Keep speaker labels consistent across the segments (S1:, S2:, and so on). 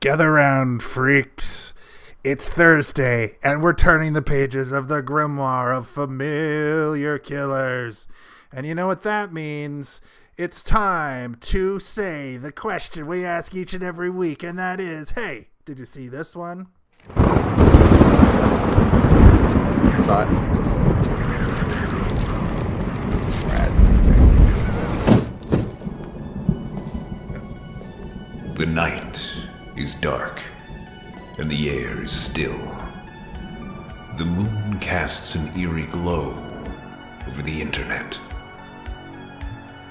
S1: Gather round, freaks. It's Thursday, and we're turning the pages of the Grimoire of Familiar Killers. And you know what that means? It's time to say the question we ask each and every week, and that is, hey, did you see this one?
S2: I saw it.
S3: The night is dark, and the air is still. The moon casts an eerie glow over the internet,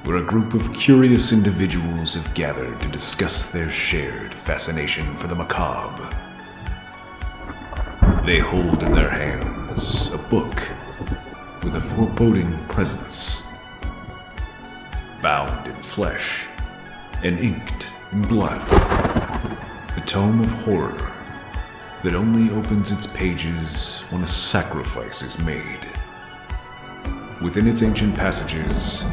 S3: where a group of curious individuals have gathered to discuss their shared fascination for the macabre. They hold in their hands a book with a foreboding presence, bound in flesh and inked in blood, a tome of horror that only opens its pages when a sacrifice is made. Within its ancient passages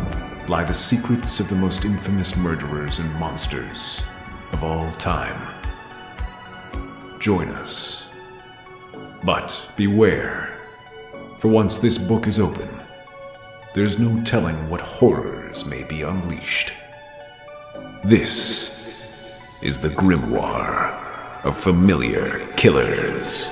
S3: lie the secrets of the most infamous murderers and monsters of all time. Join us. But beware, for once this book is open, there's no telling what horrors may be unleashed. This is the Grimoire of Familiar Killers.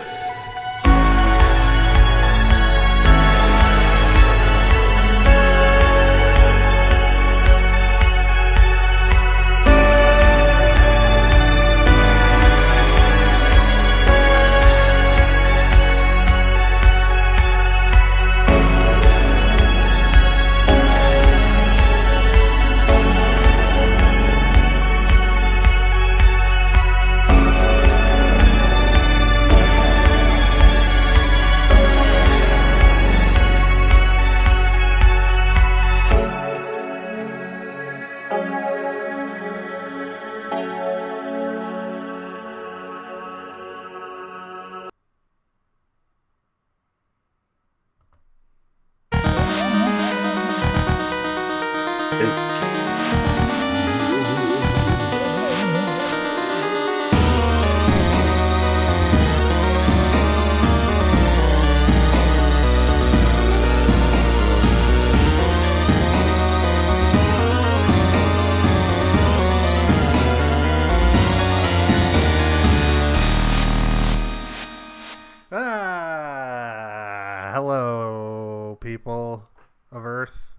S1: Hello, people of Earth,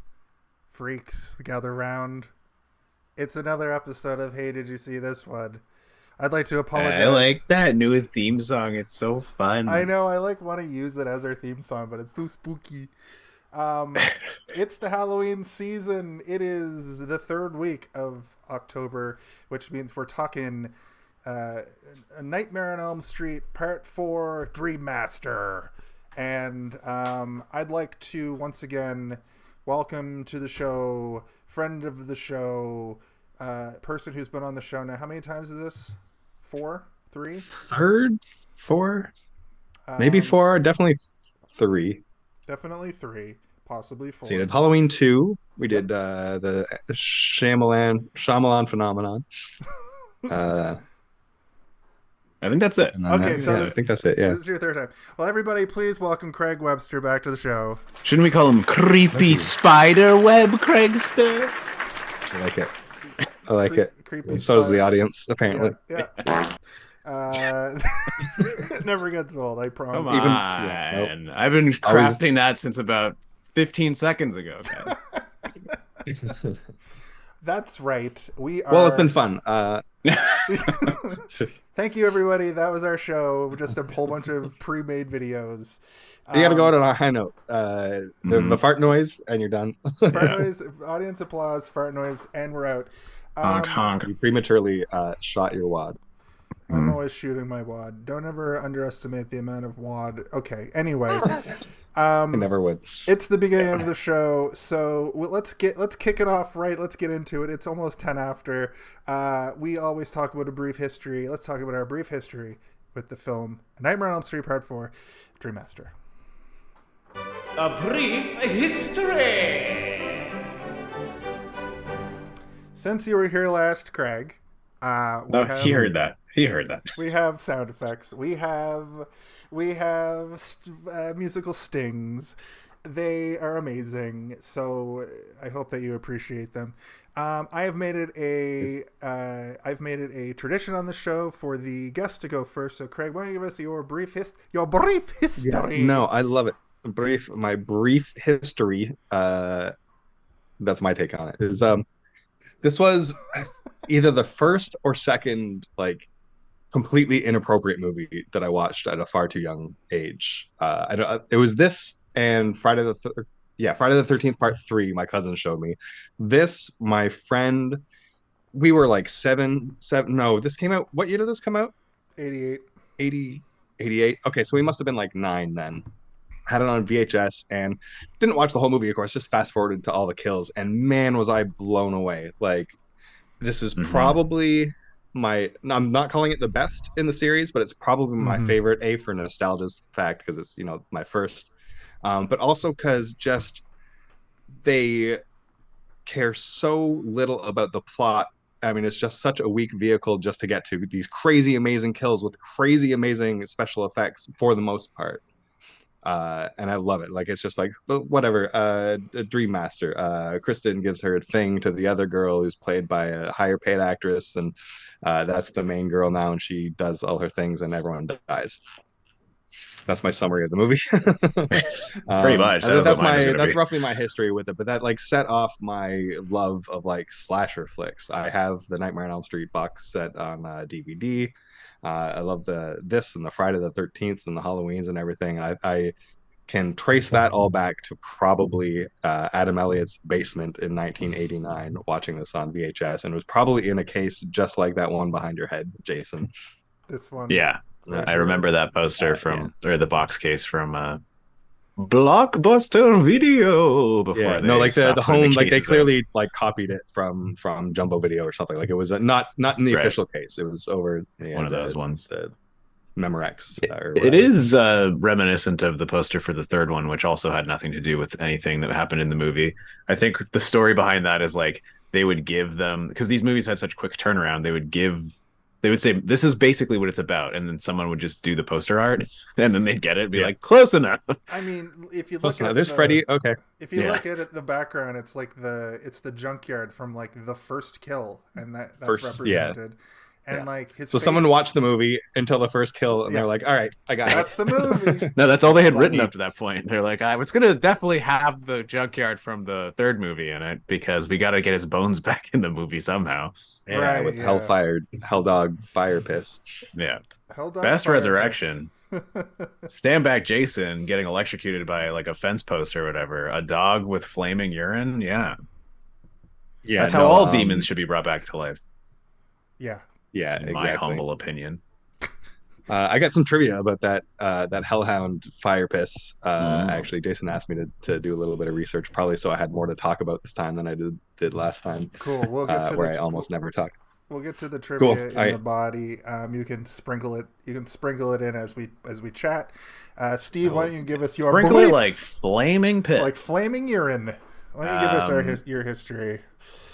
S1: freaks, gather round. It's another episode of Hey, Did You See This One? I'd like to apologize.
S2: I like that new theme song. It's so fun.
S1: I know, I want to use it as our theme song, but it's too spooky. It's the Halloween season. It is the third week of October, which means we're talking A Nightmare on Elm Street Part 4 Dream Master. And I'd like to once again welcome to the show, friend of the show, person who's been on the show now. How many times is this? 4? 3?
S2: Third? 4? Maybe 4. Definitely 3.
S1: Definitely 3. Possibly 4.
S2: So you did Halloween 2. We did the Shyamalan phenomenon. I think that's it.
S1: Okay,
S2: I think that's it. Yeah.
S1: This is your third time. Well, everybody, please welcome Craig Webster back to the show.
S4: Shouldn't we call him Creepy Spider Web Craigster?
S2: I like it. I like it.
S1: Creepy
S2: so does the audience, apparently.
S1: Yeah. It never gets old, I promise.
S4: Come on. Nope. I've been crafting that since about 15 seconds ago, guys.
S1: That's right. We are.
S2: Well, it's been fun.
S1: Thank you, everybody. That was our show. Just a whole bunch of pre-made videos.
S2: You got to go out on a high note. The fart noise, and you're done.
S1: Fart noise, audience applause, fart noise, and we're out.
S4: Honk.
S2: You prematurely shot your wad.
S1: I'm always shooting my wad. Don't ever underestimate the amount of wad. Okay. Anyway.
S2: I never would.
S1: It's the beginning of the show, so let's kick it off right. Let's get into it. It's almost 10 after. We always talk about a brief history. Let's talk about our brief history with the film A Nightmare on Elm Street Part 4, Dream Master.
S5: A brief history.
S1: Since you were here last, Craig,
S4: he heard that. He heard that.
S1: We have sound effects. We have musical stings. They are amazing. So I hope that you appreciate them. I have made it a tradition on the show for the guest to go first. So Craig, why don't you give us your brief history?
S2: Yeah, no, I love it. My brief history. That's my take on it. Is this was either the first or second like completely inappropriate movie that I watched at a far too young age. It was this and Friday the 13th Part 3. My cousin showed me this. My friend, we were like seven. No, this came out. What year did this come out?
S1: 88.
S2: 88. Okay, so we must have been like 9 then. Had it on VHS and didn't watch the whole movie, of course, just fast forwarded to all the kills. And man, was I blown away. Like, this is probably I'm not calling it the best in the series, but it's probably my favorite, A, for nostalgia's fact, because it's, my first. But also because just they care so little about the plot. I mean, it's just such a weak vehicle just to get to these crazy, amazing kills with crazy, amazing special effects for the most part. And I love it. Like, it's just like, whatever. A Dream Master. Kristen gives her thing to the other girl who's played by a higher paid actress, and that's the main girl now, and she does all her things, and everyone dies. That's my summary of the movie.
S4: Pretty much.
S2: That's roughly my history with it. But that like set off my love of like slasher flicks. I have the Nightmare on Elm Street box set on DVD. I love this and the Friday the 13th and the Halloweens and everything. I can trace that all back to probably Adam Elliott's basement in 1989, watching this on VHS, and it was probably in a case just like that one behind your head, Jason.
S1: This one.
S4: Yeah. I remember that poster or the box case from Blockbuster Video before.
S2: Yeah, no, like the home, like they clearly like copied it from Jumbo Video or something. Like it was not in the official case. It was over
S4: one of those ones.
S2: The Memorex.
S4: It is reminiscent of the poster for the third one, which also had nothing to do with anything that happened in the movie. I think the story behind that is like they would give them, because these movies had such quick turnaround, they would say, this is basically what it's about. And then someone would just do the poster art and then they'd get it and be like, close enough.
S1: I mean, if you look at
S2: there's Freddy. Okay.
S1: If you look at it, the background, it's like it's the junkyard from like the first kill. And that's represented. And like his face...
S2: someone watched the movie until the first kill and they're like, all right, I got it.
S1: That's the movie.
S4: No, that's all they had written up to that point. They're like, I was going to definitely have the junkyard from the third movie in it because we got to get his bones back in the movie somehow.
S2: Yeah, right, with Helldog fire piss.
S4: Yeah.
S1: Helldog
S4: Best
S1: fire
S4: resurrection. Stand back Jason getting electrocuted by like a fence post or whatever. A dog with flaming urine. Yeah. Yeah. That's how all demons should be brought back to life.
S1: Yeah.
S2: Yeah,
S4: in my humble opinion.
S2: I got some trivia about that Hellhound fire piss. Actually, Jason asked me to do a little bit of research, probably so I had more to talk about this time than I did last time.
S1: Cool. We'll get to
S2: where I almost never talk.
S1: We'll get to the trivia in the body. You can sprinkle it. You can sprinkle it in as we chat. Steve, why don't you give us your
S4: sprinkle it like flaming piss,
S1: like flaming urine? Why don't you give us your history?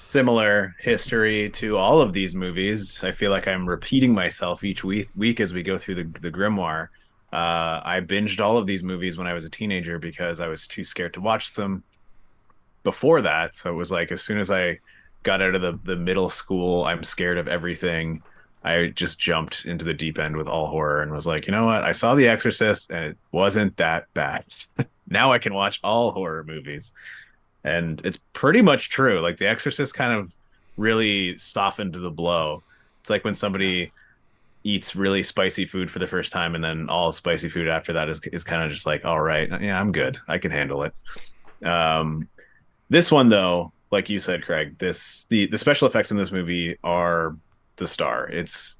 S4: Similar history to all of these movies. I feel like I'm repeating myself each week as we go through the Grimoire. I binged all of these movies when I was a teenager because I was too scared to watch them before that. So it was like as soon as I got out of the middle school, I'm scared of everything, I just jumped into the deep end with all horror and was like, you know what? I saw The Exorcist and it wasn't that bad. Now I can watch all horror movies. And it's pretty much true. Like The Exorcist kind of really softened the blow. It's like when somebody eats really spicy food for the first time and then all spicy food after that is kind of just like, all right, yeah, I'm good. I can handle it. This one though, like you said, Craig, the special effects in this movie are the star. It's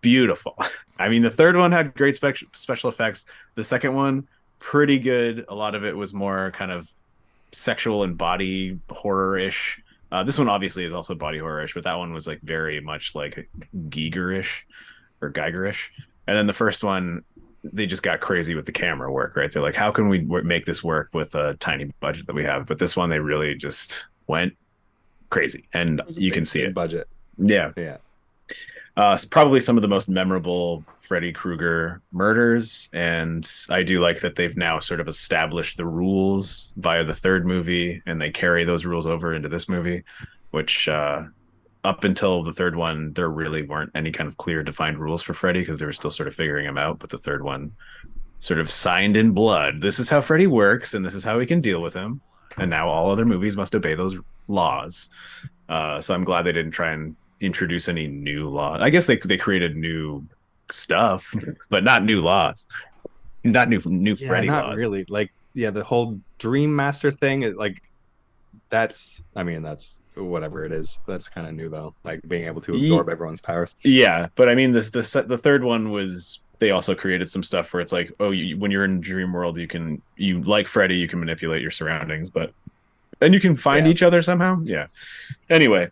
S4: beautiful. I mean, the third one had great special effects. The second one, pretty good. A lot of it was more kind of sexual and body horror-ish. This one obviously is also body horror-ish, but that one was like very much like Giger-ish or Geiger-ish. And then the first one, they just got crazy with the camera work, right? They're like, how can we make this work with a tiny budget that we have? But this one, they really just went crazy, and you can see it.
S2: Budget.
S4: Yeah. It's probably some of the most memorable Freddy Krueger murders, and I do like that they've now sort of established the rules via the third movie, and they carry those rules over into this movie, which up until the third one, there really weren't any kind of clear defined rules for Freddy because they were still sort of figuring him out. But the third one sort of signed in blood. This is how Freddy works, and this is how we can deal with him. And now all other movies must obey those laws. So I'm glad they didn't try and introduce any new laws. I guess they created new stuff, but not new laws. Not new Freddy
S2: not
S4: laws.
S2: really. Like, yeah, the whole Dream Master thing, like, that's whatever it is. That's kind of new though. Like being able to absorb everyone's powers.
S4: Yeah, but I mean, the third one was they also created some stuff where it's like, oh, when you're in Dream World, you like Freddy, you can manipulate your surroundings, and you can find each other somehow. Yeah. Anyway,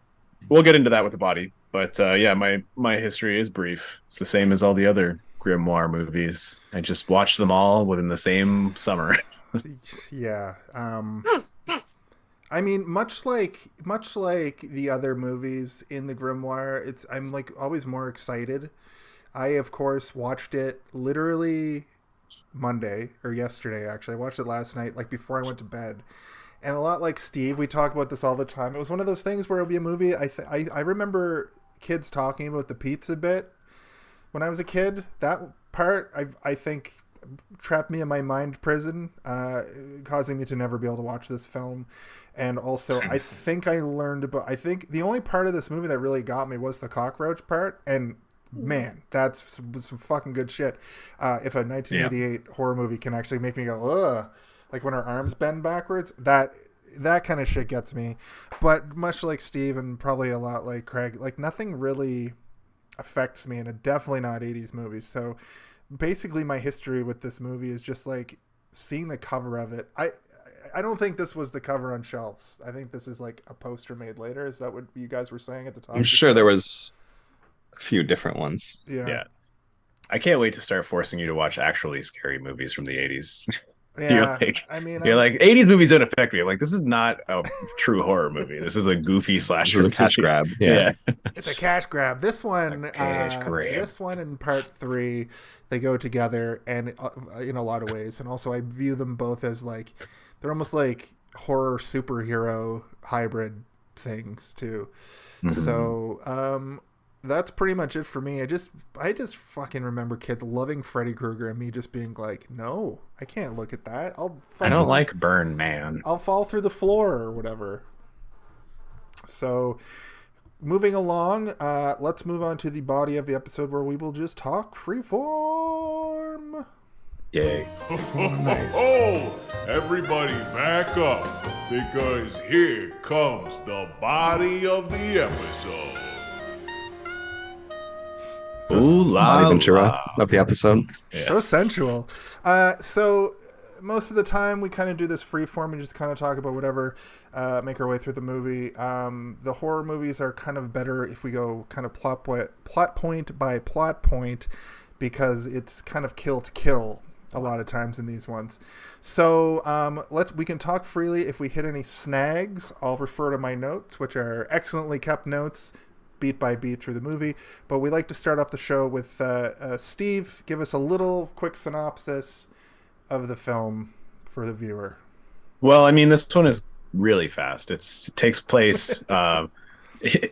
S4: we'll get into that with the body, but yeah, my history is brief. It's the same as all the other Grimoire movies. I just watched them all within the same summer.
S1: Yeah. I mean, much like the other movies in the Grimoire, I'm like always more excited. I of course watched it literally Monday or yesterday. Actually, I watched it last night, like before I went to bed. And a lot like Steve, we talk about this all the time. It was one of those things where it'll be a movie. I remember kids talking about the pizza bit when I was a kid. That part, I think, trapped me in my mind prison, causing me to never be able to watch this film. And also, I think I think the only part of this movie that really got me was the cockroach part. And man, was some fucking good shit. If a 1988 horror movie can actually make me go, ugh, like when her arms bend backwards, that kind of shit gets me. But much like Steve and probably a lot like Craig, like nothing really affects me, and definitely not 80s movies. So basically my history with this movie is just like seeing the cover of it. I don't think this was the cover on shelves. I think this is like a poster made later. Is that what you guys were saying at the time?
S2: I'm sure there was a few different ones.
S4: Yeah. I can't wait to start forcing you to watch actually scary movies from the 80s.
S1: Yeah,
S4: you're like 80s movies don't affect me. I'm like, this is not a true horror movie. This is a goofy slasher.
S2: This is a cash grab. Yeah.
S1: It's a cash grab. This one,
S4: this
S1: one and part 3, they go together, and in a lot of ways. And also, I view them both as like they're almost like horror superhero hybrid things too. Mm-hmm. So that's pretty much it for me. I just fucking remember kids loving Freddy Krueger and me just being like, no, I can't look at that.
S4: I don't like Burn Man.
S1: I'll fall through the floor or whatever. So moving along, let's move on to the body of the episode where we will just talk freeform.
S4: Yay.
S3: Nice.
S5: Oh, everybody back up, because here comes the body of the episode.
S4: Ooh la
S2: Body Ventura
S4: la.
S2: of the episode.
S1: Yeah. So sensual. So most of the time we kind of do this freeform and just kind of talk about whatever, make our way through the movie. The horror movies are kind of better if we go kind of plot point by plot point, because it's kind of kill to kill a lot of times in these ones. So we can talk freely. If we hit any snags, I'll refer to my notes, which are excellently kept notes, beat by beat through the movie. But we like to start off the show with Steve. Give us a little quick synopsis of the film for the viewer.
S4: Well, I mean, this one is really fast. It takes place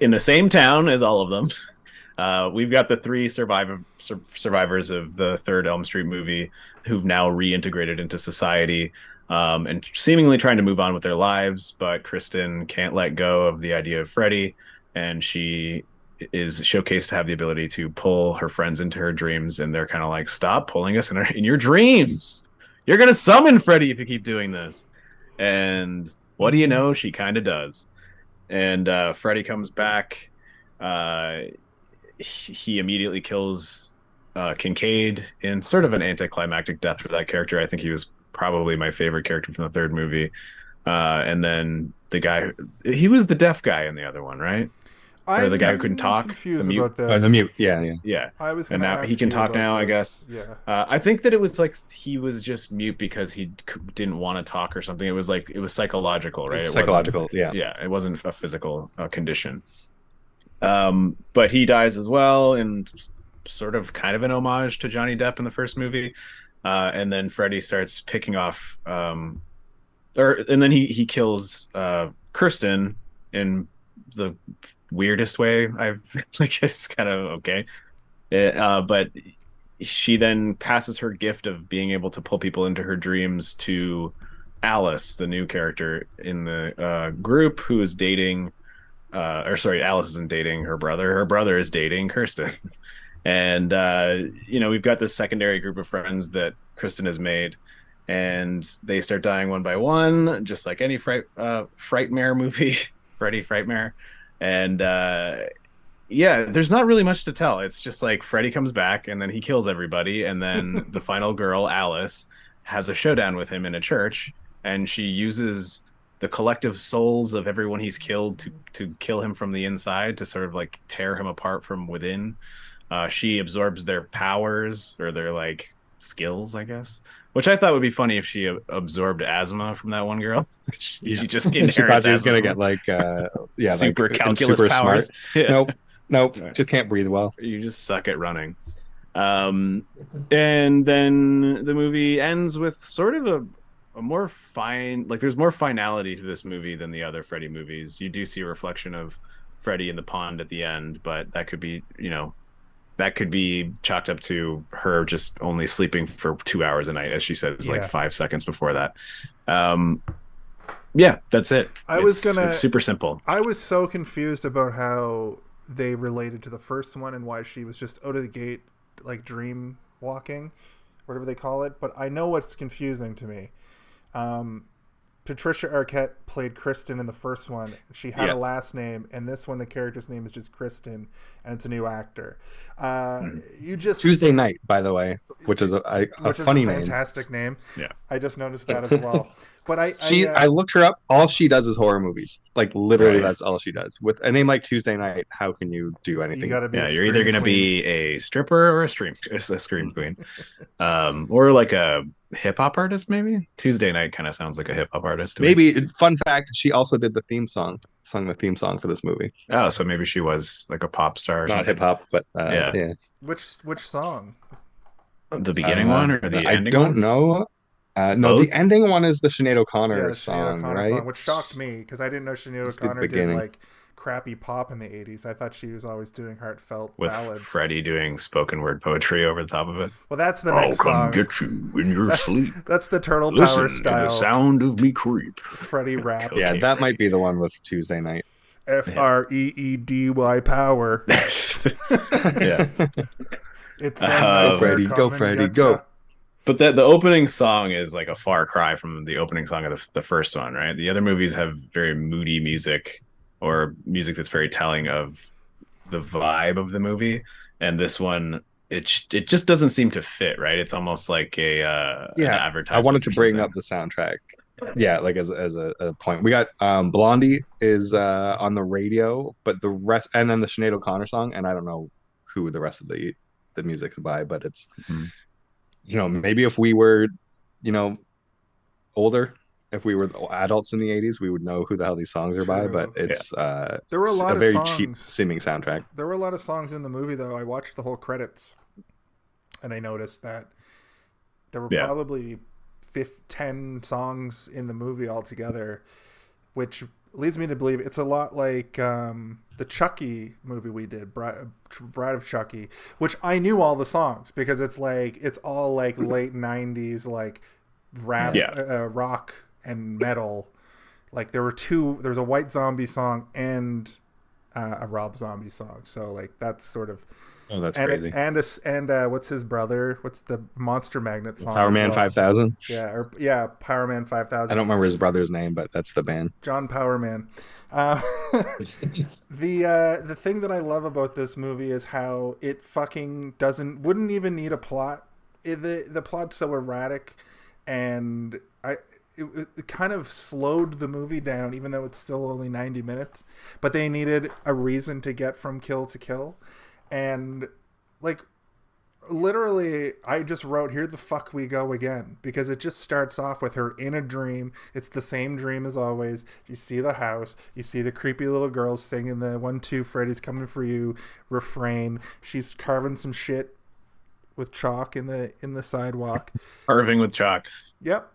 S4: in the same town as all of them. We've got the 3 survivors of the third Elm Street movie who've now reintegrated into society, and seemingly trying to move on with their lives. But Kristen can't let go of the idea of Freddy, and she is showcased to have the ability to pull her friends into her dreams, and they're kind of like, stop pulling us in your dreams. You're going to summon Freddy if you keep doing this. And what do you know? She kind of does. And Freddy comes back. He immediately kills Kincaid in sort of an anticlimactic death for that character. I think he was probably my favorite character from the third movie. And then the guy, he was the deaf guy in the other one, right? Or the guy who couldn't talk.
S1: Confused about this.
S2: The mute. Yeah.
S4: I was, and
S1: now
S4: he can talk now, I guess.
S1: Yeah.
S4: I think that it was like he was just mute because he didn't want to talk or something. It was psychological, right?
S2: Psychological. Yeah.
S4: Yeah. It wasn't a physical condition. But he dies as well, and sort of kind of an homage to Johnny Depp in the first movie. And then Freddy starts picking off, and then he kills Kirsten in the weirdest way. I've like it's kind of okay, but she then passes her gift of being able to pull people into her dreams to Alice, the new character in the group, who is dating. Or sorry, Alice isn't dating her brother. Her brother is dating Kirsten. And, we've got this secondary group of friends that Kristen has made, and they start dying one by one, just like any Frightmare movie, Freddy Frightmare. And, there's not really much to tell. It's just like Freddy comes back and then he kills everybody. And then the final girl, Alice, has a showdown with him in a church, and she uses the collective souls of everyone he's killed to kill him from the inside, to sort of like tear him apart from within. She absorbs their powers, or their like skills, I guess, which I thought would be funny if she absorbed asthma from that one girl. She just
S2: she thought she was gonna get like
S4: super
S2: like,
S4: calculus
S2: super
S4: powers.
S2: Smart. Nope, just can't breathe well.
S4: You just suck at running. And then the movie ends with sort of a more fine, like there's more finality to this movie than the other Freddy movies. You do see a reflection of Freddy in the pond at the end, but that could be, that could be chalked up to her just only sleeping for 2 hours a night, as she says, like 5 seconds before that. That's it. It's super simple.
S1: I was so confused about how they related to the first one and why she was just out of the gate, like dream walking, whatever they call it. But I know what's confusing to me. Patricia Arquette played Kristen in the first one. She had a last name, and this one the character's name is just Kristen, and it's a new actor. You just
S2: Tuesday Night, by the way, which is a funny name,
S1: fantastic name.
S4: Yeah,
S1: I just noticed that as well. But
S2: I looked her up. All she does is horror movies. Like literally, that's all she does. With a name like Tuesday Night, how can you do anything?
S1: You gotta be
S4: you're either going to be a stripper or a scream queen, or like a hip hop artist. Maybe Tuesday Night kind of sounds like a hip hop artist.
S2: Maybe. Fun fact: she also did the theme song. Sung the theme song for this movie.
S4: Oh, so maybe she was like a pop star. Or
S2: Not hip hop, but yeah.
S1: Which song?
S4: The beginning one or the ending?
S2: I don't
S4: one?
S2: know. No, the ending one is the Sinead O'Connor song, right?
S1: Song, which shocked me because I didn't know Sinead O'Connor did like crappy pop in the 80s. I thought she was always doing heartfelt
S4: with
S1: ballads.
S4: Freddie doing spoken word poetry over the top of it.
S1: Well, that's the next song.
S5: I'll come get you in your sleep.
S1: That's the Turtle
S5: Listen
S1: Power style.
S5: to the sound of me creep.
S1: Freddie rap.
S2: Yeah, that might be the one with Tuesday Night.
S1: FREEDY power.
S4: Yeah.
S1: It's
S2: go Freddy, go Freddy, go.
S4: But the opening song is like a far cry from the opening song of the first one, right? The other movies have very moody music, or music that's very telling of the vibe of the movie, and this one it just doesn't seem to fit, right? It's almost like an advertisement.
S2: I wanted to bring up the soundtrack. Yeah, like as a point, we got Blondie is on the radio, but the rest, and then the Sinead O'Connor song, and I don't know who the rest of the music's by, but it's maybe if we were older, if we were adults in the 80s, we would know who the hell these songs are by, but it's
S1: there were a lot of
S2: very
S1: songs,
S2: cheap seeming soundtrack.
S1: There were a lot of songs in the movie, though. I watched the whole credits and I noticed that there were probably 10 songs in the movie altogether, which leads me to believe it's a lot like the Chucky movie we did, Bride of Chucky, which I knew all the songs because it's all like late 90s like rap, rock and metal. Like there's a White Zombie song and a Rob Zombie song, so like that's sort of
S2: crazy.
S1: And what's his brother? What's the Monster Magnet song?
S2: Power Man 5000.
S1: Power Man 5000.
S2: I don't remember his brother's name, but that's the band.
S1: John Powerman. The thing that I love about this movie is how it fucking wouldn't even need a plot. The plot's so erratic, and it kind of slowed the movie down, even though it's still only 90 minutes. But they needed a reason to get from kill to kill. And like literally, I just wrote, "Here the fuck we go again," because it just starts off with her in a dream. It's the same dream as always. You see the house, you see the creepy little girls singing the 1-2 Freddy's coming for you refrain. She's carving some shit with chalk in the sidewalk.
S4: Carving with chalk.
S1: Yep.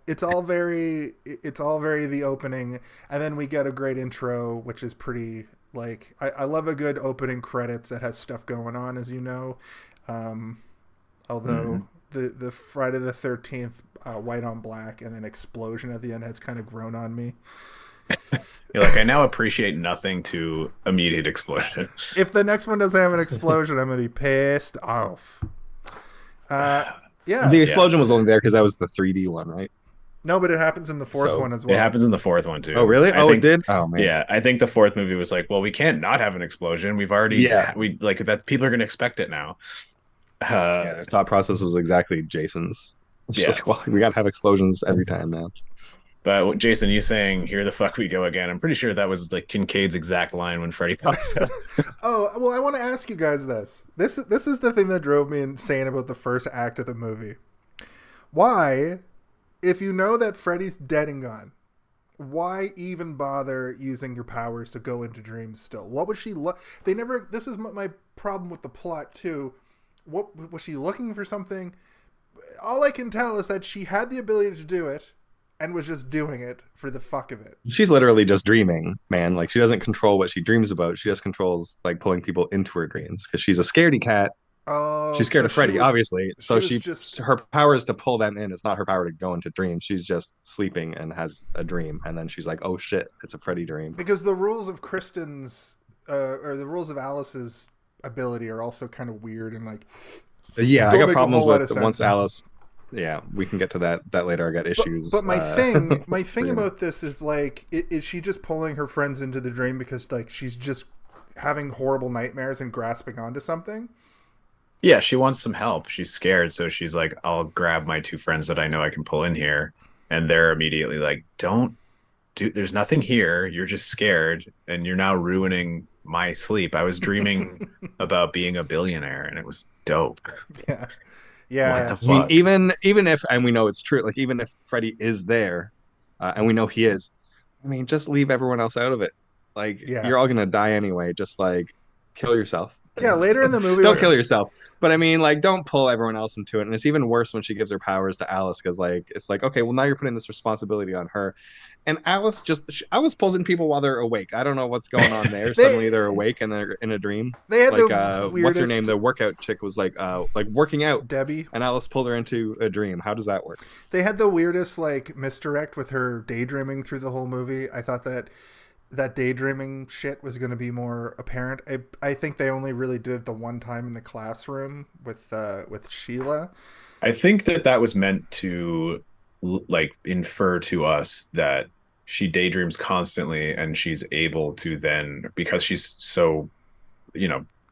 S1: It's all very the opening, and then we get a great intro, which is pretty, like, I love a good opening credits that has stuff going on, as you know. Although the Friday the 13th white on black and then explosion at the end has kind of grown on me.
S4: You're like, I now appreciate nothing to immediate explosion.
S1: If the next one doesn't have an explosion, I'm gonna be pissed off. Yeah,
S2: The explosion was only there because that was the 3D one, right?
S1: no, but it happens in the fourth one as well.
S4: It happens in the fourth one too.
S2: Oh, really? It did? Oh, man.
S4: Yeah, I think the fourth movie was like, well, we can't not have an explosion. We've already, we like that. People are going to expect it now.
S2: Their thought process was exactly Jason's. Just like, well, we got to have explosions every time now.
S4: But Jason, you saying "here the fuck we go again"? I'm pretty sure that was like Kincaid's exact line when Freddy pops up.
S1: Oh, well, I want to ask you guys this. This is the thing that drove me insane about the first act of the movie. Why, if you know that Freddy's dead and gone, why even bother using your powers to go into dreams still? What was she They never. This is my problem with the plot too. What was she looking for something? All I can tell is that she had the ability to do it and was just doing it for the fuck of it.
S2: She's literally just dreaming, man. Like, she doesn't control what she dreams about. She just controls, like, pulling people into her dreams because she's a scaredy cat.
S1: Oh,
S2: she's scared of Freddy, obviously. So her power is to pull them in. It's not her power to go into dreams. She's just sleeping and has a dream, and then she's like, "Oh shit, it's a Freddy dream."
S1: Because the rules of Kristen's or the rules of Alice's ability are also kind of weird and like.
S2: Yeah, I got problems with once Alice. Yeah, we can get to that later. I got issues.
S1: But my thing about this is like, is she just pulling her friends into the dream because like she's just having horrible nightmares and grasping onto something?
S4: Yeah, she wants some help. She's scared, so she's like, "I'll grab my two friends that I know I can pull in here," and they're immediately like, "Don't do. There's nothing here. You're just scared, and you're now ruining my sleep. I was dreaming about being a billionaire, and it was dope."
S1: Yeah. Yeah,
S4: what the fuck?
S2: I mean, even if, and we know it's true, like even if Freddy is there, and we know he is, I mean, just leave everyone else out of it. Like, you're all gonna die anyway. Just like kill yourself.
S1: Yeah, later in the movie,
S2: don't kill yourself. But I mean, like, don't pull everyone else into it. And it's even worse when she gives her powers to Alice, because like it's like, okay, well now you're putting this responsibility on her. And Alice pulls in people while they're awake. I don't know what's going on there. Suddenly they're awake and they're in a dream.
S1: They had
S2: like
S1: the weirdest...
S2: what's her name? The workout chick was like working out.
S1: Debbie.
S2: And Alice pulled her into a dream. How does that work?
S1: They had the weirdest like misdirect with her daydreaming through the whole movie. I thought that daydreaming shit was going to be more apparent. I think they only really did it the one time in the classroom with Sheila.
S4: I think that was meant to like infer to us that she daydreams constantly, and she's able to then, because she's so,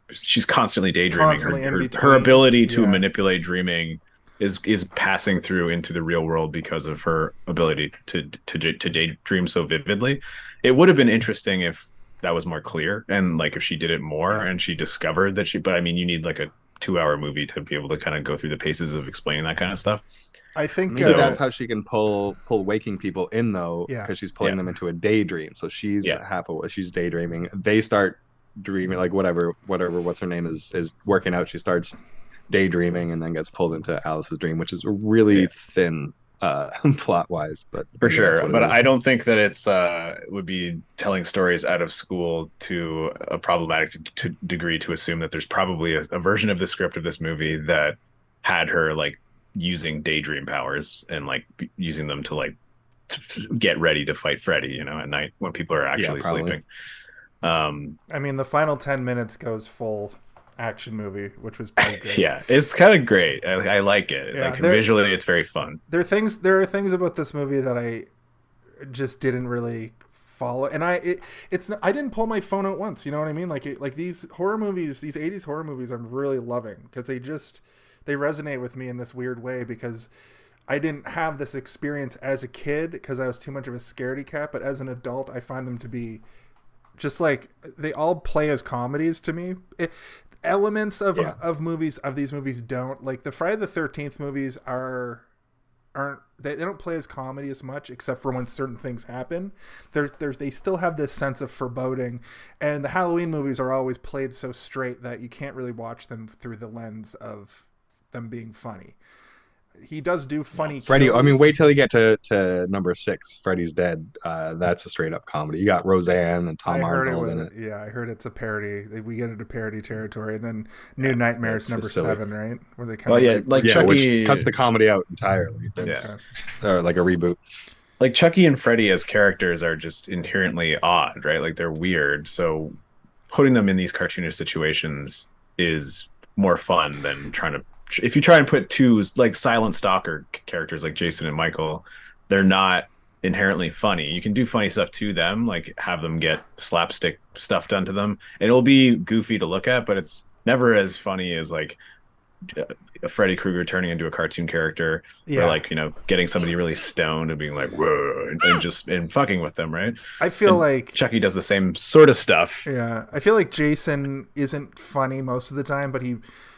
S4: she's constantly daydreaming. Her ability to manipulate dreaming is passing through into the real world because of her ability to daydream so vividly. It would have been interesting if that was more clear, and like if she did it more and she discovered that but I mean, you need like a 2-hour movie to be able to kind of go through the paces of explaining that kind of stuff.
S1: I think
S2: that's how she can pull waking people in, though, because she's pulling them into a daydream. So she's happy, she's daydreaming. They start dreaming, like whatever what's her name is working out. She starts daydreaming and then gets pulled into Alice's dream, which is really thin plot wise, but
S4: for sure. But I don't think that it would be telling stories out of school to a problematic degree to assume that there's probably a version of the script of this movie that had her like using daydream powers and like using them to like to get ready to fight Freddy, at night when people are actually sleeping.
S1: I mean, the final 10 minutes goes full action movie, which was pretty good.
S4: Yeah, it's kind of great. I like it. Yeah, like visually, it's very fun.
S1: There are things about this movie that I just didn't really follow, and I didn't pull my phone out once. You know what I mean? Like these horror movies, these 80s horror movies, I'm really loving because they resonate with me in this weird way, because I didn't have this experience as a kid because I was too much of a scaredy cat, but as an adult I find them to be just like, they all play as comedies to me. elements of movies of these movies don't like the Friday the 13th movies aren't they don't play as comedy as much, except for when certain things happen. They still have this sense of foreboding, and the Halloween movies are always played so straight that you can't really watch them through the lens of them being funny. He does do funny
S2: Freddy,
S1: kills.
S2: I mean, wait till you get to number 6, Freddy's Dead. That's a straight up comedy. You got Roseanne and Tom Arnold in it.
S1: Yeah, I heard it's a parody. We get into parody territory, and then New Nightmares number 7, right? Where they kind of
S2: Chucky, which cuts the comedy out entirely. That's like a reboot.
S4: Like Chucky and Freddy as characters are just inherently odd, right? Like they're weird. So putting them in these cartoonish situations is more fun than trying to. If you try and put two like silent stalker characters like Jason and Michael, they're not inherently funny. You can do funny stuff to them, like have them get slapstick stuff done to them, and it'll be goofy to look at, but it's never as funny as like a Freddy Krueger turning into a cartoon character, or like, you know, getting somebody really stoned and being like whoa and fucking with them, right?
S1: I feel like
S4: Chucky does the same sort of stuff.
S1: Yeah, I feel like Jason isn't funny most of the time, but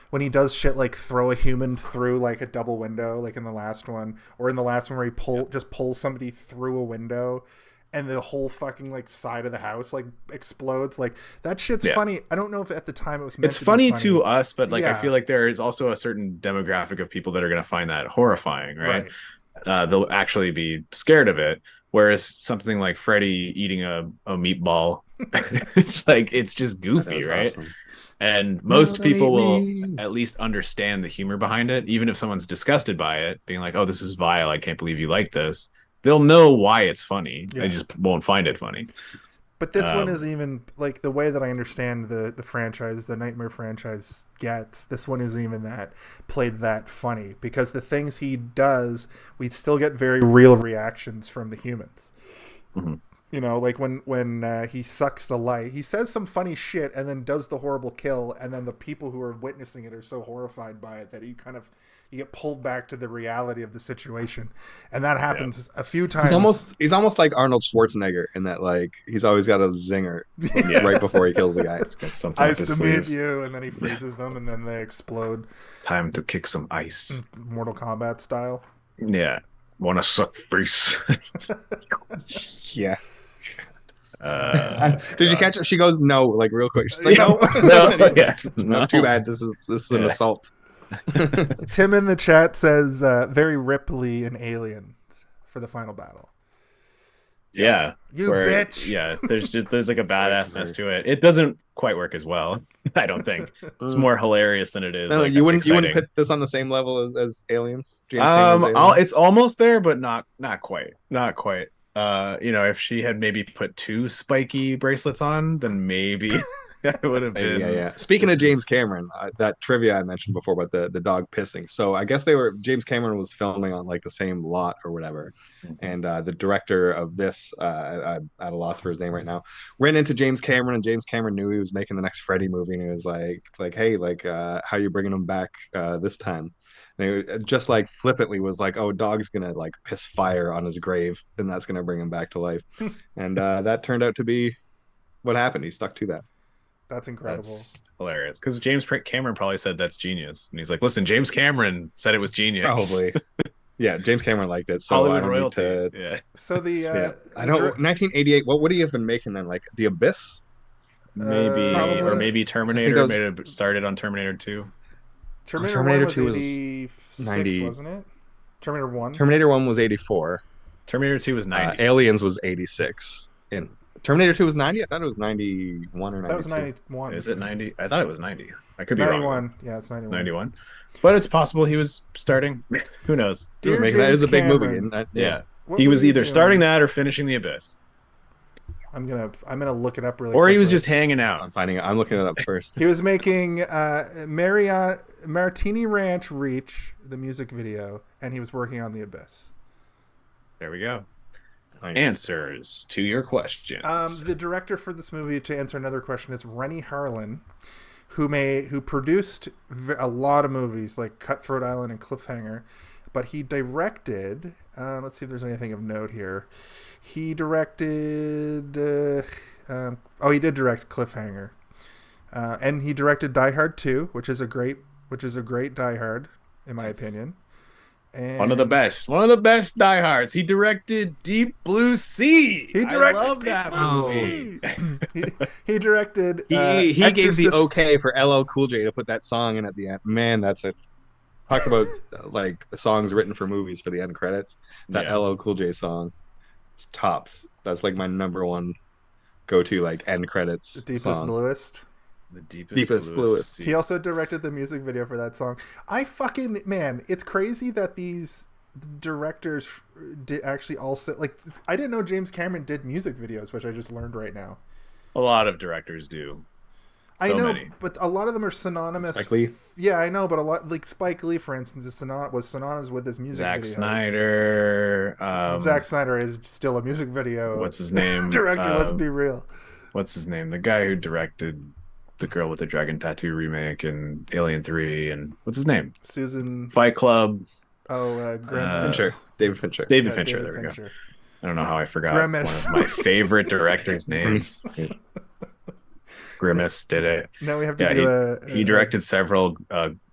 S1: when he does shit like throw a human through like a double window, like in the last one, or in the last one where he just pulls somebody through a window and the whole fucking like side of the house like explodes, like that shit's funny. I don't know if at the time it was meant to
S4: funny
S1: be funny
S4: to us, but like I feel like there is also a certain demographic of people that are going to find that horrifying, right? They'll actually be scared of it, whereas something like Freddy eating a meatball, it's like it's just goofy, right? Awesome. And most people will at least understand the humor behind it, even if someone's disgusted by it, being like, oh, this is vile, I can't believe you like this. They'll know why it's funny. They just won't find it funny.
S1: But this one is even, like, the way that I understand the franchise, the Nightmare franchise gets, this one isn't even played that funny. Because the things he does, we still get very real reactions from the humans.
S4: Mm-hmm.
S1: You know, like when he sucks the light, he says some funny shit and then does the horrible kill, and then the people who are witnessing it are so horrified by it that you get pulled back to the reality of the situation, and that happens a few times.
S2: He's almost like Arnold Schwarzenegger in that, like, he's always got a zinger right before he kills the guy.
S1: Nice to meet you, and then he freezes them, and then they explode.
S4: Time to kick some ice,
S1: Mortal Kombat style.
S4: Yeah, wanna suck face?
S2: Yeah. Did you catch it? She goes no, like real quick. She's like, no, no, too bad. This is an assault.
S1: Tim in the chat says very Ripley in Aliens for the final battle.
S4: Yeah,
S1: bitch.
S4: Yeah, there's like a badassness to it. It doesn't quite work as well, I don't think. It's more hilarious than it is.
S2: No,
S4: like,
S2: you wouldn't put this on the same level as Aliens.
S4: It's almost there, but not quite. Not quite. You know, if she had maybe put 2 spiky bracelets on, then maybe it would have been.
S2: Yeah. Speaking of James Cameron, that trivia I mentioned before about the dog pissing. So I guess James Cameron was filming on like the same lot or whatever, and the director of this, I'm at a loss for his name right now, ran into James Cameron, and James Cameron knew he was making the next Freddy movie, and he was like, hey, like, how you bringing him back this time? And it just like flippantly was like, oh, dog's gonna like piss fire on his grave, and that's gonna bring him back to life. And that turned out to be what happened. He stuck to that.
S1: That's incredible.
S4: That's hilarious. Because James Cameron probably said that's genius, and he's like, listen, James Cameron said it was genius.
S2: Probably. Yeah, James Cameron liked it. So
S4: Hollywood royalty.
S1: So the
S2: I don't 1988. What would he have been making then? Like The Abyss?
S4: Maybe, or maybe Terminator. Maybe it started on Terminator 2.
S1: Terminator 2 was 86, wasn't it? Terminator 1?
S2: Terminator 1 was 84.
S4: Terminator 2 was 90.
S2: Aliens was 86. And Terminator 2 was 90? I thought it was 91 or 92.
S1: That was 91.
S4: Is it 90? I thought it was 90. I could be
S1: 91.
S4: wrong.
S1: Yeah, it's 91.
S4: 91. But it's possible he was starting. Who knows?
S2: That is a big movie.
S4: Yeah. He was either starting that or finishing The Abyss.
S1: I'm gonna look it up really
S4: Or
S1: quickly.
S4: he was just hanging out.
S2: I'm looking it up first.
S1: He was making Martini Ranch Reach, the music video, and he was working on The Abyss.
S4: There we go.
S2: Nice.
S4: Answers to your questions.
S1: The director for this movie, to answer another question, is Renny Harlin, who produced a lot of movies like Cutthroat Island and Cliffhanger, but he directed. Let's see if there's anything of note here. He directed. He did direct Cliffhanger. And he directed Die Hard 2, which is a great Die Hard, in my opinion. And
S4: One of the best Die Hards. He directed Deep Blue Sea.
S1: He directed
S4: I love
S1: Deep
S4: that
S1: Blue
S4: movie.
S1: he directed.
S2: He gave the
S1: Exorcist.
S2: okay for LL Cool J to put that song in at the end. Man, that's a talk about like songs written for movies for the end credits. That
S4: Yeah.
S2: LL Cool J song, it's tops. That's like my number one go-to like end credits
S1: The deepest,
S2: song.
S1: bluest.
S4: The
S2: Deepest, bluest.
S1: He also directed the music video for that song. Man, it's crazy that these directors did actually also, like, I didn't know James Cameron did music videos, which I just learned right now.
S4: A lot of directors do.
S1: I know,
S4: many.
S1: but a lot of them are synonymous.
S2: Spike Lee?
S1: Yeah, I know, but a lot, like Spike Lee, for instance, was synonymous with his music
S4: Zack
S1: videos.
S4: Snyder.
S1: Zack Snyder is still a music video.
S4: What's his name?
S1: Director, let's be real.
S4: What's his name? The guy who directed The Girl with the Dragon Tattoo remake and Alien 3 and what's his name?
S1: Susan.
S4: Fight Club.
S1: Grimace.
S2: Fincher. David Fincher.
S4: David Fincher. There we go. I don't know how I forgot
S1: Grimace.
S4: one of my favorite directors' names. Grimace did it.
S1: Now we have to do
S4: he directed several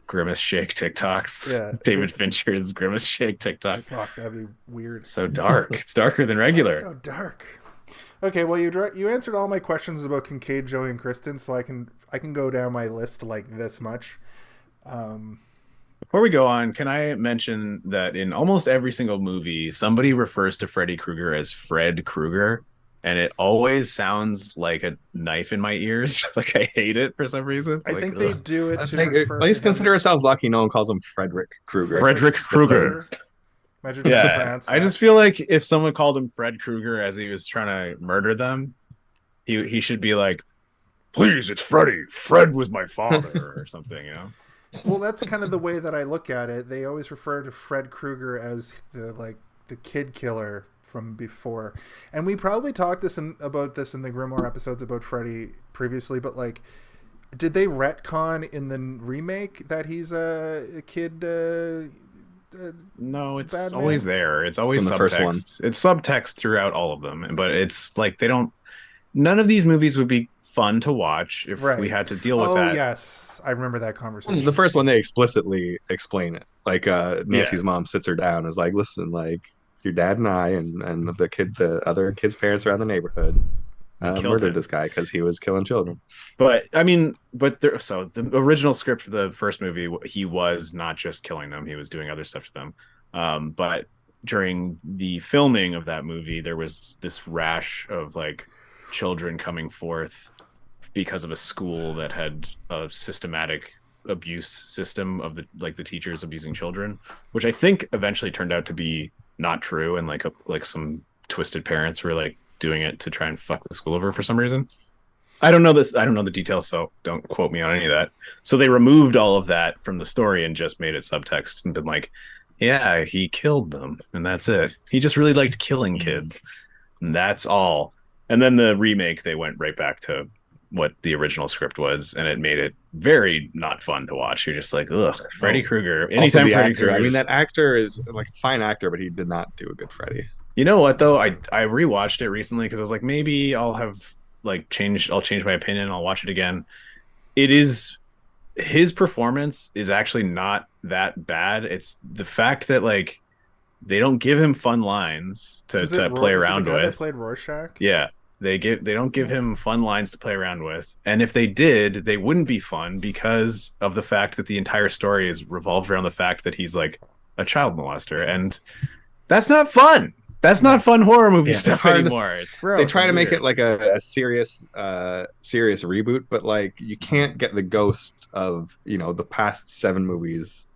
S4: Grimace Shake TikToks.
S1: Yeah.
S4: David Fincher's Grimace Shake TikTok.
S1: Fuck, that'd be weird.
S4: It's so dark. It's darker than regular.
S1: So dark. Okay, well, you answered all my questions about Kincaid, Joey, and Kristen, so I can go down my list like this much.
S4: Before we go on, can I mention that in almost every single movie, somebody refers to Freddy Krueger as Fred Krueger, and it always sounds like a knife in my ears. Like I hate it for some reason.
S1: I
S4: Like,
S1: think they
S4: ugh.
S1: do it
S2: I
S1: to
S2: think,
S1: refer
S2: at least
S1: to him.
S2: consider ourselves lucky no one calls him Frederick Krueger.
S4: Frederick Krueger.
S1: Imagine if you
S4: Yeah,
S1: pronounce
S4: I
S1: that.
S4: just feel like if someone called him Fred Krueger as he was trying to murder them, he should be like, "Please, it's Freddy. Fred was my father," or something, you know.
S1: Well, that's kind of the way that I look at it. They always refer to Fred Krueger as the kid killer from before, and we probably talked about this in the Grimoire episodes about Freddy previously. But like, did they retcon in the remake that he's a kid?
S4: No, it's
S1: Bad
S4: always
S1: man?
S4: there. It's always
S2: From the first one.
S4: subtext. It's subtext throughout all of them, but it's like they don't. None of these movies would be fun to watch if
S1: Right.
S4: we had to deal with
S1: Oh
S4: that.
S1: yes, I remember that conversation.
S2: The first one they explicitly explain it. Like Nancy's mom sits her down and is like, "Listen, like your dad and I and the other kid's parents around the neighborhood
S4: Killed
S2: murdered
S4: him.
S2: this guy because he was killing children."
S4: But I mean, so the original script for the first movie, he was not just killing them; he was doing other stuff to them. But during the filming of that movie, there was this rash of like children coming forth because of a school that had a systematic abuse system of the teachers abusing children, which I think eventually turned out to be not true, and like some twisted parents were like doing it to try and fuck the school over for some reason. I don't know the details, so don't quote me on any of that. So they removed all of that from the story and just made it subtext and been like, yeah, he killed them and that's it. He just really liked killing kids. And that's all. And then the remake, they went right back to what the original script was, and it made it very not fun to watch. You're just like, ugh, Freddy Krueger.
S2: Also,
S4: Anytime
S2: the
S4: Freddy
S2: actor,
S4: Krueger.
S2: I mean, that actor is like a fine actor, but he did not do a good Freddy.
S4: You know what though? I rewatched it recently because I was like, maybe I'll change my opinion. I'll watch it again. His performance is actually not that bad. It's the fact that like they don't give him fun lines to play around
S1: the guy
S4: with.
S1: that played Rorschach?
S4: Yeah. They don't give him fun lines to play around with. And if they did, they wouldn't be fun because of the fact that the entire story is revolved around the fact that he's like a child molester. And that's not fun. That's not fun horror movie stuff anymore. It's gross.
S2: They try to
S4: and
S2: make
S4: weird.
S2: it like a serious reboot, but like you can't get the ghost of the past 7 movies.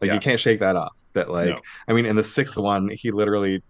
S2: Like
S4: Yeah.
S2: you can't shake that off. That like
S4: No.
S2: I mean, in the 6th one, he literally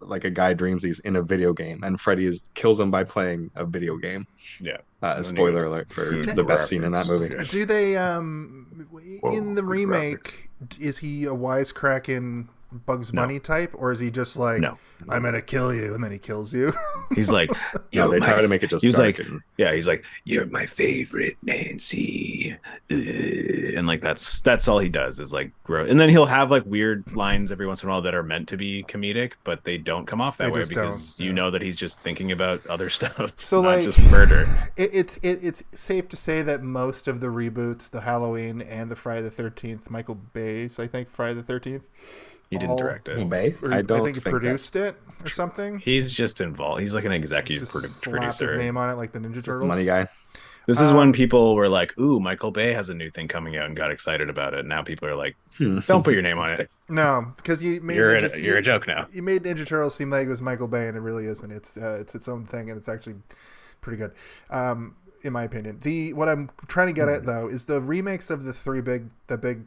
S2: like a guy dreams he's in a video game, and Freddy kills him by playing a video game.
S4: Yeah.
S2: Spoiler alert for the best scene in that movie.
S1: Do they in the remake? Is he a wisecracking Bugs Bunny type, or is he just like,
S4: No.
S1: I'm gonna kill you, and then he kills you?
S4: He's like,
S2: No, they try to make it just
S4: he's
S2: dark
S4: like,
S2: and-
S4: yeah, he's like, you're my favorite, Nancy. And like that's all he does is like grow. And then he'll have like weird lines every once in a while that are meant to be comedic, but they don't come off that
S1: They
S4: way
S1: just
S4: because
S1: don't,
S4: you know that he's just thinking about other stuff,
S1: So,
S4: not
S1: like,
S4: just murder.
S1: It's safe to say that most of the reboots, the Halloween and the Friday the 13th, Michael Bay's, I think, Friday the 13th.
S4: He didn't direct it.
S2: Bay?
S1: Or
S2: I don't
S1: think he produced it or something.
S4: He's just involved. He's like an executive
S1: Just slap
S4: producer.
S1: his name on it like the Ninja
S2: Just the
S1: Turtles.
S2: money guy.
S4: This is when people were like, "Ooh, Michael Bay has a new thing coming out," and got excited about it. Now people are like, "Don't put your name on it.
S1: No, because you made
S4: You're a joke now."
S1: You made Ninja Turtles seem like it was Michael Bay, and it really isn't. It's its own thing, and it's actually pretty good, in my opinion. What I'm trying to get at though is the remakes of the big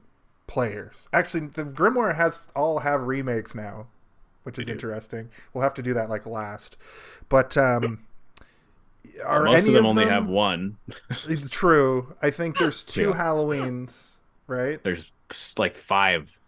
S1: players. Actually, the Grimoire all have remakes now, which is interesting. We'll have to do that like last, but are
S4: Most
S1: any
S4: of them only have one.
S1: It's true. I think there's two Halloweens, right?
S4: There's like 5.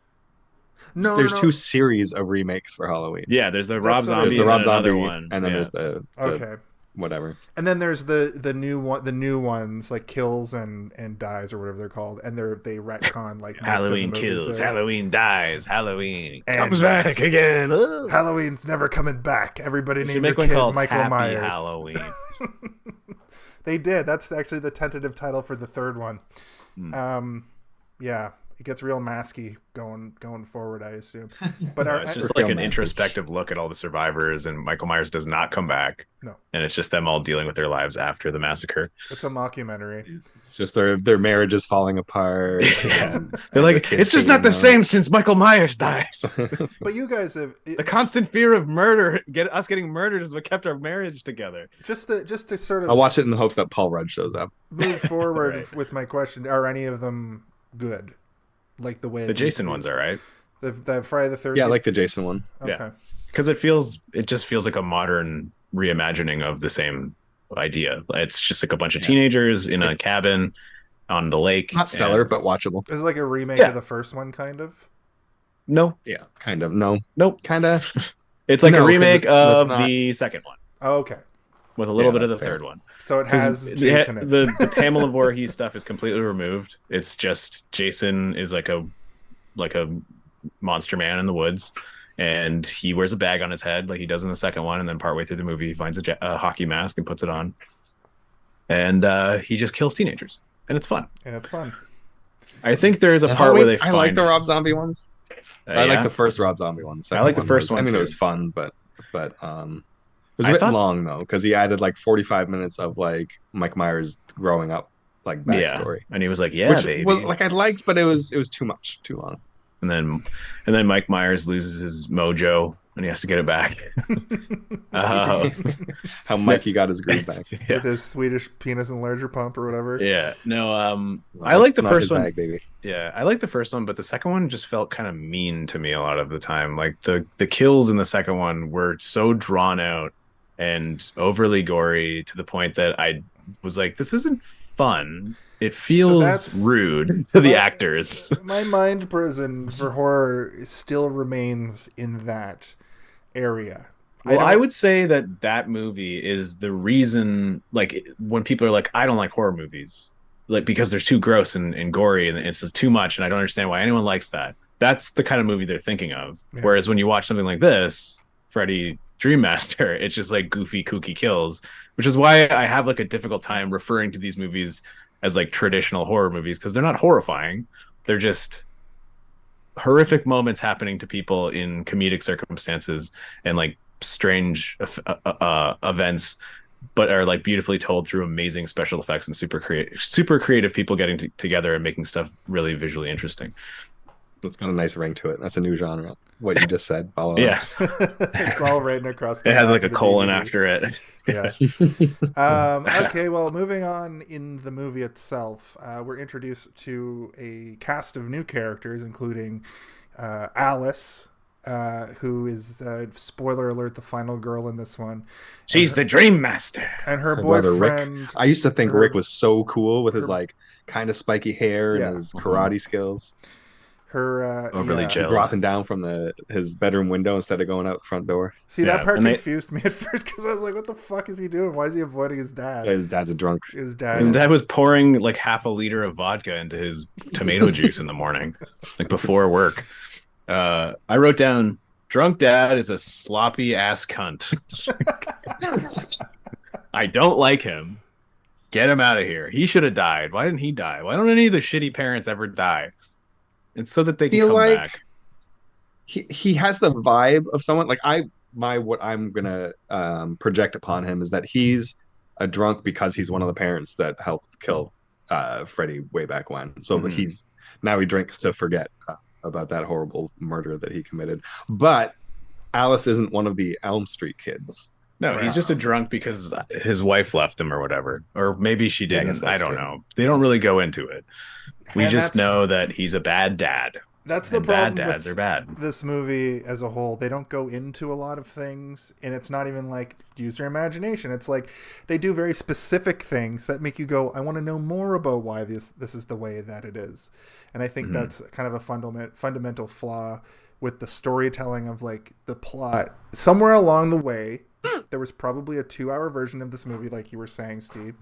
S1: No,
S2: There's 2 series of remakes for Halloween.
S4: Yeah, there's the Rob
S1: That's what it
S4: Zombie.
S1: is.
S2: There's the Rob
S4: and then another
S2: Zombie,
S4: one,
S2: and then
S4: yeah.
S2: there's the
S1: Okay.
S2: whatever.
S1: And then there's the new ones like Kills and Dies or whatever they're called, and they retcon like most
S4: Halloween
S1: of the movies
S4: kills,
S1: there.
S4: Halloween dies, Halloween
S1: And
S4: comes back again. Ugh.
S1: Halloween's never coming back. Everybody
S4: You
S1: named
S4: should
S1: their
S4: make one
S1: kid
S4: called
S1: Michael
S4: Happy
S1: Myers.
S4: Halloween.
S1: They did. That's actually the tentative title for the third one. Yeah, it gets real masky going forward, I assume. But
S4: No, it's just like an introspective look at all the survivors, and Michael Myers does not come back.
S1: No.
S4: And it's just them all dealing with their lives after the massacre.
S1: it's a mockumentary.
S2: It's just their marriage is falling apart.
S4: Yeah.
S2: and
S4: They're
S2: their
S4: like,
S2: kids
S4: it's just
S2: hanging
S4: not the
S2: out.
S4: same since Michael Myers dies.
S1: But you guys have
S4: The constant fear of murder, us getting murdered, is what kept our marriage together.
S1: just to sort of
S2: I'll watch it in the hopes that Paul Rudd shows up.
S1: move forward
S4: Right.
S1: with my question. Are any of them good? Like the way
S4: The Jason ones are right.
S1: The Friday the 13th.
S2: Yeah, I like the Jason one.
S1: Okay.
S4: Yeah. Because it just feels like a modern reimagining of the same idea. It's just like a bunch of teenagers in a cabin on the lake.
S2: Not stellar,
S4: and-
S2: but watchable.
S1: Is it like a remake
S4: Yeah.
S1: of the first one, kind of?
S4: No,
S2: Yeah, kind of. No,
S4: nope.
S2: kind of.
S4: It's like
S2: No,
S4: a
S2: 'cause
S4: remake
S2: that's
S4: of
S2: not-
S4: the second one
S1: Oh, okay.
S4: with a little
S2: Yeah,
S4: bit of the
S2: that's fair.
S4: third one.
S1: So it
S4: 'Cause
S1: has Jason in it.
S4: the Pamela Voorhees stuff is completely removed. It's just Jason is like a monster man in the woods, and he wears a bag on his head like he does in the second one, and then partway through the movie he finds a hockey mask and puts it on, and he just kills teenagers, and it's fun.
S1: And it's fun.
S4: I think there is a
S2: And
S4: part where
S2: Halloween-
S4: they
S2: I
S4: find
S2: like the Rob Zombie ones. I like
S4: yeah?
S2: the first Rob Zombie one.
S4: I like the first one,
S2: I mean,
S4: too.
S2: it was fun, but it was a
S4: I
S2: bit
S4: thought-
S2: long though, because he added like 45 minutes of like Mike Myers growing up, like backstory.
S4: and he was like, yeah,
S2: Which
S4: baby.
S2: was, like I liked, but it was too much, too long.
S4: and then Mike Myers loses his mojo and he has to get it back.
S2: How Mikey got his groove back.
S4: yeah.
S1: With his Swedish penis enlarger pump or whatever.
S4: Yeah, no,
S2: Well,
S4: I like
S2: that's
S4: the
S2: not
S4: first
S2: his
S4: one.
S2: bag, baby.
S4: Yeah, I like the first one, but the second one just felt kind of mean to me a lot of the time. Like the kills in the second one were so drawn out and overly gory to the point that I was like, this isn't fun. It feels
S1: that's-
S4: rude to the
S1: My-
S4: actors.
S1: My mind prison for horror still remains in that area.
S4: Well, I
S1: don't-
S4: would say that movie is the reason, like, when people are like, I don't like horror movies, like, because they're too gross and gory and it's just too much, and I don't understand why anyone likes that. That's the kind of movie they're thinking of.
S1: Yeah.
S4: Whereas when you watch something like this, Freddy Dream Master, it's just like goofy, kooky kills, which is why I have like a difficult time referring to these movies as like traditional horror movies, because they're not horrifying. They're just horrific moments happening to people in comedic circumstances and like strange events, but are like beautifully told through amazing special effects and super creative people getting together and making stuff really visually interesting.
S2: That's got a nice ring to it. That's a new genre. What you just said. Follow
S4: Yeah.
S1: It's all written across the
S4: It had
S1: back
S4: like a
S1: of the
S4: colon
S1: DVD.
S4: after it.
S1: Yeah. Okay, well, moving on in the movie itself, we're introduced to a cast of new characters, including Alice, who is, spoiler alert, the final girl in this one.
S4: She's the Dream Master.
S1: And her
S2: Her brother Rick.
S1: boyfriend.
S2: I used to think
S1: Her-
S2: Rick was so cool with his
S1: her-
S2: like kind of spiky hair
S1: Yeah.
S2: and his karate skills.
S1: Her
S4: Overly
S1: yeah.
S4: chill.
S2: dropping down from his bedroom window instead of going out the front door.
S1: See, that
S4: Yeah,
S1: part
S4: and
S1: confused me at first because I was like, what the fuck is he doing? Why is he avoiding his dad?
S2: His dad's a drunk.
S1: His dad.
S4: His dad was pouring like half a liter of vodka into his tomato juice in the morning, like before work. I wrote down, drunk dad is a sloppy ass cunt. I don't like him. Get him out of here. He should have died. Why didn't he die? Why don't any of the shitty parents ever die? It's so that they can
S2: Feel
S4: come
S2: like
S4: back.
S2: he has the vibe of someone like what I'm gonna project upon him is that he's a drunk because he's one of the parents that helped kill Freddy way back when. So that he drinks to forget about that horrible murder that he committed. But Alice isn't one of the Elm Street kids.
S4: No, he's just a drunk because his wife left him or whatever. Or maybe she
S2: Yeah, I guess
S4: didn't. I
S2: that's
S4: don't
S2: true.
S4: know. They don't really go into it. We
S1: And
S4: just
S1: that's-
S4: know that he's a bad dad.
S1: That's the
S4: And bad
S1: problem
S4: dads
S1: with
S4: are bad.
S1: this movie as a whole. They don't go into a lot of things, and it's not even like use your imagination. It's like they do very specific things that make you go, I want to know more about why this is the way that it is. And I think that's kind of a fundamental flaw with the storytelling of like the plot. Somewhere along the way, there was probably a 2-hour version of this movie, like you were saying, Steve,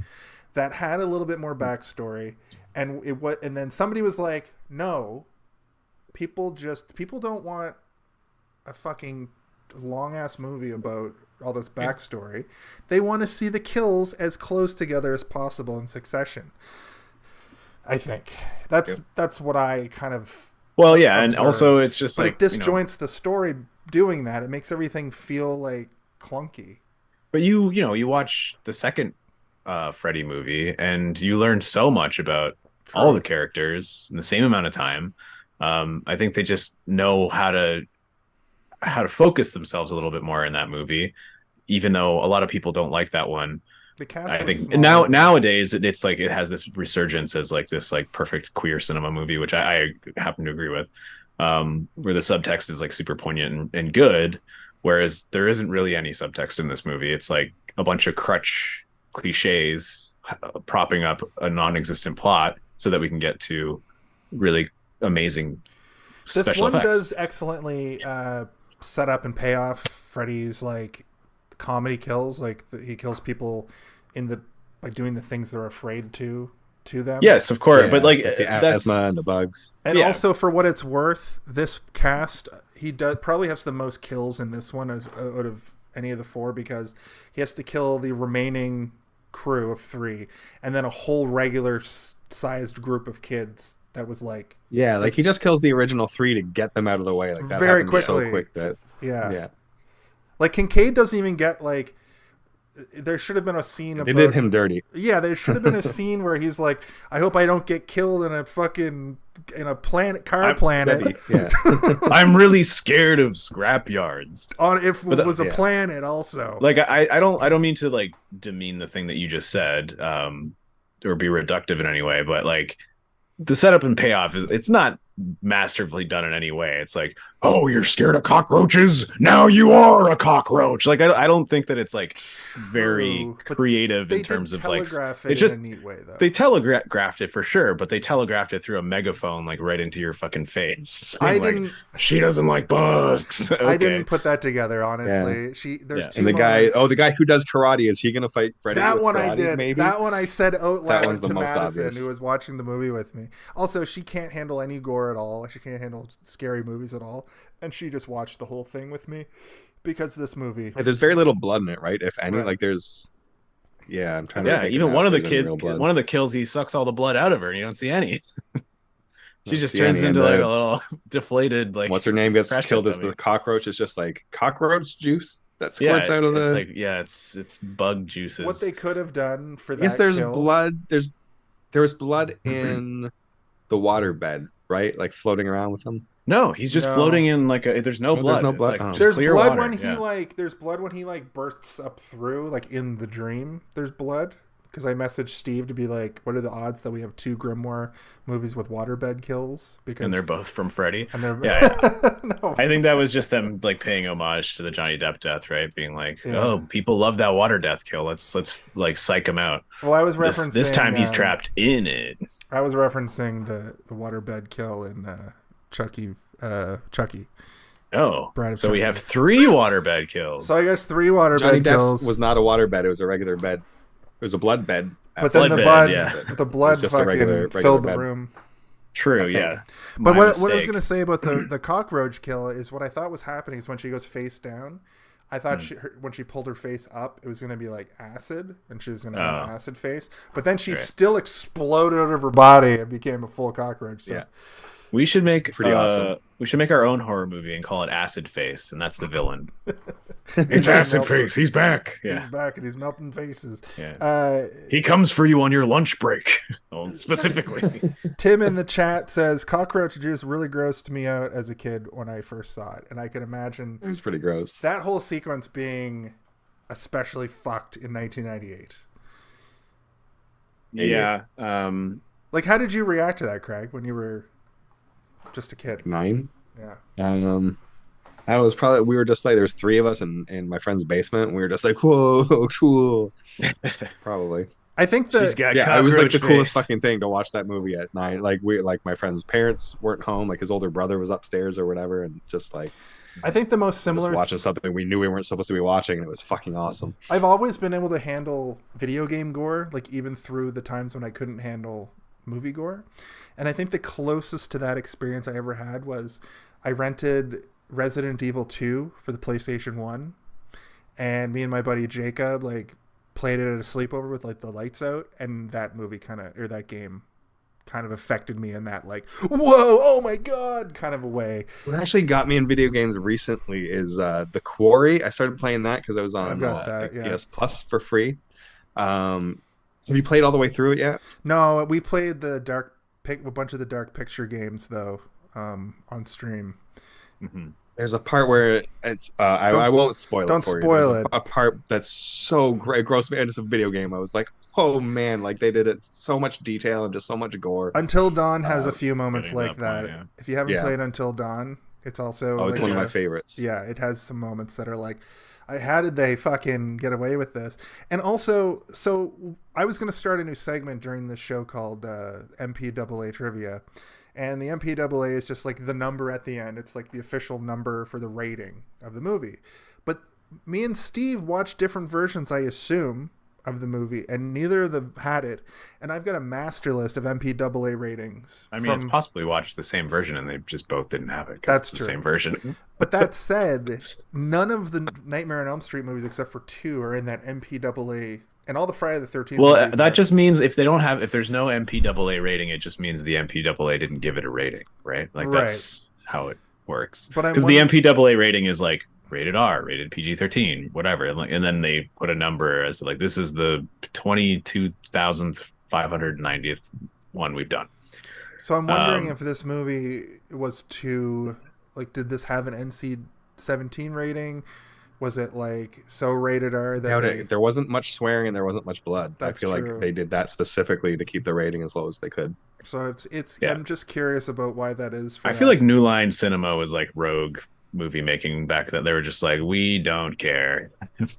S1: that had a little bit more backstory, and and then somebody was like, no. People don't want a fucking long ass movie about all this backstory. They want to see the kills as close together as possible in succession. I think that's what I kind of
S4: Well, yeah, and
S1: observed.
S4: also it's just
S1: But
S4: like
S1: it disjoints the story doing that. It makes everything feel like clunky.
S4: But you watch the second Freddy movie and you learn so much about all the characters in the same amount of time. I think they just know how to focus themselves a little bit more in that movie, even though a lot of people don't like that one.
S1: The cast
S4: I
S1: was
S4: think
S1: small.
S4: nowadays it's like it has this resurgence as like this like perfect queer cinema movie, which I happen to agree with, where the subtext is like super poignant and good, whereas there isn't really any subtext in this movie. It's like a bunch of crutch cliches propping up a non-existent plot so that we can get to really amazing
S1: This
S4: special
S1: one
S4: effects.
S1: does excellently set up and pay off Freddy's like comedy kills. Like he kills people by doing the things they're afraid to them.
S4: Yes, of course,
S2: Yeah,
S4: but like
S2: the
S4: that's
S2: asthma and the bugs.
S1: And
S4: Yeah.
S1: also for what it's worth, this cast probably has the most kills in this one out of any of the four, because he has to kill the remaining crew of 3 and then a whole regular sized group of kids. That was like,
S2: Yeah, like he just kills the original 3 to get them out of the way. Like that
S1: Very
S2: happens so
S1: quickly.
S2: quick that
S1: yeah. Like Kincaid doesn't even get like. There should have been a scene
S2: they
S1: about.
S2: did him dirty.
S1: Yeah, there should have been a scene where he's like, "I hope I don't get killed in a car planet."
S2: Debbie, yeah.
S4: I'm really scared of scrap yards.
S1: If it was a
S2: yeah.
S1: planet, also.
S4: Like I don't mean to like demean the thing that you just said, or be reductive in any way, but like the setup and payoff it's not masterfully done in any way. It's like, oh, you're scared of cockroaches, now you are a cockroach. Like I don't think that it's like very
S1: True, but
S4: creative
S1: they
S4: in terms
S1: did
S4: of like
S1: telegraph it
S4: it's just
S1: in a neat way, though.
S4: they telegraphed it for sure, but they telegraphed it through a megaphone like right into your fucking face.
S1: I
S4: Like,
S1: didn't.
S4: she doesn't like bugs.
S1: I
S4: Okay.
S1: didn't put that together, honestly. There's
S4: Yeah.
S1: two
S2: And the
S1: moments.
S2: the guy who does karate, is he gonna fight Freddy?
S1: That
S2: with
S1: one
S2: karate,
S1: I did.
S2: Maybe
S1: That one I said out
S2: That
S1: loud
S2: one's the
S1: to
S2: most
S1: Madison,
S2: obvious.
S1: who was watching the movie with me. Also, she can't handle any gore at all. She can't handle scary movies at all, and she just watched the whole thing with me because this movie.
S2: There's very little blood in it, right? If any,
S1: Right.
S2: like there's. Yeah, I'm trying to.
S4: Yeah,
S2: figure
S4: even
S2: out
S4: one
S2: if
S4: of the
S2: there's any
S4: kids,
S2: real blood.
S4: one of the kills, he sucks all the blood out of her, and you don't see any. She
S2: Don't
S4: just
S2: see
S4: turns
S2: any,
S4: into
S2: and
S4: like a little deflated, like
S2: What's her name gets
S4: crash
S2: killed
S4: test
S2: as the
S4: dummy.
S2: cockroach. It's just like cockroach juice that
S4: yeah,
S2: squirts out of the.
S4: it's like it's bug juices.
S1: What they could have done for that.
S2: I guess there's
S1: kill,
S2: blood. There was blood in the waterbed, right? Like floating around with them.
S4: No, he's just
S1: No.
S4: floating in like there's no
S2: Oh,
S4: blood.
S2: there's no
S4: It's
S2: blood?
S4: like
S2: Oh.
S4: just
S1: There's
S4: clear
S1: blood
S4: water.
S1: when he
S4: Yeah.
S1: there's blood when he like bursts up through, like in the dream. There's blood because I messaged Steve to be like, "What are the odds that we have 2 Grimoire movies with waterbed kills?" Because
S4: and they're both from Freddy.
S1: and they're
S4: Yeah,
S1: no.
S4: I think that was just them like paying homage to the Johnny Depp death, right? Being like,
S1: Yeah.
S4: oh, people love that water death kill. Let's like psych him out.
S1: Well, I was
S4: This,
S1: referencing
S4: time he's trapped in it.
S1: I was referencing the waterbed kill in Chucky.
S4: Oh,
S1: Bride of
S4: so we
S1: Chucky.
S4: have 3 waterbed kills.
S1: So I guess 3 waterbed
S2: Johnny
S1: kills.
S2: Depp's was not a water bed; it was a regular bed. It was a blood bed.
S1: But then
S4: Blood
S1: the blood
S2: just a
S1: fucking
S2: regular
S1: filled the
S2: bed.
S1: room.
S4: True,
S2: Okay.
S4: yeah.
S1: But
S4: My
S1: what I was
S4: mistake.
S1: going to say about the cockroach kill is what I thought was happening is when she goes face down, I thought when she pulled her face up, it was going to be like acid, and she was going to have an acid face. But then she still exploded out of her body and became a full cockroach. So.
S4: Yeah. We should make
S2: pretty awesome.
S4: We should make our own horror movie and call it Acid Face, and that's the villain.
S5: It's Acid Face. He's back.
S4: Yeah.
S1: He's back and he's melting faces.
S4: Yeah. He comes for you on your lunch break. Oh, specifically.
S1: Tim in the chat says cockroach juice really grossed me out as a kid when I first saw it, and I can imagine
S2: It was pretty gross.
S1: that whole sequence being especially fucked in 1998.
S4: Yeah.
S1: Like, how did you react to that, Craig, when you were just a kid?
S2: 9.
S1: Yeah.
S2: I was probably we were just like there's 3 of us in my friend's basement. And we were just like whoa, cool. Probably.
S1: I think
S4: She's got
S2: It was like the
S4: cockroach
S2: coolest
S4: face.
S2: fucking thing to watch that movie at 9. Like my friend's parents weren't home. Like his older brother was upstairs or whatever, and just like
S1: I think the most
S2: just
S1: similar.
S2: watching something we knew we weren't supposed to be watching, and it was fucking awesome.
S1: I've always been able to handle video game gore, like even through the times when I couldn't handle movie gore. And I think the closest to that experience I ever had was I rented Resident Evil 2 for the PlayStation 1, and me and my buddy Jacob like played it at a sleepover with like the lights out, and that game kind of affected me in that like whoa, oh my god kind of a way.
S2: What actually got me in video games recently is The Quarry. I started playing that because I was on PS Plus for free. Have you played all the way through it yet?
S1: No, we played a bunch of the Dark Picture games though on stream.
S4: Mm-hmm.
S2: There's a part where it's I won't spoil it.
S1: Don't
S2: for
S1: spoil
S2: you.
S1: it.
S2: A part that's so great, gross me. And it's a video game. I was like, oh man, like they did it so much detail and just so much gore.
S1: Until Dawn has a few moments
S4: getting
S1: like
S4: that
S1: that.
S4: point, yeah.
S1: If you haven't played Until Dawn, it's also
S2: it's
S1: like
S2: one of my favorites.
S1: Yeah, it has some moments that are like, how did they fucking get away with this? And also, so I was going to start a new segment during this show called MPAA Trivia. And the MPAA is just like the number at the end. It's like the official number for the rating of the movie. But me and Steve watched different versions, I assume, of the movie, and neither of them had it. And I've got a master list of MPAA ratings.
S4: I mean, it's possibly watched the same version and they just both didn't have it.
S1: That's
S4: it's
S1: true.
S4: The same version.
S1: But that said, none of the Nightmare on Elm Street movies except for 2 are in that MPAA, and all the Friday the 13th.
S4: Well, that just means if there's no MPAA rating, it just means the MPAA didn't give it a rating, right? Like that's how it works. Because the MPAA rating is like rated R, rated PG-13, whatever, and then they put a number as to like this is the 22,590th one we've done.
S1: So I'm wondering if this movie was too like, did this have an NC-17 rating? Was it like so rated R that
S2: there wasn't much swearing and there wasn't much blood? I feel
S1: true.
S2: like they did that specifically to keep the rating as low as they could.
S1: So I'm just curious about why that is.
S4: I feel like New Line Cinema was like rogue movie making back then. They were just like, we don't care,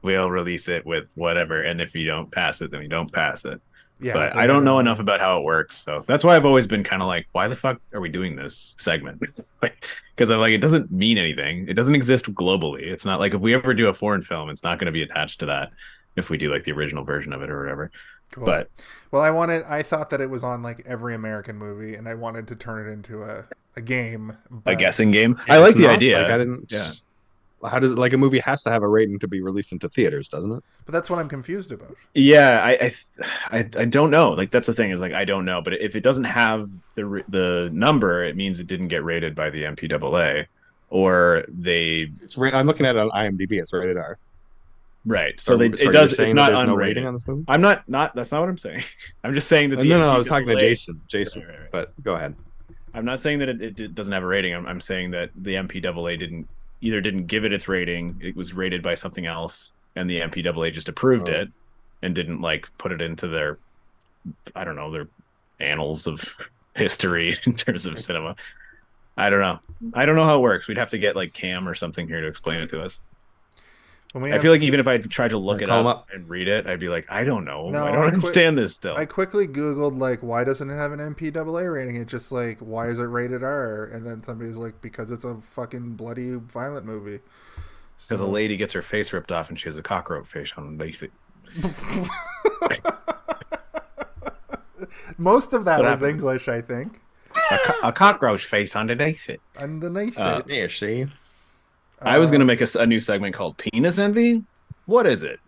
S4: we'll release it with whatever, and if you don't pass it, then we don't pass it. Yeah, but I don't know enough about how it works, so that's why I've always been kind of like, why the fuck are we doing this segment? Like, because I'm like, it doesn't mean anything. It doesn't exist globally. It's not like if we ever do a foreign film, it's not going to be attached to that if we do like the original version of it or whatever. Cool. But
S1: I thought that it was on like every American movie, and I wanted to turn it into a game,
S4: a guessing game. I like the idea.
S2: Like, I didn't. Yeah. How does it, like, a movie has to have a rating to be released into theaters, doesn't it?
S1: But that's what I'm confused about.
S4: Yeah, I don't know. Like, that's the thing, is like, I don't know. But if it doesn't have the number, it means it didn't get rated by the MPAA, or they.
S2: I'm looking at it on IMDb. It's rated R.
S4: Right. So it does. It's not unrated.
S2: No rating on this movie?
S4: I'm not. That's not what I'm saying. I'm just saying that.
S2: No, I was talking to Jason.
S4: Right.
S2: But go ahead.
S4: I'm not saying that it doesn't have a rating. I'm saying that the MPAA didn't give it its rating. It was rated by something else, and the MPAA just approved it and didn't like put it into their, I don't know, their annals of history in terms of cinema. I don't know how it works. We'd have to get like Cam or something here to explain it to us. I feel like even if I tried to look it
S2: call 'em
S4: up
S2: up.
S4: and read it, I'd be like, I don't know.
S1: No,
S4: I don't understand this still.
S1: I quickly Googled, like, why doesn't it have an MPAA rating? It's just like, why is it rated R? And then somebody was like, because it's a fucking bloody, violent movie.
S4: Because a lady gets her face ripped off and she has a cockroach face on the
S1: Most of that
S4: What
S1: was
S4: happened?
S1: English, I think.
S4: a cockroach face underneath it.
S1: Underneath
S4: Uh,
S1: it.
S2: Yeah, see.
S4: I was gonna make a new segment called Penis Envy. What is it?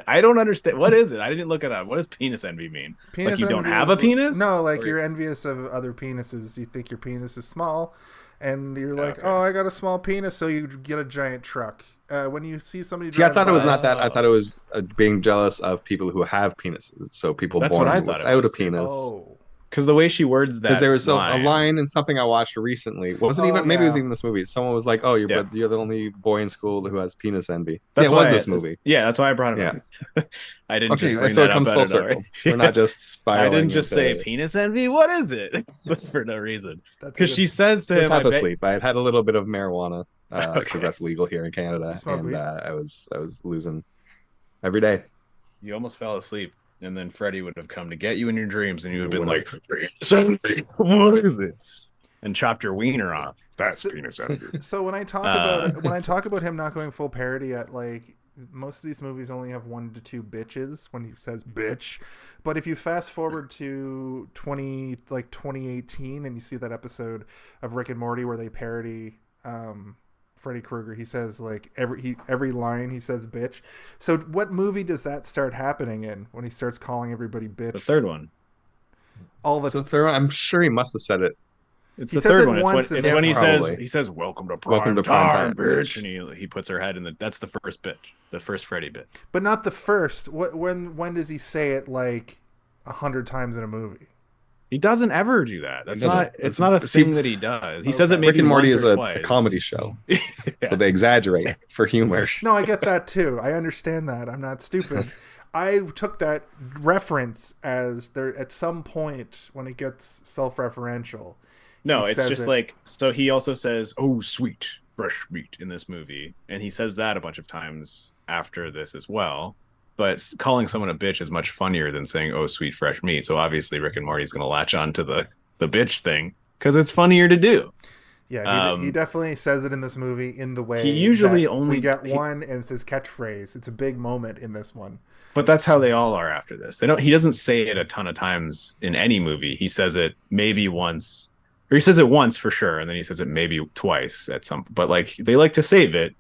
S4: I don't understand. What is it? I didn't look it up. What does penis envy mean?
S1: Penis
S4: like you don't
S1: envy
S4: have
S1: is-
S4: a penis?
S1: No, like
S4: Or-
S1: you're envious of other penises. You think your penis is small, and you're like,
S4: Okay.
S1: "Oh, I got a small penis," so you get a giant truck. When you see somebody,
S2: See, I
S1: drive
S2: thought it was
S1: by-
S2: not that. I thought it was being jealous of people who have penises. So people
S4: That's
S2: born
S4: what I thought it
S2: without a
S4: was.
S2: penis.
S1: Oh,
S4: Because the way she words that,
S2: Because there was a
S4: line,
S2: line in something I watched recently. Wasn't
S1: Oh,
S2: even maybe it was
S1: yeah.
S2: even this movie. Someone was like, "Oh, you're
S4: Yeah.
S2: but you're the only boy in school who has penis envy."
S4: That's
S2: yeah, it was
S4: why
S2: this movie.
S4: Yeah, that's why I brought it
S2: Yeah.
S4: up. I didn't just
S2: Okay,
S4: bring
S2: so
S4: that
S2: it comes
S4: up
S2: full
S4: out of nowhere.
S2: circle. We're not just
S4: I
S2: spiraling.
S4: didn't just say
S2: into-
S4: penis envy. What is it? For no reason.
S1: that's a
S4: Because
S1: good-
S4: she says to
S2: I was
S4: him,
S2: half
S4: I bet-
S2: asleep. I had had a little bit of marijuana because
S4: Okay.
S2: that's legal here in Canada,
S1: You smoke
S2: and
S1: weed?
S2: I was losing every day.
S4: you almost fell asleep, and then Freddy would have come to get you in your dreams, and you would have been
S2: Would
S4: like, "Penis envy, what is it?" And chopped your wiener off. That's
S1: So-
S4: penis envy.
S1: So when I talk about him not going full parody at, like, most of these movies only have 1 to 2 bitches when he says bitch, but if you fast forward to 2018 and you see that episode of Rick and Morty where they parody Freddy Krueger, he says, like, every line he says bitch. So what movie does that start happening in when he starts calling everybody bitch?
S4: The third one.
S1: All the
S2: So I'm sure he must have said it.
S4: It's
S1: He
S4: the
S1: says
S4: third
S1: it
S4: one. It's
S1: once
S4: when,
S1: in
S4: it's when
S2: this one.
S4: he says welcome to prime,
S2: Welcome to prime time,
S4: bitch,
S2: bitch.
S4: and he puts her head in the. That's the first bitch, the first Freddy bitch.
S1: But not the first. When does he say it, like, 100 times in a movie?
S4: He doesn't ever do that. That's
S2: doesn't.
S4: not. It's not a
S2: See,
S4: thing that he does. He says it
S1: Okay.
S4: maybe
S2: Rick and Morty
S4: once
S2: is
S4: or
S2: a
S4: twice.
S2: comedy show,
S4: Yeah.
S2: so they exaggerate for humor.
S1: No, I get that too. I understand that. I'm not stupid. I took that reference as there at some point when it gets self-referential.
S4: No,
S1: He
S4: it's
S1: says
S4: just
S1: it.
S4: like so. He also says, "Oh, sweet fresh meat" in this movie, and he says that a bunch of times after this as well. But calling someone a bitch is much funnier than saying, "Oh, sweet fresh meat." So obviously, Rick and Morty's going to latch on to the bitch thing because it's funnier to do.
S1: Yeah, he definitely says it in this movie in the way
S4: He usually
S1: that
S4: only-
S1: we get
S4: he-
S1: one, and it's his catchphrase. It's a big moment in this one.
S4: But that's how they all are after this. They don't. He doesn't say it a ton of times in any movie. He says it maybe once, or he says it once for sure, and then he says it maybe twice at some. But like they like to save it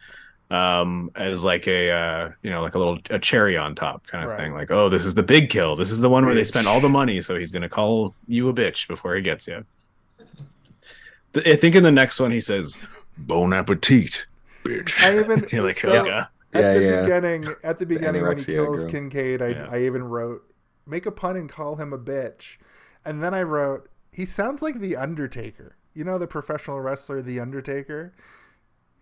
S4: as like a like a cherry on top kind of
S1: Right.
S4: thing. Like, oh, this is the big kill. This is the one where they
S1: Bitch.
S4: spent all the money, so he's gonna call you a bitch before he gets you. I think in the next one he says, "Bon appetit, bitch."
S1: I even
S4: You're like,
S1: so,
S4: okay.
S1: at
S2: Yeah,
S1: the
S2: yeah.
S1: beginning when he
S2: anorexia
S1: kills
S2: girl.
S1: Kincaid,
S4: Yeah.
S1: I even wrote, make a pun and call him a bitch, and then I wrote, he sounds like the Undertaker. You know, the professional wrestler, the Undertaker.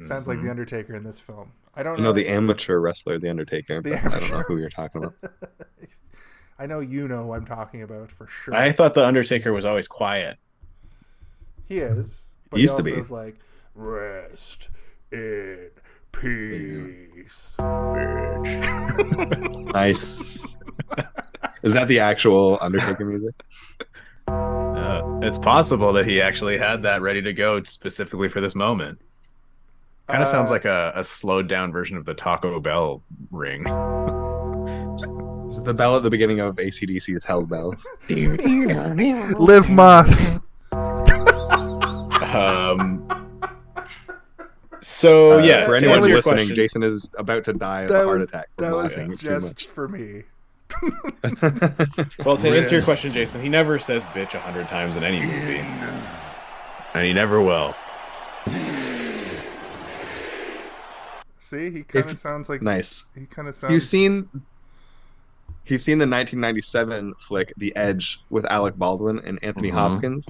S1: Sounds like the Undertaker in this film. I don't
S2: You know the amateur wrestler, the Undertaker.
S1: The
S2: But I don't know
S1: amateur.
S2: who you're talking about.
S1: I know you know who I'm talking about for sure.
S4: I thought the Undertaker was always quiet.
S1: He is.
S2: He used to
S1: also
S2: be.
S1: is like, rest in peace.
S2: Nice. Is that the actual Undertaker music?
S4: It's possible that he actually had that ready to go specifically for this moment. Kind of sounds like a slowed down version of the Taco Bell ring.
S2: Is it the bell at the beginning of AC/DC's Hell's Bells?
S1: Live Moss.
S4: So yeah,
S2: for
S4: to
S2: anyone
S4: answer your
S2: listening,
S4: question-
S2: Jason is about to die of
S1: That
S2: a heart
S1: was,
S2: attack
S1: that
S2: from
S1: was
S2: laughing too
S1: just
S2: much.
S1: for me.
S4: Well, to answer your
S1: Rest.
S4: question, Jason, he never says bitch 100 times in any movie, and he never will.
S1: See, he kind of
S2: If-
S1: sounds like
S2: Nice.
S1: He kind of
S2: If you've
S1: sounds.
S2: seen the 1997 flick The Edge with Alec Baldwin and Anthony
S4: Mhm.
S2: Hopkins,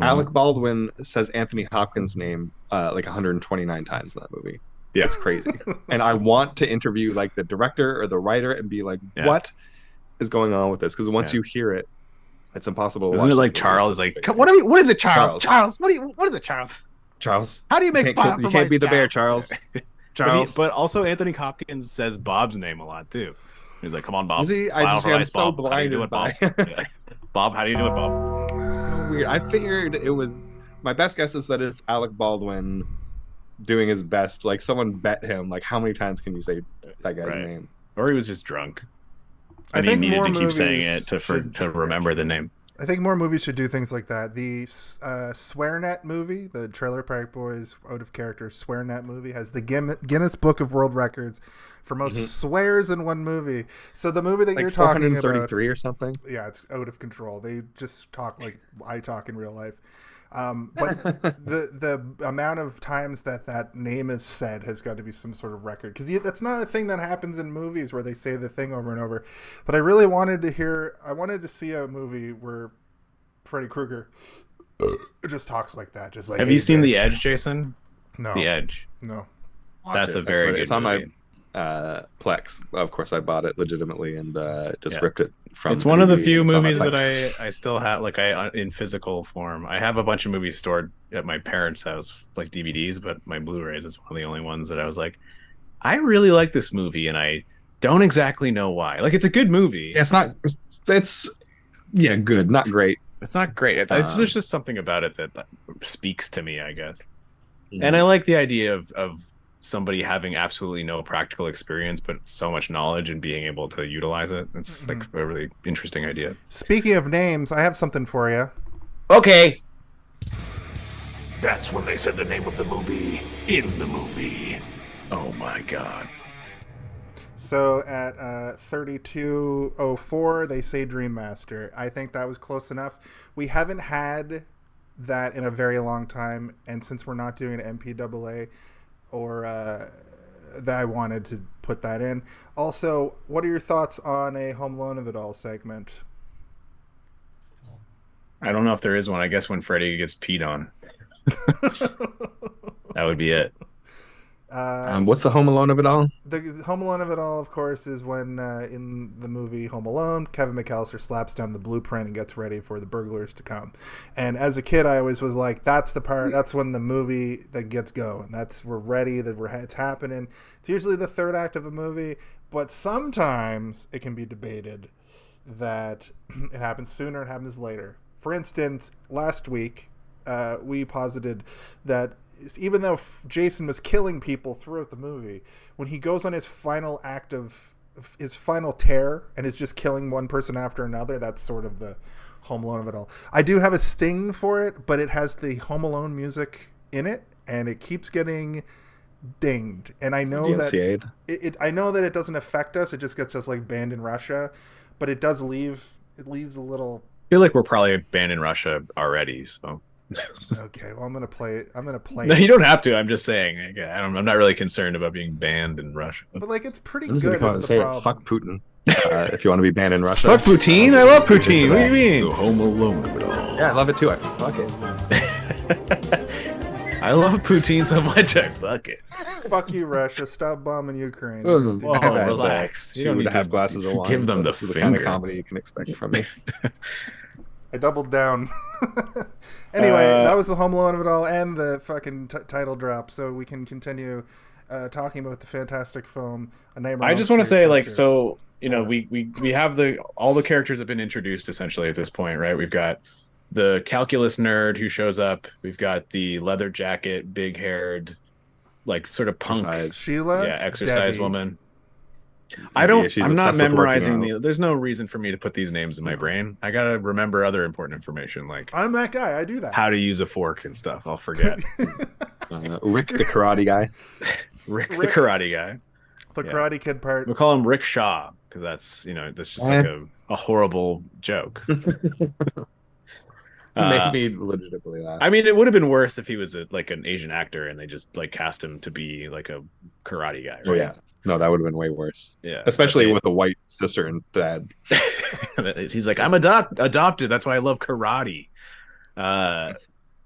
S2: Alec Baldwin says Anthony Hopkins' name like 129 times in that movie.
S4: Yeah.
S2: It's crazy. And I want to interview like the director or the writer and be like,
S4: Yeah.
S2: what is going on with this? Because once
S4: Yeah.
S2: you hear it, it's impossible to
S4: Isn't
S2: watch
S4: it like
S2: that movie.
S4: Charles? Like, what is it, Charles?
S2: Charles.
S4: What is it, Charles?
S2: Charles.
S4: How do you
S2: You
S4: make
S2: can't,
S4: fun
S2: you can't be the bear, Charles. Charles.
S4: But also Anthony Hopkins says Bob's name a lot too. He's like, "Come on, Bob."
S2: Is he? I
S4: File
S2: just
S4: for
S2: am
S4: ice,
S2: so
S4: Bob. How do you do it, Bob?
S2: blinded by.
S4: Yeah. Bob, how do you do it, Bob?
S2: So weird. I figured it was. My best guess is that it's Alec Baldwin doing his best. Like someone bet him. Like how many times can you say that guy's
S4: Right.
S2: name?
S4: Or he was just drunk.
S1: I
S4: And he
S1: think
S4: needed
S1: more
S4: to keep saying
S1: movies
S4: it to remember the name.
S1: I think more movies should do things like that. The SwearNet movie, the Trailer Park Boys out of character SwearNet movie, has the Guinness Book of World Records for most swears in one movie. So the movie that
S2: Like
S1: you're talking about,
S2: 433 or something.
S1: yeah, it's out of control. They just talk like I talk in real life. But the amount of times that name is said has got to be some sort of record, because that's not a thing that happens in movies where they say the thing over and over. But I really wanted to see a movie where Freddy Krueger just talks like that, just like.
S4: Have
S1: "Hey,
S4: you seen
S1: bitch."
S4: The Edge, Jason?
S1: No,
S4: The Edge.
S1: no.
S4: That's a very good
S2: It's on
S4: movie.
S2: my Plex. Of course, I bought it legitimately and just
S4: Yeah.
S2: ripped it from.
S4: It's one of the
S2: DVD.
S4: few
S2: It's on my
S4: movies
S2: Plex.
S4: that I still have, like in physical form. I have a bunch of movies stored at my parents' house, like DVDs, but my Blu-rays is one of the only ones that I was like, I really like this movie, and I don't exactly know why. Like, it's a good movie.
S2: It's not. It's yeah, good, not great.
S4: It's not great. There's just something about it that speaks to me, I guess. And I like the idea of somebody having absolutely no practical experience, but so much knowledge and being able to utilize it. It's like a really interesting idea.
S1: Speaking of names, I have something for you.
S4: Okay.
S5: That's when they said the name of the movie in the movie.
S4: Oh my God.
S1: So at 32:04, they say Dream Master. I think that was close enough. We haven't had that in a very long time, and since we're not doing an MPAA, or that I wanted to put that in. Also, what are your thoughts on a Home Alone of It All segment?
S4: I don't know if there is one. I guess when Freddy gets peed on. That would be it.
S2: What's the Home Alone of it all?
S1: The Home Alone of It All, of course, is when in the movie Home Alone, Kevin McAllister slaps down the blueprint and gets ready for the burglars to come. And as a kid, I always was like, that's the part, that's when the movie that gets going. That's, we're ready, it's happening. It's usually the third act of a movie, but sometimes it can be debated that it happens sooner, it happens later. For instance, last week, we posited that even though Jason was killing people throughout the movie, when he goes on his final act of his final tear and is just killing one person after another, that's sort of the Home Alone of it all. I do have a sting for it, but it has the Home Alone music in it, and it keeps getting dinged. And I know
S2: DMCA'd.
S1: that I know that it doesn't affect us. It just gets us like banned in Russia, but it does leaves a little.
S4: I feel like we're probably banned in Russia already, so.
S1: Okay, well, I'm gonna play it.
S4: No, you don't have to. I'm just saying. I'm not really concerned about being banned in Russia.
S1: But like, it's pretty
S2: This is
S1: good.
S2: gonna
S1: Is the
S2: say it.
S1: problem.
S2: Fuck Putin. If you want to be banned in Russia.
S4: Fuck poutine? I love poutine. What do you
S3: The
S4: mean?
S3: Home Alone of it all.
S2: Yeah, I love it too. Fuck it.
S4: I love poutine so much. I fuck it.
S1: Fuck you, Russia. Stop bombing Ukraine.
S4: Whoa,
S2: I've had,
S4: relax. You don't
S2: Two
S4: need
S2: and a half
S4: to
S2: glasses of wine.
S4: give them
S2: so
S4: the
S2: this is the kind of
S4: finger.
S2: comedy you can expect from me.
S1: I doubled down. Anyway, that was the Home Alone of it all and the fucking title drop, so we can continue talking about the fantastic film. A Nightmare
S4: I
S1: on
S4: just
S1: Elm
S4: want to
S1: Street
S4: say,
S1: Part
S4: like,
S1: 2.
S4: so you know, we have all the characters have been introduced essentially at this point, right? We've got the calculus nerd who shows up. We've got the leather jacket, big haired, like sort of punk,
S2: Exercise.
S1: Sheila,
S4: exercise
S1: Debbie.
S4: woman.
S2: Yeah, she's
S4: I'm not
S2: obsessed with working
S4: memorizing
S2: out.
S4: there's no reason for me to put these names in my brain. I gotta remember other important information, like
S1: I'm that guy. I do that.
S4: how to use a fork and stuff. I'll forget.
S2: Rick the karate guy.
S4: Rick the
S1: Rick.
S4: karate guy.
S1: The
S4: Yeah.
S1: Karate Kid part.
S4: We'll call him Rick Shaw because that's just like a horrible joke.
S2: Make me legitimately laugh.
S4: I mean, it would have been worse if he was like an Asian actor and they just like cast him to be like a karate guy. Right?
S2: Oh yeah. No, that would have been way worse.
S4: Yeah.
S2: Especially with a white sister and dad.
S4: He's like, I'm adopted. That's why I love karate.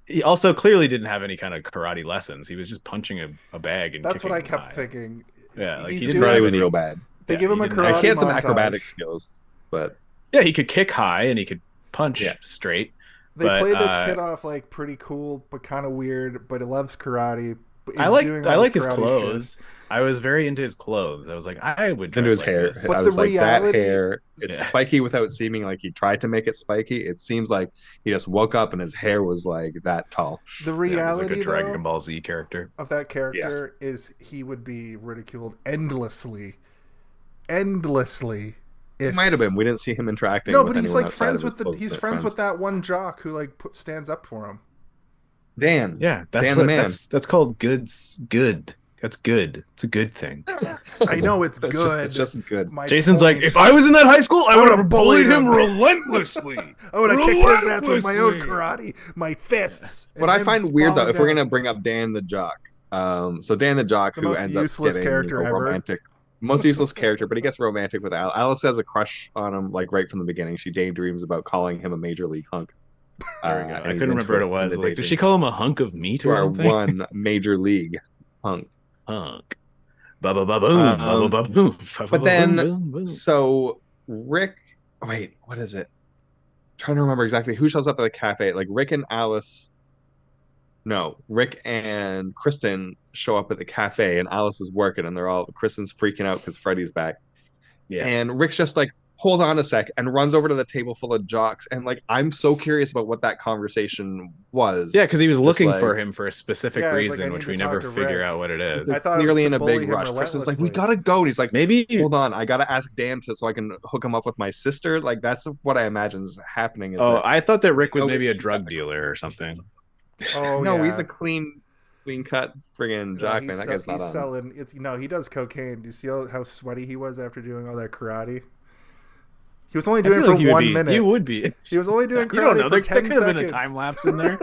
S4: He also clearly didn't have any kind of karate lessons. He was just punching a bag and
S1: That's what I
S4: kicking
S1: kept
S4: high.
S1: thinking.
S4: Yeah, like
S1: He's
S4: he
S2: He
S4: didn't
S2: probably
S4: have
S2: was
S4: any-
S2: real bad.
S1: They
S4: Yeah,
S1: give him
S4: he
S1: a
S4: didn't-
S1: karate
S2: He had some
S1: montage.
S2: acrobatic skills, but
S4: Yeah, he could kick high and he could punch
S2: Yeah.
S4: straight.
S1: They
S4: But,
S1: played this kid off like pretty cool, but kind of weird. But he loves karate. is doing all
S4: I like
S1: this
S4: his
S1: karate
S4: clothes.
S1: shit.
S4: I was very into his clothes. I was like, I would dress
S2: Into his
S4: like
S2: hair.
S4: this.
S1: But
S2: I
S1: the
S2: was like, that
S1: reality-
S2: hair, it's
S4: Yeah.
S2: spiky without seeming like he tried to make it spiky. It seems like he just woke up and his hair was like that tall.
S1: The
S4: Yeah, he was like
S1: reality
S4: a Dragon
S1: though,
S4: Ball Z character.
S1: of that character is he would be ridiculed endlessly
S2: It
S1: if
S2: might have been. We didn't see him interacting.
S1: no,
S2: with
S1: but he's
S2: anyone
S1: like
S2: outside
S1: friends
S2: of his
S1: with the
S2: close
S1: he's friends with that one jock who like stands up for him.
S2: Dan.
S4: Yeah, that's
S2: Dan
S4: what
S2: the man.
S4: that's called good. That's good. It's a good thing.
S1: I know it's
S2: That's
S1: good.
S2: Just good.
S1: My
S4: Jason's
S1: point-
S4: like, if I was in that high school, I would have bullied him
S1: bullied
S4: relentlessly.
S1: I would have kicked his ass with my own
S4: Relentlessly.
S1: karate, my fists.
S2: What
S1: and
S2: I
S1: him
S2: find weird though,
S1: falling
S2: if we're
S1: down.
S2: gonna bring up Dan the Jock, so Dan the Jock,
S1: The
S2: who
S1: most
S2: ends up
S1: useless
S2: getting
S1: character ever.
S2: romantic, most useless character, but he gets romantic with Alice has a crush on him like right from the beginning. She daydreams about calling him a major league hunk.
S4: There we go.
S2: And
S4: I
S2: he's
S4: couldn't
S2: into
S4: remember what it was.
S2: in the
S4: Like, did
S2: daydream.
S4: she call him a hunk of meat
S2: You
S4: or
S2: are
S4: something?
S2: one major league hunk.
S4: Hunk. Ba ba ba boom. Ba ba ba boom. Ba, ba,
S2: But
S4: ba,
S2: then,
S4: boom, boom.
S2: so Rick, wait, what is it? Trying to remember exactly who shows up at the cafe. Like Rick and Alice. No, Rick and Kristen show up at the cafe, and Alice is working, and Kristen's freaking out because Freddy's back.
S4: Yeah.
S2: And Rick's just like, hold on a sec, and runs over to the table full of jocks. And like, I'm so curious about what that conversation was.
S4: Yeah, because he was looking
S2: like-
S4: for him for a specific
S1: Yeah, he's like,
S4: reason,
S1: I
S4: which
S1: need
S4: we
S1: to
S4: never
S1: talk to
S4: figure
S1: Rick.
S4: out what it is.
S1: I thought it was
S2: clearly
S1: to
S2: in a
S1: bully
S2: big
S1: him
S2: rush. Kristen's like, we
S1: relentlessly.
S2: gotta go. And he's like,
S4: Maybe
S2: hold on, I gotta ask Dan so I can hook him up with my sister. Like that's what I imagine is happening. Is
S4: Oh,
S2: that,
S4: I thought that Rick was
S2: Oh,
S4: maybe a
S2: she's
S4: drug
S2: back.
S4: dealer or something.
S1: Oh
S2: no,
S1: yeah.
S2: he's a clean cut friggin' jock, man. That guy's not on.
S1: selling. He does cocaine. Do you see how sweaty he was after doing all that karate? He was only doing it for 1 minute.
S4: He would be.
S1: He was only doing
S4: You don't
S1: karate
S4: know.
S1: for
S4: There
S1: 10
S4: could have been a
S1: seconds.
S4: time lapse in there.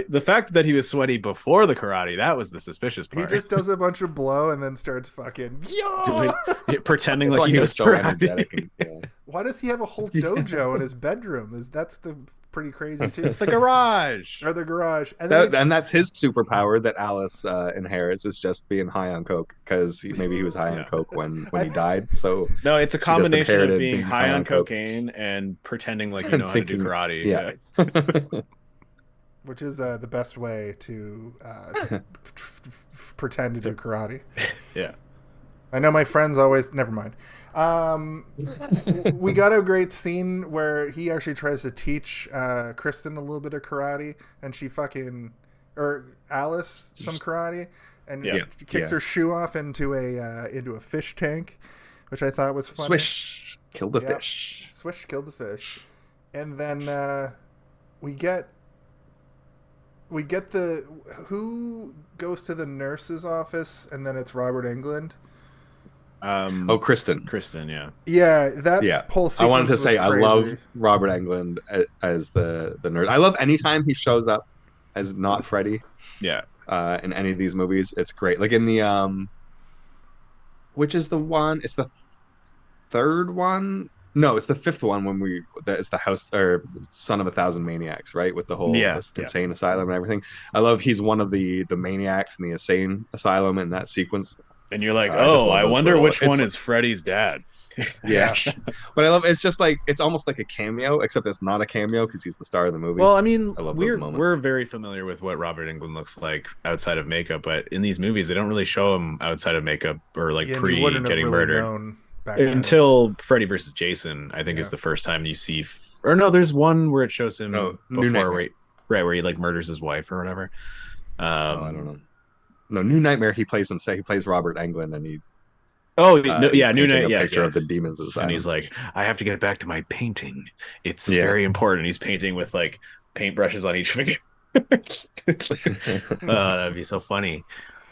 S4: The fact that he was sweaty before the karate, that was the suspicious
S1: He
S4: part.
S1: just does a bunch of blow and then starts fucking.
S4: Doing- pretending
S2: That's
S4: like
S2: why
S4: he
S2: he
S4: was
S2: was so
S4: karate.
S2: energetic. And, yeah.
S1: Why does he have a whole dojo in his bedroom? That's the pretty crazy too.
S4: It's the garage.
S1: Or the garage. And then
S2: And that's his superpower that Alice inherits is just being high on coke because maybe he was high on coke when he died. So
S4: No, it's a
S2: just
S4: combination of
S2: inherited
S4: being
S2: being
S4: high
S2: high
S4: on
S2: on coke.
S4: cocaine and pretending like you
S2: And
S4: know how to do
S2: thinking-
S4: karate.
S2: yeah.
S1: which is the best way to pretend to do karate.
S4: Yeah.
S1: I know my friends always. Never mind. We got a great scene where he actually tries to teach Kristen a little bit of karate, and she or Alice some karate, and
S4: Yeah.
S1: kicks her shoe off into a fish tank, which I thought was funny.
S2: Swish, kill the
S1: Yep.
S2: fish.
S1: Swish killed the fish, and then we get the who goes to the nurse's office, and then it's Robert Englund.
S2: Oh, Kristen.
S4: Kristen, yeah.
S1: Yeah, that
S2: Yeah.
S1: whole sequence
S2: I wanted to
S1: was
S2: say I
S1: crazy.
S2: love Robert Englund as the nerd. I love anytime he shows up as not Freddy
S4: Yeah.
S2: in any of these movies. It's great. Like in the which is the one? It's the third one. No, it's the fifth one when it's the house or Son of a Thousand Maniacs, right? With the whole insane asylum and everything. I love he's one of the maniacs in the insane asylum in that sequence.
S4: And you're like,
S2: I just love
S4: I
S2: those
S4: wonder
S2: little-
S4: which one
S2: it's-
S4: is Freddy's dad.
S2: Yeah. But I love it's just like it's almost like a cameo, except it's not a cameo because he's the star of the movie.
S4: Well, I mean,
S2: I love those
S4: we're
S2: moments.
S4: very familiar with what Robert Englund looks like outside of makeup, but in these movies, they don't really show him outside of makeup or like
S1: Yeah, and
S4: pre
S1: you wouldn't have
S4: getting
S1: really
S4: murdered
S1: known back then.
S4: until Freddy versus Jason. I think
S1: Yeah.
S4: is the first time you see, or no, there's one where it shows him
S2: No, New
S4: before,
S2: Nightmare.
S4: where he like murders his wife or whatever.
S2: Oh, I don't know. No, New Nightmare. He plays Robert Englund, and
S4: New
S2: he's
S4: Night,
S2: painting a
S4: yeah,
S2: picture
S4: yeah.
S2: of the demons inside.
S4: And he's like, I have to get back to my painting. It's
S2: Yeah.
S4: very important. He's painting with like paintbrushes on each finger. That'd be so funny.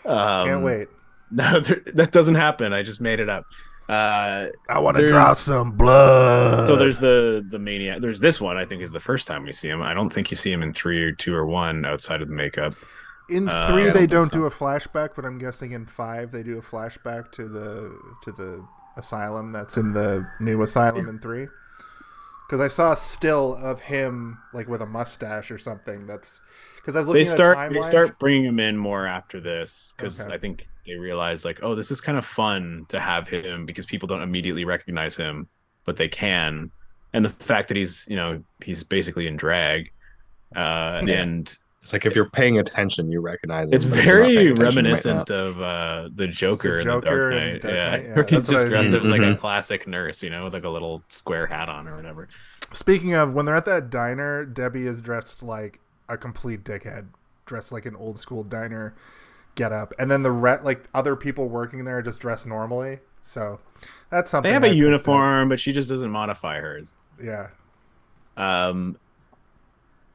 S1: Can't wait.
S4: No, that doesn't happen. I just made it up.
S1: I want to
S4: there's-
S1: draw some blood.
S4: So there's the maniac. There's this one. I think is the first time we see him. I don't think you see him in 3 or 2 or 1 outside of the makeup.
S1: In 3
S2: I
S1: they
S2: don't
S1: don't
S2: think so.
S1: do a flashback, but I'm guessing in 5 they do a flashback to the asylum that's in the new asylum in 3. Because I saw a still of him like with a mustache or something. That's because I was looking
S4: They
S1: at
S4: start
S1: a timeline.
S4: bringing him in more after this because
S1: Okay.
S4: I think they realize like, oh, this is kind of fun to have him because people don't immediately recognize him, but they can. And the fact that he's basically in drag, and
S2: It's like if you're paying attention, you recognize
S4: It's
S2: him. But if you're not
S4: very
S2: paying attention, you might
S4: reminiscent
S2: not.
S4: of the Joker,
S1: The
S4: in the Dark
S1: Joker in
S4: Knight.
S1: Dark
S4: Yeah,
S1: Knight, yeah,
S4: where he's
S1: that's what
S4: just
S1: I
S4: dressed
S1: mean.
S4: as like a
S2: Mhm.
S4: classic nurse, with like a little square hat on or whatever.
S1: Speaking of, when they're at that diner, Debbie is dressed like a complete dickhead, dressed like an old school diner get up, and then like other people working there are just dressed normally. So that's something.
S4: They have
S1: I
S4: a
S1: picked up.
S4: uniform, but she just doesn't modify hers.
S1: Yeah.
S4: Um,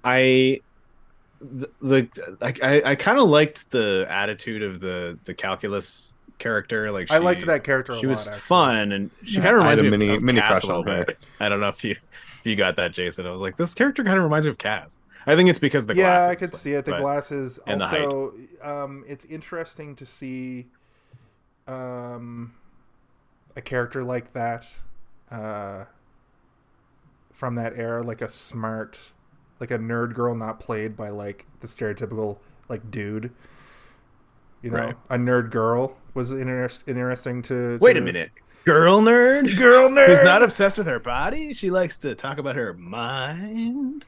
S4: I I kind of liked the attitude of the calculus character. Like
S1: I liked that character a
S4: She
S1: lot,
S4: was
S1: actually.
S4: fun, and she
S2: Yeah,
S4: kind of
S2: I had
S4: reminds
S2: a
S4: me of
S2: mini
S4: Cass
S2: crush
S4: a little
S2: on her.
S4: bit. I don't know if you got that, Jason. I was like, this character kind of reminds me of Cass. I think it's because of the
S1: Yeah,
S4: glasses.
S1: I could see it. The
S4: but-
S1: glasses.
S4: and the height.
S1: Also, it's interesting to see a character like that from that era, like a smart, like a nerd girl, not played by like the stereotypical like dude. You know,
S4: Right.
S1: a nerd girl was interesting to.
S4: Wait a minute, girl nerd,
S1: Girl nerd
S4: who's not obsessed with her body. She likes to talk about her mind.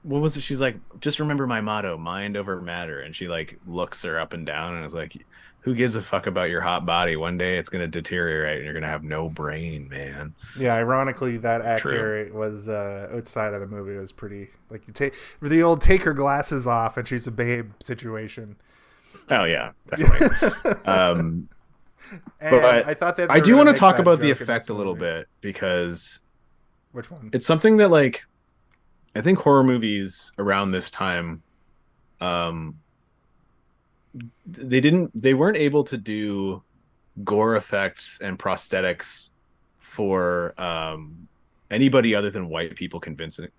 S4: What was it? She's like, just remember my motto, mind over matter. And she like looks her up and down and is like, who gives a fuck about your hot body? One day it's going to deteriorate and you're going to have no brain, man.
S1: Yeah, ironically, that actor was outside of the movie. It was pretty like you take the old take her glasses off and she's a babe situation.
S4: Oh yeah, definitely.
S1: And
S4: But
S1: I thought that
S4: I
S1: they were
S4: do
S1: gonna
S4: want to
S1: make
S4: talk
S1: that
S4: about the
S1: joke in this
S4: effect a little
S1: movie.
S4: bit because
S1: Which one?
S4: it's something that like I think horror movies around this time they weren't able to do gore effects and prosthetics for anybody other than white people convincingly.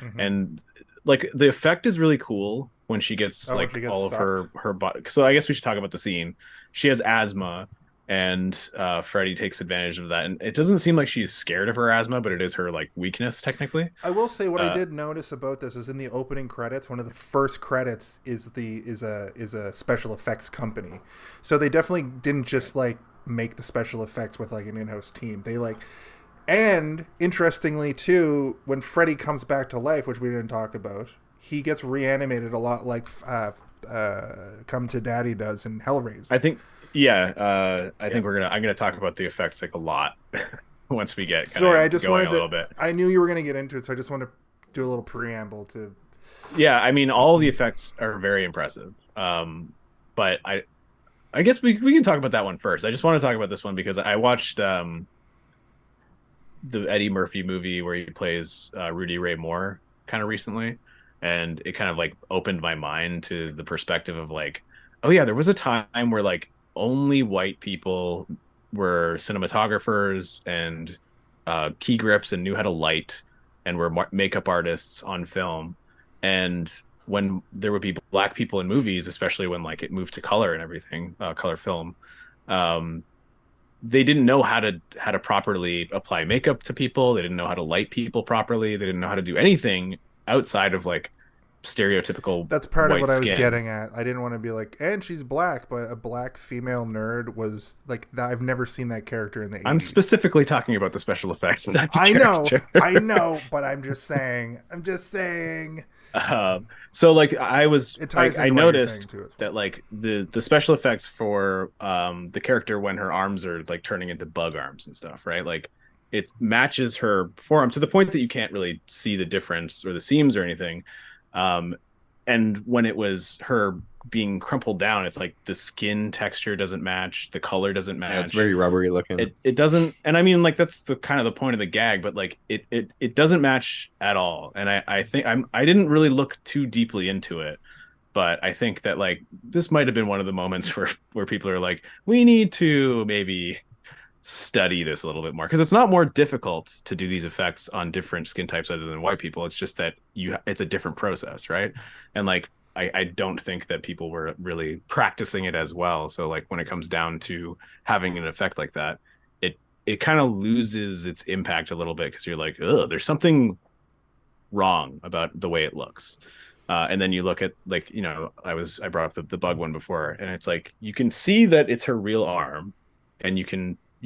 S1: Mhm.
S4: And like the effect is really cool when she gets
S1: When
S4: like
S1: she gets
S4: all of
S1: sucked.
S4: her body. So I guess we should talk about the scene. She has asthma, and Freddy takes advantage of that. And it doesn't seem like she's scared of her asthma, but it is her like weakness technically.
S1: I will say what I did notice about this is in the opening credits, one of the first credits is a special effects company. So they definitely didn't just like make the special effects with like an in-house team. They like, and interestingly too, when Freddy comes back to life, which we didn't talk about, he gets reanimated a lot like Come to Daddy does in Hellraiser.
S4: I think I think I'm gonna talk about the effects like a lot once we get
S1: Sorry, I just
S4: going
S1: wanted
S4: a
S1: to.
S4: little bit.
S1: I knew you were going to get into it, so I just want to do a little preamble to.
S4: Yeah, I mean all the effects are very impressive. But I guess we can talk about that one first. I just want to talk about this one because I watched the Eddie Murphy movie where he plays Rudy Ray Moore kind of recently, and it kind of like opened my mind to the perspective of like, oh yeah, there was a time where like only white people were cinematographers and key grips and knew how to light and were makeup artists on film. And when there would be black people in movies, especially when like it moved to color and everything, color film, they didn't know how to properly apply makeup to people. They didn't know how to light people properly. They didn't know how to do anything outside of like stereotypical.
S1: That's part of what I was
S4: skin.
S1: getting at. I didn't want to be like, and she's black, but a black female nerd was like, I've never seen that character in the 80s.
S4: I'm specifically talking about the special effects. Not the
S1: I know,
S4: character.
S1: I know, but I'm just saying.
S4: So like I
S1: It ties into
S4: I
S1: what you're
S4: noticed
S1: saying, too.
S4: that like the special effects for the character when her arms are like turning into bug arms and stuff, right? Like it matches her forearm to the point that you can't really see the difference or the seams or anything. And when it was her being crumpled down, it's like the skin texture doesn't match, the color doesn't match.
S2: Yeah, it's very rubbery looking.
S4: It doesn't, and I mean like that's the kind of the point of the gag, but like it doesn't match at all. And I think I didn't really look too deeply into it, but I think that like this might have been one of the moments where people are like, we need to maybe study this a little bit more, because it's not more difficult to do these effects on different skin types other than white people. It's just that it's a different process, right? And like I don't think that people were really practicing it as well. So like when it comes down to having an effect like that, it kind of loses its impact a little bit, because you're like, oh, there's something wrong about the way it looks. And then you look at like, you know, I brought up the bug one before, and it's like you can see that it's her real arm, and you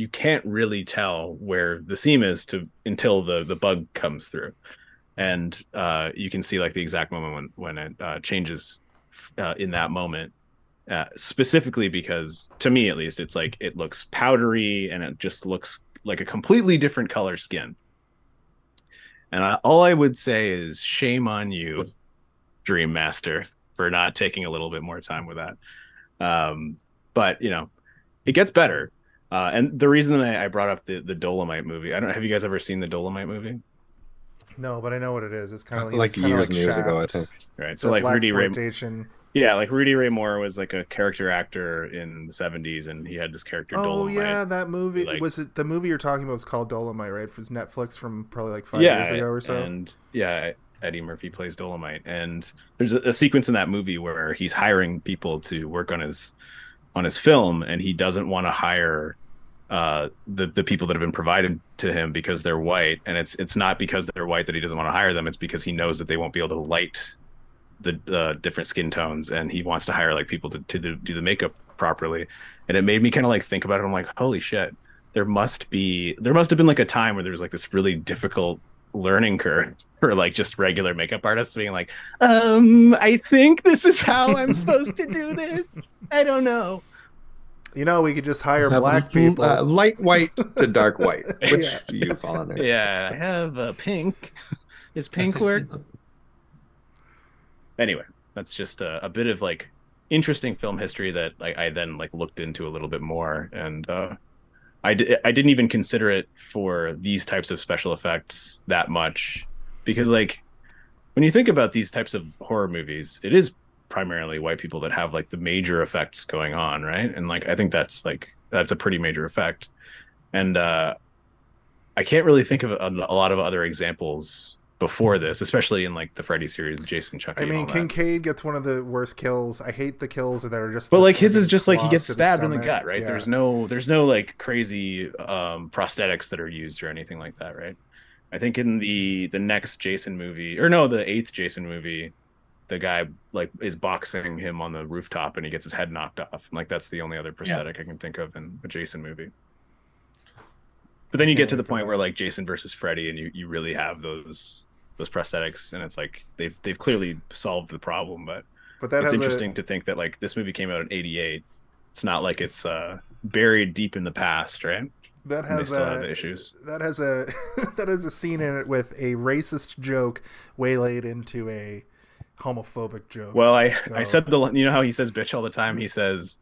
S4: can't really tell where the seam is until the bug comes through. and you can see like the exact moment when it changes in that moment. Specifically because, to me at least, it's like it looks powdery and it just looks like a completely different color skin. And all I would say is shame on you, Dream Master, for not taking a little bit more time with that. But it gets better. And the reason that I brought up the Dolomite movie, have you guys ever seen the Dolomite movie?
S1: No, but I know what it is. It's kind of
S2: like years and years ago, I think.
S4: Right. So like Rudy Ray. Yeah, like Rudy Ray Moore was like a character actor in the 70s, and he had this character Dolomite.
S1: Oh yeah, that movie. Like, was it the movie you're talking about was called Dolomite, right? It was Netflix from probably like 5 years ago or so.
S4: And Eddie Murphy plays Dolomite, and there's a sequence in that movie where he's hiring people to work on his film, and he doesn't want to hire the people that have been provided to him because they're white, and it's not because they're white that he doesn't want to hire them. It's because he knows that they won't be able to light the different skin tones, and he wants to hire like people to do the makeup properly. And it made me kind of like think about it. I'm like, holy shit, there must have been like a time where there was like this really difficult learning curve for like just regular makeup artists being like, I think this is how I'm supposed to do this. I don't know.
S1: We could just hire black people.
S2: Light white to dark white, which you fall under.
S4: Yeah, I have pink. Is pink work? Anyway, that's just a bit of like interesting film history that I then like looked into a little bit more, and I didn't even consider it for these types of special effects that much, because like when you think about these types of horror movies, it is primarily white people that have like the major effects going on, right? And like I think that's a pretty major effect, and I can't really think of a lot of other examples before this, especially in like the Freddy series, Jason, Chucky.
S1: I mean, Kincaid gets one of the worst kills. I hate the kills that are just.
S4: But like his is just like he gets stabbed in the gut, right?
S1: Yeah.
S4: There's no like crazy prosthetics that are used or anything like that, right? I think in the next Jason movie, or no, the 8th Jason movie, the guy like is boxing him on the rooftop and he gets his head knocked off. And like that's the only other prosthetic I can think of in a Jason movie. But then you get to the point where like Jason versus Freddy, and you really have those prosthetics, and it's like they've clearly solved the problem. But it's interesting to think that like this movie came out in '88. It's not like it's buried deep in the past, right?
S1: That has
S4: still have the issues.
S1: That has a scene in it with a racist joke waylaid into a homophobic joke.
S4: Well, I said how he says bitch all the time. He says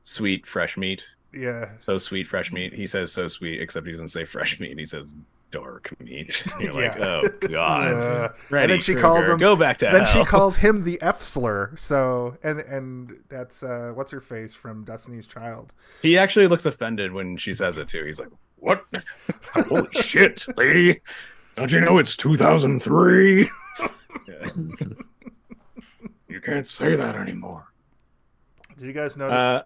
S4: sweet fresh meat.
S1: Yeah.
S4: So sweet fresh meat. He says so sweet, except he doesn't say fresh meat. He says dark meat. You're like, oh god.
S1: And then she calls him.
S4: Go back to
S1: Then
S4: hell.
S1: she calls him the F slur. So and that's what's her face from Destiny's Child.
S4: He actually looks offended when she says it too. He's like, what? Holy shit, lady! Don't you know it's 2003? You can't say that anymore.
S1: Did you guys notice?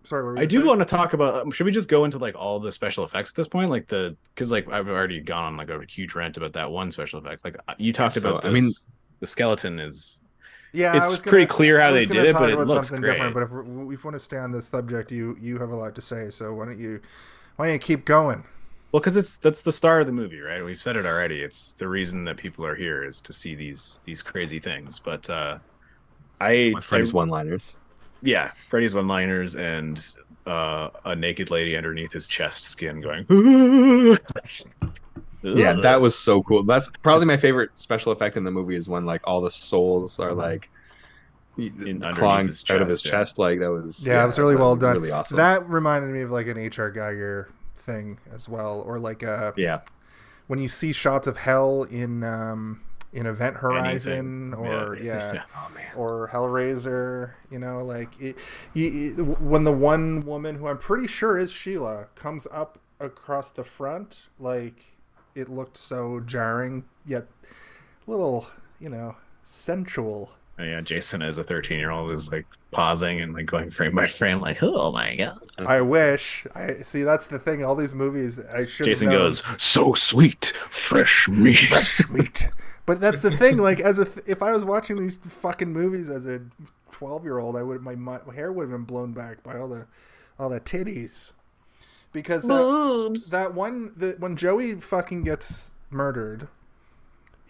S1: Sorry,
S4: I do want to talk about. Should we just go into like all the special effects at this point, like because like I've already gone on like a huge rant about that one special effect. Like you talked about. This, I mean, the skeleton is.
S1: Yeah,
S4: it's pretty clear how they did it, but it looks great.
S1: Different, but if we want to stay on this subject, you have a lot to say. So why don't you keep going?
S4: Well, because that's the star of the movie, right? We've said it already. It's the reason that people are here is to see these crazy things. But
S2: Freddy's one-liners.
S4: Yeah, Freddy's one-liners and a naked lady underneath his chest skin going.
S2: Yeah, that was so cool. That's probably my favorite special effect in the movie is when like all the souls are like clawing out of his chest. Like that was
S1: it was really well done.
S2: Really awesome.
S1: That reminded me of like an H.R. Geiger thing as well, or like when you see shots of hell in Event Horizon or
S2: Oh, man.
S1: or Hellraiser, like when the one woman who I'm pretty sure is Sheila comes up across the front, like it looked so jarring yet a little sensual.
S4: Yeah, Jason as a 13-year-old is like pausing and like going frame by frame, like, oh my god.
S1: I wish. I see. That's the thing. All these movies, I should.
S4: Jason goes, so sweet, fresh meat.
S1: Fresh meat. But that's the thing. Like, if I was watching these fucking movies as a 12-year-old, my hair would have been blown back by all the titties. because
S4: Boobs.
S1: when Joey fucking gets murdered,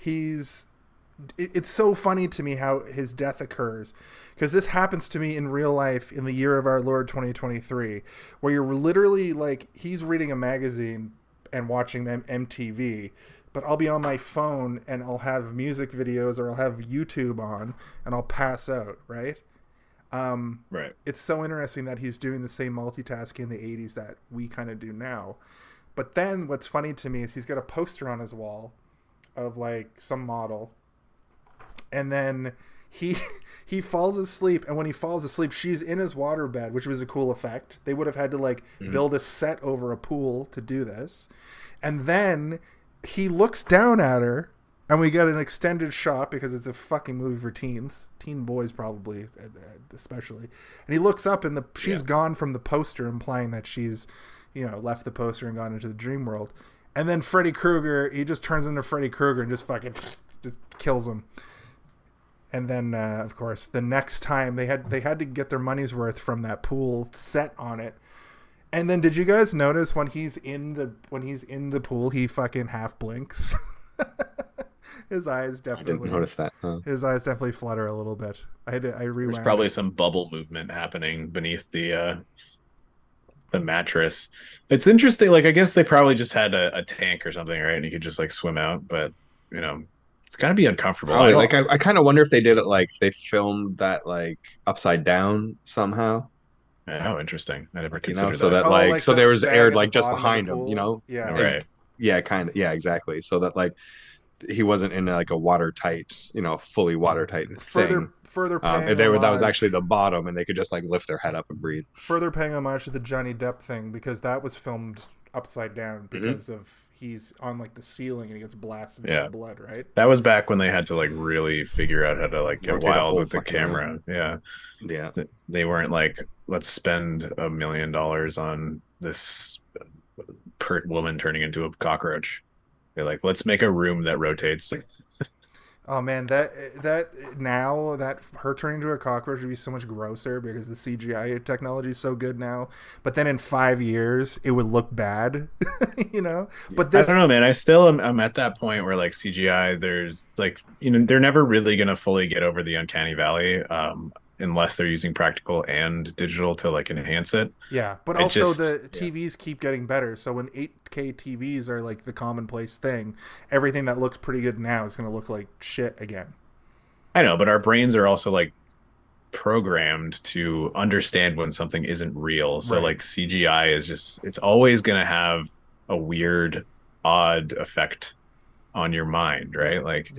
S1: it's so funny to me how his death occurs, because this happens to me in real life in the year of our Lord 2023, where you're literally like, he's reading a magazine and watching MTV, but I'll be on my phone and I'll have music videos or I'll have YouTube on and I'll pass out, right?
S4: Right.
S1: It's so interesting that he's doing the same multitasking in the 80s that we kind of do now. But then what's funny to me is he's got a poster on his wall of like some model, and then he falls asleep, and when he falls asleep, she's in his waterbed, which was a cool effect. They would have had to like build a set over a pool to do this. And then he looks down at her, and we get an extended shot because it's a fucking movie for teens, teen boys probably, especially. And he looks up, and she's gone from the poster, implying that she's, left the poster and gone into the dream world. And then Freddy Krueger, he just turns into Freddy Krueger and just fucking just kills him. And then, of course, the next time they had to get their money's worth from that pool set on it. And then, did you guys notice when he's in the pool, he fucking half blinks? His eyes definitely.
S2: I didn't notice that. Huh?
S1: His eyes definitely flutter a little bit. I rewound.
S4: There's probably some bubble movement happening beneath the mattress. It's interesting. Like, I guess they probably just had a tank or something, right? And you could just like swim out, but it's got to be uncomfortable.
S2: I kind of wonder if they did it like they filmed that like upside down somehow.
S4: Oh, interesting. I never
S2: like,
S4: considered
S2: so that
S1: like
S2: so
S1: the
S2: there was
S1: bag
S2: aired
S1: at
S2: like
S1: the
S2: just
S1: bottom of
S2: behind
S1: the
S2: him,
S1: pool. Yeah.
S4: Right.
S2: Yeah, kind of. Yeah, exactly. So that like he wasn't in like a watertight, fully watertight thing.
S1: Further paying
S2: that was actually the bottom, and they could just like lift their head up and breathe.
S1: Further paying homage to the Johnny Depp thing, because that was filmed upside down because of he's on like the ceiling and he gets blasted with blood, right?
S4: That was back when they had to like really figure out how to like get wild with the camera.
S2: Yeah.
S4: They weren't like, let's spend $1 million on this woman turning into a cockroach. They're like, let's make a room that rotates.
S1: Oh man, that now that her turning into a cockroach would be so much grosser because the CGI technology is so good now. But then in 5 years, it would look bad, But this,
S4: I don't know, man. I still I'm at that point where like CGI, there's like they're never really gonna fully get over the uncanny valley, unless they're using practical and digital to like enhance it.
S1: Yeah, but also the TVs keep getting better. So when 8K TVs are like the commonplace thing, everything that looks pretty good now is going to look like shit again.
S4: I know, but our brains are also like programmed to understand when something isn't real. So like CGI is just, it's always going to have a weird, odd effect on your mind, right? Like,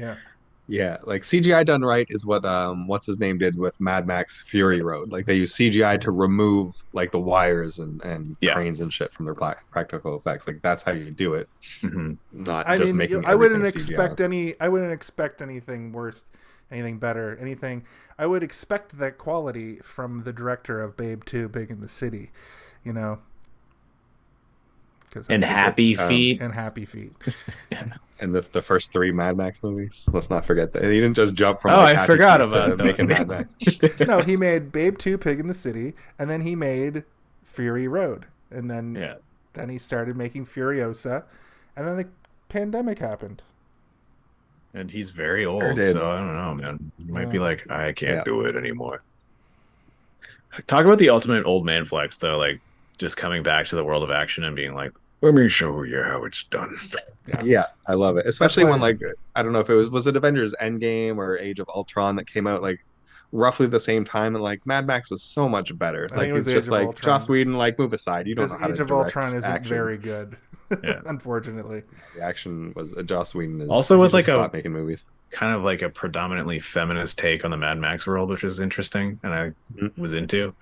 S2: yeah, like CGI done right is what what's his name did with Mad Max Fury Road. Like they use CGI to remove like the wires and cranes and shit from their practical effects. Like that's how you do it. Not just making.
S1: I wouldn't expect anything worse, anything better, anything. I would expect that quality from the director of Babe 2, Big in the City,
S4: And Happy Feet.
S1: And Happy Feet.
S2: And the first 3 Mad Max movies. Let's not forget that. He didn't just jump from
S4: I forgot about
S2: making Mad Max.
S1: No, he made Babe 2, Pig in the City, and then he made Fury Road. And then he started making Furiosa, and then the pandemic happened.
S4: And he's very old, so I don't know, man. He might be like, I can't do it anymore. Talk about the ultimate old man flex, though, like just coming back to the world of action and being like, let me show you how it's done.
S2: Yeah, I love it. Especially when like, I don't know if it was it Avengers Endgame or Age of Ultron that came out like roughly the same time, and like Mad Max was so much better. Like it's just like Ultron. Joss Whedon, like move aside. You don't know how
S1: Age
S2: to
S1: of
S2: direct
S1: Ultron isn't
S2: action.
S1: very good. Unfortunately.
S2: The action was Joss Whedon is
S4: also with like
S2: making movies.
S4: Kind of like a predominantly feminist take on the Mad Max world, which is interesting and I was into.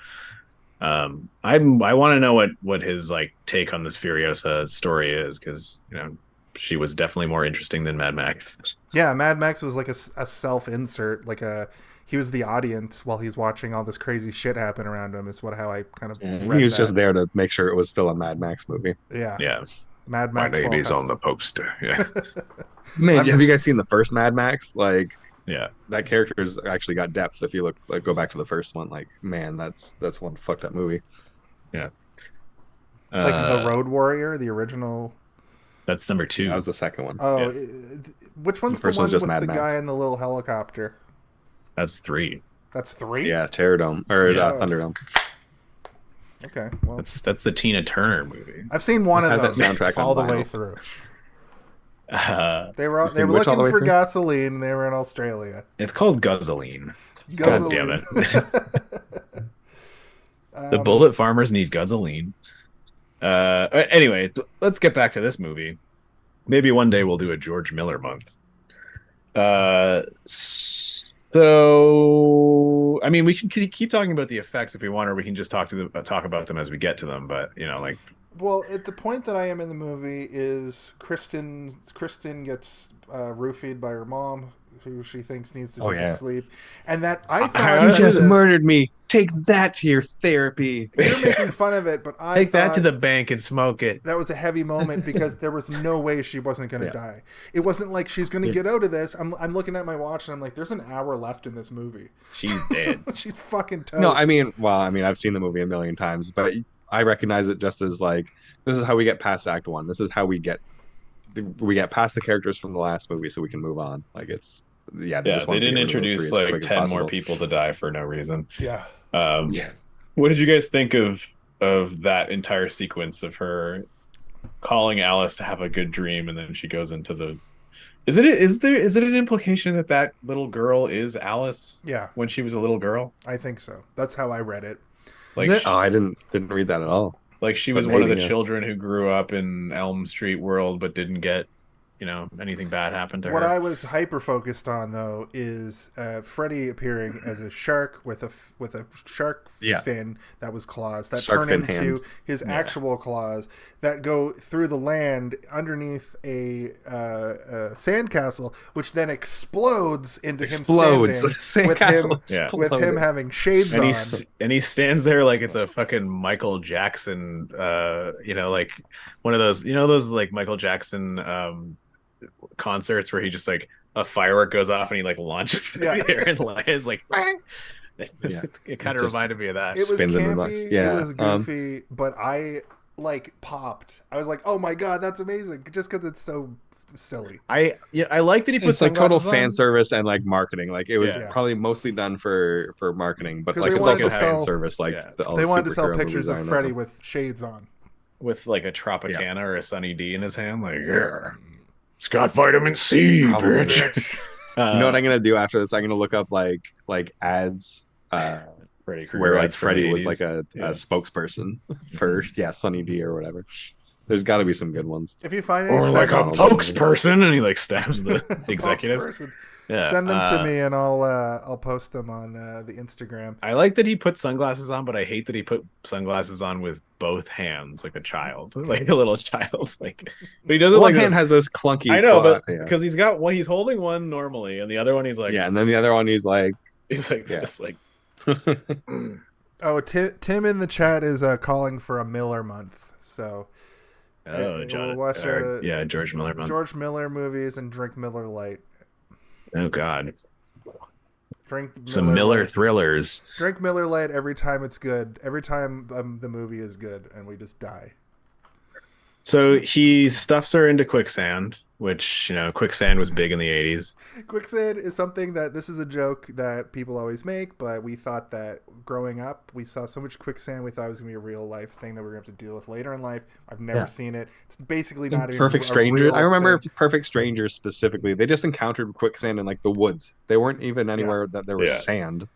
S4: I want to know what his like take on this Furiosa story is, because she was definitely more interesting than Mad Max.
S1: Yeah, Mad Max was like a self-insert, like he was the audience while he's watching all this crazy shit happen around him. Is how I kind of read
S2: he was
S1: that.
S2: Just there to make sure it was still a Mad Max movie.
S4: Yeah.
S1: Mad Max.
S4: My name is on the poster. Yeah.
S2: Man, have you guys seen the first Mad Max? Like,
S4: yeah,
S2: that character's actually got depth. If you go back to the first one, like, man, that's one fucked up movie.
S4: Yeah.
S1: Like the Road Warrior, the original.
S4: That's number 2.
S2: That was the second one.
S1: Oh,
S4: Yeah.
S1: which one's
S2: The first
S1: the one
S2: one's just
S1: with
S2: Mad
S1: the
S2: Max.
S1: guy in the little helicopter?
S4: That's 3.
S1: That's 3?
S2: Yeah, Terrordome or
S1: Yeah.
S2: Thunderdome.
S1: Okay, well,
S4: That's the Tina Turner movie.
S1: I've seen one of
S2: Had that
S1: those
S2: soundtrack on
S1: all the way
S2: vinyl.
S1: through.
S4: Uh,
S1: They were
S2: seen which all
S1: looking
S2: the way
S1: for
S2: through?
S1: gasoline. And they were in Australia.
S4: it's called Guzzling.
S1: Guzzling.
S4: God damn it. The bullet farmers need guzzling. Anyway, let's get back to this movie. Maybe one day we'll do a George Miller month. So I mean, we can keep talking about the effects if we want, or we can just talk about them as we get to them. But like,
S1: Well, at the point that I am in the movie is Kristen gets roofied by her mom, who she thinks needs to take a sleep, and that I thought
S2: You just murdered me. Take that to your therapy.
S1: You're making fun of it, but I
S4: take that to
S1: thought
S4: the bank and smoke it.
S1: that was a heavy moment because there was no way she wasn't going to die. It wasn't like she's going to get out of this. I'm looking at my watch and I'm like, there's an hour left in this movie.
S4: She's dead.
S1: She's fucking toast.
S2: No, I mean, I've seen the movie a million times, but I recognize it just as like, this is how we get past Act 1. This is how we get past the characters from the last movie so we can move on. Like it's they
S4: didn't introduce like 10 more people to die for no reason.
S1: Yeah.
S4: What did you guys think of that entire sequence of her calling Alice to have a good dream, and then she goes into the? Is it an implication that little girl is Alice?
S1: Yeah.
S4: When she was a little girl,
S1: I think so. That's how I read it.
S4: like
S2: Oh, I didn't read that at all.
S4: like she
S2: But
S4: was one of the
S2: maybe, yeah.
S4: children who grew up in Elm Street world, but didn't get anything bad happen to
S1: What
S4: her.
S1: I was hyper focused on though is Freddy appearing as a shark with a shark fin that was claws that
S2: Shark
S1: turn
S2: fin
S1: into
S2: hand.
S1: his actual claws that go through the land underneath a sandcastle, which then explodes into him standing
S2: Sandcastle
S1: with him having shades
S4: and
S1: on.
S4: he stands there like it's a fucking Michael Jackson, like one of those, those like Michael Jackson concerts where he just like a firework goes off and he like launches in the air and is like it kind of reminded me of that.
S1: It was
S2: Spins in the box.
S1: campy,
S2: Yeah.
S1: it was goofy, but I like popped. I was like, oh my god, that's amazing, just because it's so silly.
S4: I like that he puts
S2: It's like total
S4: sunglasses
S2: fan
S4: on.
S2: service and like marketing. Like it was
S1: Yeah.
S2: probably mostly done for marketing, but
S1: 'Cause
S2: like
S1: they
S2: it's
S1: wanted
S2: also
S1: to
S2: fan
S1: sell-
S2: service. Like all
S1: They
S2: the
S1: wanted to sell
S2: superhero
S1: pictures
S2: movies are
S1: of
S2: now.
S1: Freddy with shades on.
S4: with like a Tropicana or a Sunny D in his hand, like it's got vitamin C,
S2: Probably.
S4: bitch.
S2: You know what I'm gonna do after this? I'm gonna look up like ads
S4: Freddy Krueger
S2: where like
S4: ads from the
S2: Freddy was
S4: 80s.
S2: like a
S4: Yeah.
S2: spokesperson for Sunny D or whatever. There's got to be some good ones.
S1: If you find any,
S4: or
S1: send
S4: like a
S1: them-
S4: spokesperson, and he like stabs the
S1: a
S4: executive.
S1: spokesperson.
S4: Yeah,
S1: Send them to me and I'll post them on the Instagram.
S4: I like that he put sunglasses on, but I hate that he put sunglasses on with both hands, like a child, like a little child. Like, but he doesn't
S2: One
S4: like
S2: hand
S4: this.
S2: has this clunky.
S4: I know,
S2: claw,
S4: but because he's got one, he's holding one normally, and the other one he's like,
S2: and then the other one he's like,
S4: this, like.
S1: Oh, Tim in the chat is calling for a Miller month. So
S4: Oh, John.
S1: we'll watch
S4: George Miller month.
S1: George Miller movies and drink Miller Lite.
S4: Oh God,
S1: Drink
S4: some Miller
S1: Lite.
S4: thrillers.
S1: Drink Miller Lite every time it's good. Every time the movie is good, and we just die.
S4: So he stuffs her into quicksand, which quicksand was big in the 80s.
S1: Quicksand is something that this is a joke that people always make, but we thought that growing up, we saw so much quicksand, we thought it was going to be a real life thing that we were going to have to deal with later in life. I've never seen it. It's basically not even
S2: Perfect
S1: a
S2: Stranger.
S1: real
S2: I remember
S1: thing.
S2: Perfect Stranger specifically. They just encountered quicksand in like the woods. They weren't even anywhere that there was sand.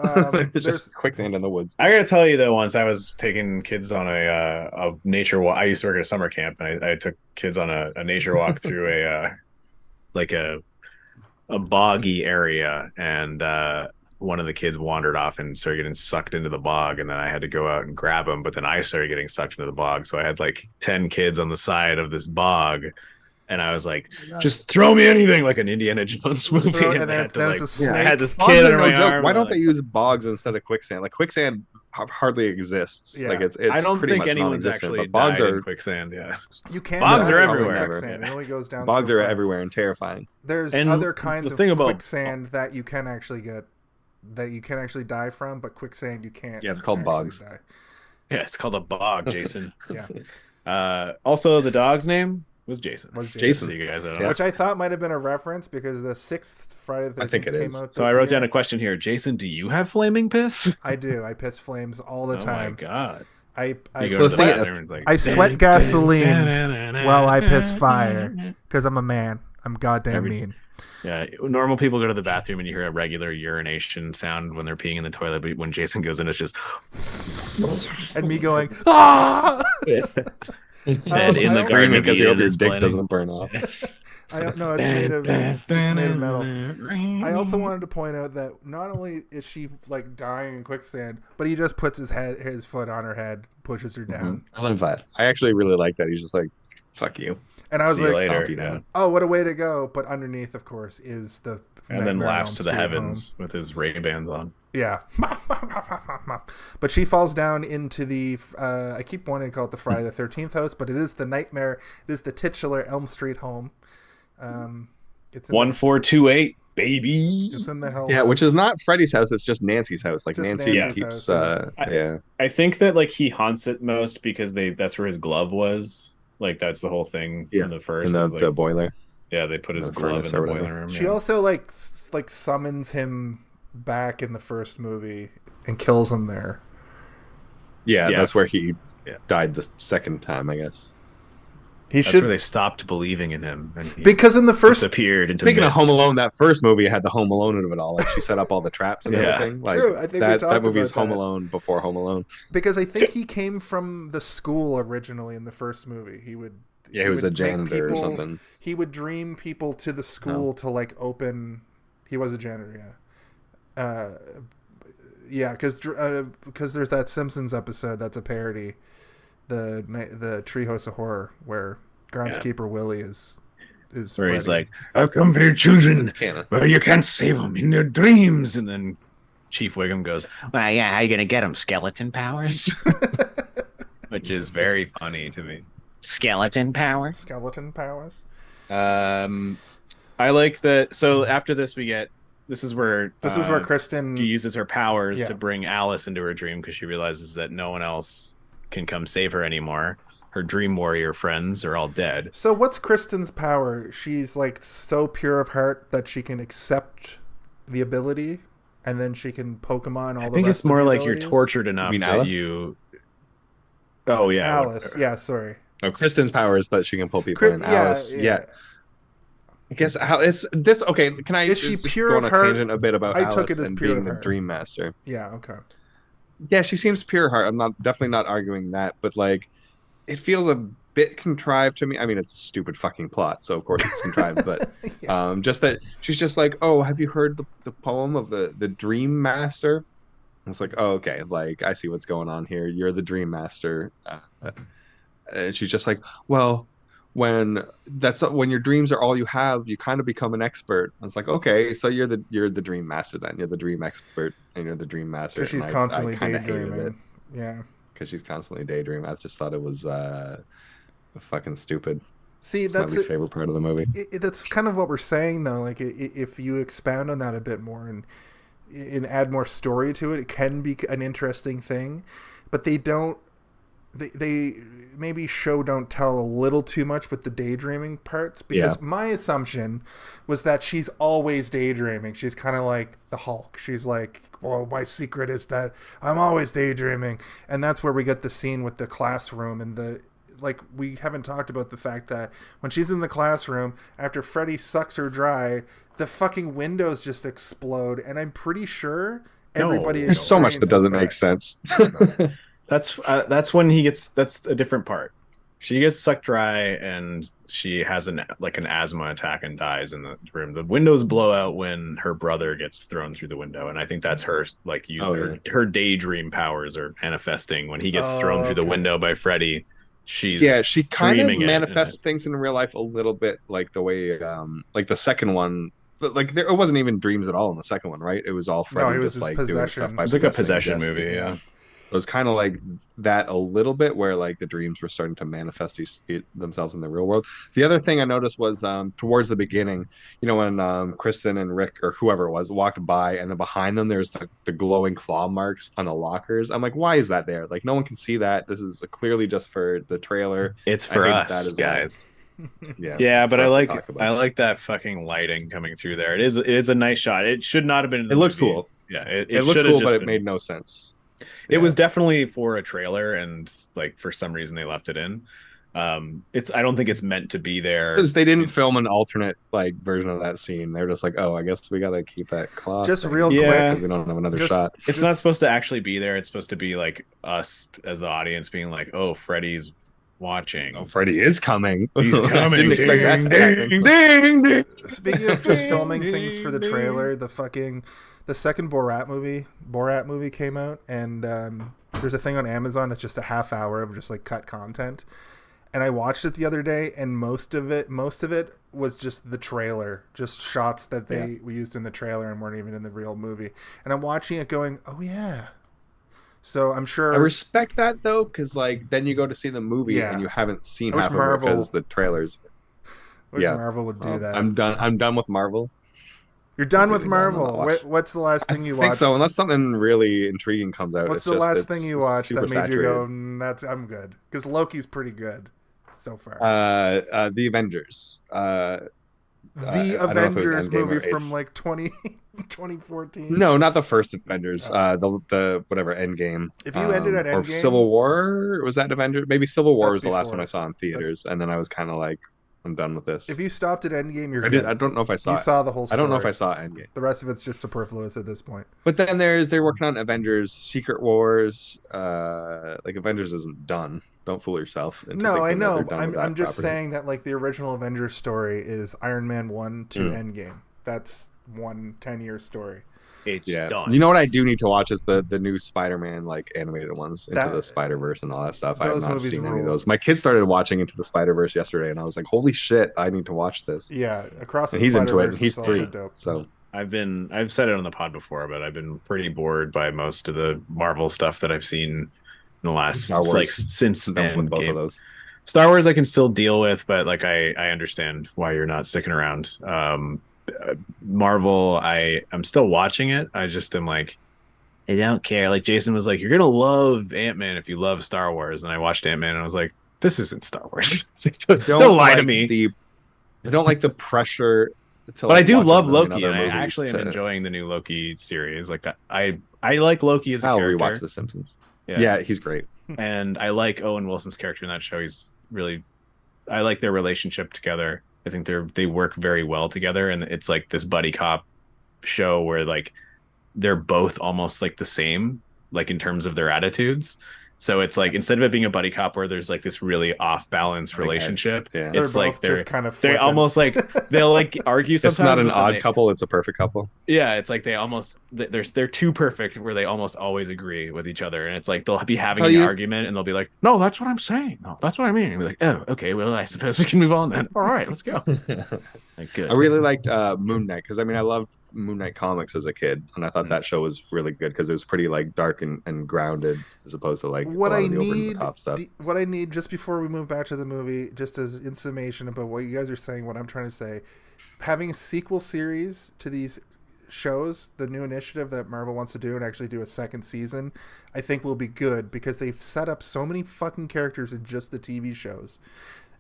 S1: There's
S2: Just quicksand in the woods.
S4: I gotta tell you though, once I was taking kids on a nature walk. I used to work at a summer camp, and I took kids on a nature walk through a boggy area, and one of the kids wandered off and started getting sucked into the bog, and then I had to go out and grab him, but then I started getting sucked into the bog, so I had like 10 kids on the side of this bog, and I was like, just throw me anything, like an Indiana Jones movie.
S1: and
S4: I
S1: then
S4: had to, like,
S1: it's a snake.
S4: I had this
S2: Bogs
S4: kid
S2: are
S4: under
S2: no
S4: my
S2: joke.
S4: arm.
S2: Why
S4: and
S2: don't
S4: I'm
S2: they
S4: like,
S2: use bogs instead of quicksand? Like quicksand hardly exists.
S1: Yeah.
S2: Like it's
S4: I don't
S2: pretty
S4: think
S2: much
S4: anyone's
S2: non-existent.
S4: actually
S2: But bogs
S4: died in
S2: are
S4: quicksand. Yeah,
S1: You can't.
S4: Bogs
S1: die
S4: are
S1: in
S4: everywhere.
S1: quicksand. It only goes down.
S2: bogs
S1: so
S2: are
S1: far.
S2: everywhere and terrifying.
S1: There's
S4: And
S1: other kinds
S4: the
S1: of
S4: thing about-
S1: quicksand that you can actually get, that you can actually die from, but quicksand you can't.
S2: Yeah, they're called
S1: actually
S2: bogs.
S1: die.
S4: Yeah, it's called a bog, Jason.
S1: Yeah.
S4: Also, the dog's name was Jason.
S2: Jason.
S4: So you guys don't know.
S2: Yeah.
S1: Which I thought might have been a reference because the 6th Friday the 13th
S2: I think it
S1: came
S2: is.
S1: out.
S4: So I wrote down a question here. Jason, do you have flaming piss?
S1: I do. I piss flames all the
S4: Oh
S1: time.
S4: my god.
S1: I
S4: You go to the
S1: sweat,
S4: bathroom and it's like,
S1: I sweat gasoline while I piss fire because I'm a man. I'm goddamn mean.
S4: Yeah, normal people go to the bathroom and you hear a regular urination sound when they're peeing in the toilet, but when Jason goes in, it's just
S1: And me going, ah!
S4: and in the
S1: Screaming
S4: garden
S2: because you hope your
S4: is
S2: dick
S4: planning.
S2: doesn't burn off.
S1: No, it's made of metal. I also wanted to point out that not only is she like dying in quicksand, but he just puts his foot on her head, pushes her down.
S2: I love that. I actually really like that. He's just like, fuck you.
S1: And I was
S4: See you
S1: like,
S4: later.
S2: Stomp you down.
S1: oh, what a way to go. But underneath, of course, is the
S4: And then
S1: Nightmare on
S4: laughs
S1: Elm
S4: to the
S1: Street
S4: heavens with his Ray-Bans on.
S1: home. Yeah. But she falls down into the, I keep wanting to call it the Friday the 13th house, but it is the nightmare. It is the titular Elm Street home. It's in
S4: 1428, baby.
S1: it's in the hell.
S2: Yeah,
S1: house.
S2: which is not Freddy's house. It's just Nancy's house. Like
S1: Just
S2: Nancy
S1: Nancy's
S2: keeps.
S1: house,
S2: Yeah.
S4: I think that like he haunts it most because that's where his glove was. Like that's the whole thing
S2: Yeah,
S4: from the first.
S2: In
S4: is, like,
S2: the boiler.
S4: yeah, they put his
S2: the
S4: glove in
S2: furnace
S4: the
S2: or whatever.
S4: boiler room.
S1: She
S4: yeah.
S1: also like summons him back in the first movie and kills him there.
S2: Yeah,
S4: Yeah.
S2: that's where he
S4: Yeah.
S2: died the second time, I guess.
S1: He
S4: That's
S1: should
S4: where they stopped believing in him and he
S1: because in the first
S4: disappeared into
S2: Speaking of
S4: mist.
S2: Home Alone, that first movie had the Home Alone of it all. Like she set up all the traps and
S4: Yeah.
S2: everything. Like
S1: True, I think we
S2: that
S1: talked
S2: movie is
S1: about
S2: Home
S1: that.
S2: Alone before Home Alone.
S1: because I think he came from the school originally in the first movie. He would
S2: Yeah, he was
S1: would
S2: a
S1: make
S2: janitor or
S1: people-
S2: something.
S1: He would dream people to the school to like open. He was a janitor, yeah, because there's that Simpsons episode that's a parody, the Treehouse of Horror, where groundskeeper Willie is
S4: where he's
S1: Freddy.
S4: like, I've come for your children,
S2: It's canon.
S4: but you can't save them in their dreams. And then Chief Wiggum goes, well, yeah, how you gonna get them? Skeleton powers, which is very funny to me. Skeleton powers.
S1: skeleton powers.
S4: I like that. So after this, this is where
S1: Kristen
S4: she uses her powers
S1: Yeah.
S4: to bring Alice into her dream because she realizes that no one else can come save her anymore. Her dream warrior friends are all dead.
S1: So what's Kristen's power? She's like so pure of heart that she can accept the ability, and then she can Pokemon all
S4: I
S1: the
S4: think
S1: rest
S4: it's more
S1: of the
S4: like you're
S1: abilities?
S4: tortured enough
S2: mean
S4: that
S2: Alice?
S4: you. Oh yeah,
S1: Alice. Yeah, sorry.
S2: No, Kristen's power is that she can pull people in. Alice, yeah. I guess how it's this. Okay, can I
S1: Is she
S2: just
S1: pure
S2: go on
S1: of
S2: a
S1: heart?
S2: tangent a bit about
S1: I
S2: Alice
S1: took it as
S2: and
S1: pure
S2: being
S1: of
S2: the
S1: heart.
S2: Dream Master?
S1: Yeah, okay.
S2: Yeah, she seems pure heart. I'm definitely not arguing that, but like, it feels a bit contrived to me. I mean, it's a stupid fucking plot, so of course it's contrived. But
S1: Yeah.
S2: just that she's just like, oh, have you heard the poem of the Dream Master? And it's like, oh, okay, like I see what's going on here. You're the Dream Master, and she's just like, well, when your dreams are all you have, you kind of become an expert. And it's like, okay, so you're the Dream Master then. You're the Dream Expert, and you're the Dream Master.
S1: Because she's
S2: And
S1: constantly
S2: I kinda hated it.
S1: daydreaming. Yeah.
S2: Because she's constantly daydreaming. I just thought it was fucking stupid.
S1: See,
S2: It's my
S1: that's
S2: least favorite part of the movie.
S1: that's kind of what we're saying, though. Like, if you expound on that a bit more and add more story to it, it can be an interesting thing. But they don't. They maybe show don't tell a little too much with the daydreaming parts, because my assumption was that she's always daydreaming. She's kind of like the Hulk. She's like, well, my secret is that I'm always daydreaming. And that's where we get the scene with the classroom and we haven't talked about the fact that when she's in the classroom, after Freddy sucks her dry, the fucking windows just explode. And I'm pretty sure everybody
S2: There's so much that doesn't make
S1: experiences
S2: sense.
S4: That's when that's a different part. She gets sucked dry and she has an asthma attack and dies in the room. The windows blow out when her brother gets thrown through the window, and I think that's her her daydream powers are manifesting when he gets thrown through the window by Freddy. She kind of
S2: manifests things in real life a little bit, like the way like the second one. Like it wasn't even dreams at all in the second one, right? It was all Freddy
S1: it was
S2: just like
S1: possession.
S2: doing stuff by
S4: It was like a
S2: possessing
S4: possession
S2: Jesse.
S4: movie, yeah.
S2: It was kind of like that a little bit, where like the dreams were starting to manifest themselves in the real world. The other thing I noticed was towards the beginning, when Kristen and Rick or whoever it was walked by, and then behind them there's the glowing claw marks on the lockers. I'm like, why is that there? Like, no one can see that. This is clearly just for the trailer.
S4: It's for us, guys. Yeah, but I like that fucking lighting coming through there. It is a nice shot. It should not have been.
S2: It looks cool.
S4: Yeah,
S2: it looked cool, but it made no sense.
S4: It was definitely for a trailer, and like for some reason they left it in. I don't think it's meant to be there
S2: because they didn't film an alternate like version of that scene. They're just like, oh, I guess we gotta keep that cloth.
S1: Just real quick,
S2: because we don't have another shot.
S4: It's not supposed to actually be there. It's supposed to be like us as the audience being like, oh, Freddy's watching.
S2: Oh, Freddy is coming.
S4: He's coming.
S2: Didn't expect that to happen.
S1: Speaking of just filming things for the trailer, the second Borat movie came out, and there's a thing on Amazon that's just a half hour of just like cut content. And I watched it the other day, and most of it was just the trailer, just shots that they used in the trailer and weren't even in the real movie. And I'm watching it going, oh yeah. So I'm sure
S2: I respect that though, because like then you go to see the movie and you haven't seen half of it because the trailers.
S1: Marvel would do that.
S2: I'm done with Marvel.
S1: You're done with Marvel. What's the last thing you watched?
S2: I think so, unless something really intriguing comes out.
S1: What's the last thing you watched that made you go, I'm good? Because Loki's pretty good so far.
S2: The Avengers. The
S1: Avengers movie from like 2014.
S2: No, not the first Avengers. The whatever Endgame.
S1: If you ended at Endgame
S2: or Civil War, was that Avengers? Maybe Civil War was the last one I saw in theaters, and then I was kind of like, I'm done with this.
S1: If you stopped at Endgame, you're good.
S2: I don't know if I saw.
S1: You saw the whole story.
S2: I don't know if I saw Endgame.
S1: The rest of it's just superfluous at this point.
S2: But then they're working on Avengers, Secret Wars. Like Avengers isn't done. Don't fool yourself.
S1: No, I know. I'm just saying that like the original Avengers story is Iron Man 1 to Endgame. That's one 10-year story.
S4: It's done.
S2: You know what I do need to watch is the new Spider-Man like animated ones, Into the Spider-Verse and all that stuff. I have not seen any of those. My kid started watching Into the Spider-Verse yesterday, and I was like, "Holy shit! I need to watch this."
S1: Yeah, Across the
S2: Spider-Verse. He's into it. He's 3,
S1: dope.
S2: So
S4: I've said it on the pod before, but I've been pretty bored by most of the Marvel stuff that I've seen in the last since
S2: with both of those.
S4: Star Wars I can still deal with, but like I understand why you're not sticking around. Marvel, I'm still watching it. I just am like, I don't care. Like Jason was like, you're gonna love Ant-Man if you love Star Wars, and I watched Ant-Man and I was like, this isn't Star Wars. Don't lie to me.
S2: I don't like the pressure.
S4: But I do love Loki, and I actually am enjoying the new Loki series. Like I like Loki as a character.
S2: I'll rewatch The Simpsons. Yeah, he's great.
S4: And I like Owen Wilson's character in that show. I like their relationship together. I think they work very well together, and it's like this buddy cop show where like they're both almost like the same, like in terms of their attitudes. So it's like instead of it being a buddy cop where there's like this really off balance relationship, it's like they're just kind of they're almost like they'll like argue sometimes.
S2: It's not an odd couple; it's a perfect couple.
S4: Yeah, it's like they're too perfect where they almost always agree with each other, and it's like they'll be having an argument and they'll be like, "No, that's what I'm saying. No, that's what I mean." And be like, "Oh, okay. Well, I suppose we can move on then. All right, let's go." Like, good.
S2: I really liked Moon Knight because I loved Moon Knight comics as a kid, and I thought that show was really good because it was pretty like dark and grounded as opposed to like
S1: what I need. What I need just before we move back to the movie, just as in summation about what you guys are saying, what I'm trying to say, having a sequel series to these shows, the new initiative that Marvel wants to do and actually do a second season, I think will be good because they've set up so many fucking characters in just the TV shows.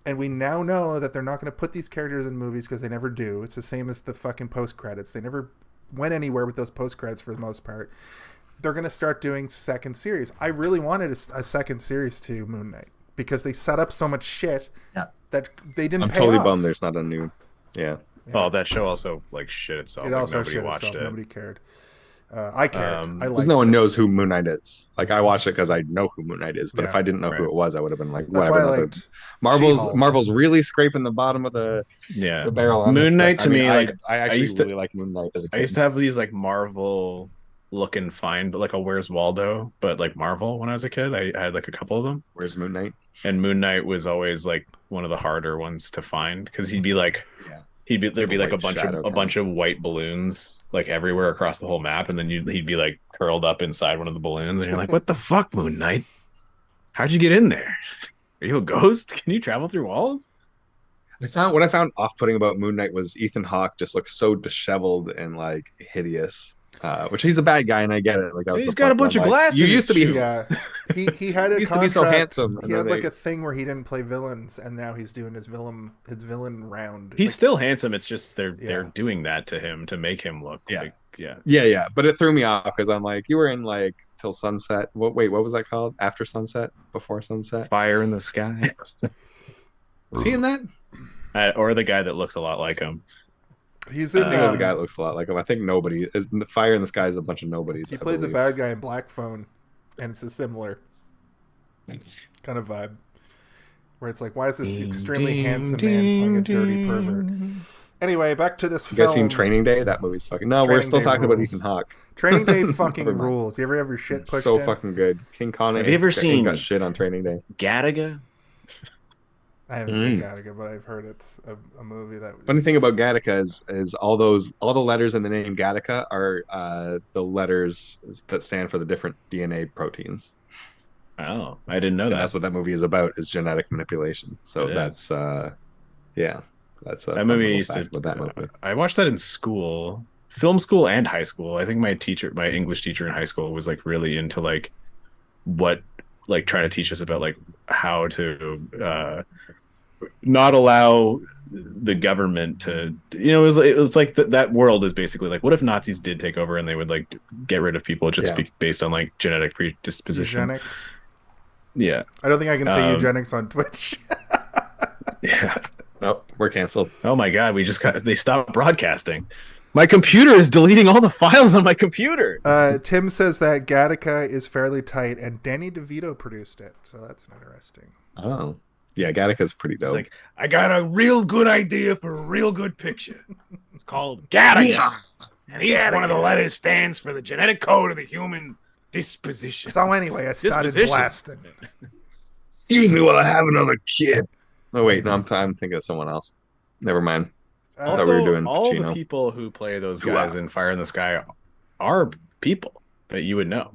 S1: And we now know that they're not going to put these characters in movies because they never do. It's the same as the fucking post-credits. They never went anywhere with those post-credits for the most part. They're going to start doing second series. I really wanted a second series to Moon Knight because they set up so much shit that they didn't pay off.
S2: I'm totally bummed there's not a new... Yeah.
S4: Oh, that show also like shit itself.
S1: It also nobody watched it. Nobody cared. I cared.
S2: Because no one knows who Moon Knight is. Like I watched it because I know who Moon Knight is, but if I didn't know who it was, I would have been like, whatever. Marvel's really scraping the bottom of the barrel. On
S4: Moon Knight to me, I
S2: actually really like Moon Knight as a kid.
S4: I used to have these like Marvel looking fine, but like a Where's Waldo, but like Marvel when I was a kid. I had like a couple of them.
S2: Where's Moon Knight?
S4: And Moon Knight was always like one of the harder ones to find because he'd be like there'd be like
S2: white shadow
S4: a bunch of white balloons like everywhere across the whole map, and then he'd be like curled up inside one of the balloons, and you're like, what the fuck, Moon Knight? How'd you get in there? Are you a ghost? Can you travel through walls?
S2: What I found off-putting about Moon Knight was Ethan Hawke just looks so disheveled and like hideous. Which he's a bad guy, and I get it. Like that was
S4: He's
S2: the
S4: got
S2: point,
S4: a bunch
S2: but
S4: of
S2: I'm like,
S4: glass.
S2: You
S4: in
S2: used to
S4: his
S2: be.
S4: shoes.
S1: Yeah, he had a
S2: used to be so
S1: contract.
S2: handsome.
S1: He had like a thing where he didn't play villains, and now he's doing his villain round.
S4: He's
S1: like,
S4: still handsome. It's just they're
S1: Yeah.
S4: doing that to him to make him look like
S2: Yeah. But it threw me off because I'm like, you were in like Till Sunset. Wait, what was that called? After Sunset? Before Sunset?
S4: Fire in the Sky.
S2: Was he in that?
S4: Or the guy that looks a lot like him.
S1: He's in.
S2: I think it was a guy that looks a lot like him. I think nobody. Fire in the Sky is a bunch of nobodies.
S1: He
S2: I
S1: plays a
S2: believe.
S1: bad guy in Black Phone, and it's a similar kind of vibe, where it's like, why is this extremely handsome man playing a dirty pervert? Anyway, back to this
S2: You
S1: film.
S2: guys seen Training Day? That movie's fucking. No, we're
S1: Training
S2: still
S1: Day
S2: talking about
S1: rules.
S2: Ethan Hawke.
S1: Training Day fucking
S2: Never mind.
S1: rules. You ever have your shit pushed
S2: So
S1: in?
S2: fucking good. King Kong.
S4: Have you ever seen
S2: got shit on Training Day?
S4: Gattaca?
S1: I haven't seen Gattaca, but I've heard it's a movie that.
S2: Funny thing about Gattaca is all the letters in the name Gattaca are the letters that stand for the different DNA proteins.
S4: Oh, I didn't know
S2: And
S4: that.
S2: that's what that movie is about, is genetic manipulation. So
S4: It
S2: that's that's a
S4: That
S2: fun
S4: movie
S2: little
S4: used to.
S2: fact with that movie.
S4: I watched that in school, film school and high school. I think my English teacher in high school was like really into like trying to teach us about like how to not allow the government to, it was like that world is basically like, what if Nazis did take over and they would like get rid of people just based on like genetic predisposition?
S1: Eugenics.
S4: Yeah.
S1: I don't think I can say eugenics on Twitch.
S4: Yeah.
S2: Nope, we're canceled.
S4: Oh my God, they stopped broadcasting. My computer is deleting all the files on my computer.
S1: Tim says that Gattaca is fairly tight, and Danny DeVito produced it, so that's interesting.
S2: Oh, yeah, Gattaca's pretty dope.
S4: It's like, I got a real good idea for a real good picture. It's called Gattaca. And each one of the letters stands for the genetic code of the human disposition.
S1: So anyway, I started blasting.
S2: Excuse me while I have another kid. Oh wait, no, I'm thinking of someone else. Never mind. I thought we were doing
S4: all
S2: Pacino.
S4: the people who play those guys in Fire in the Sky are people that you would know.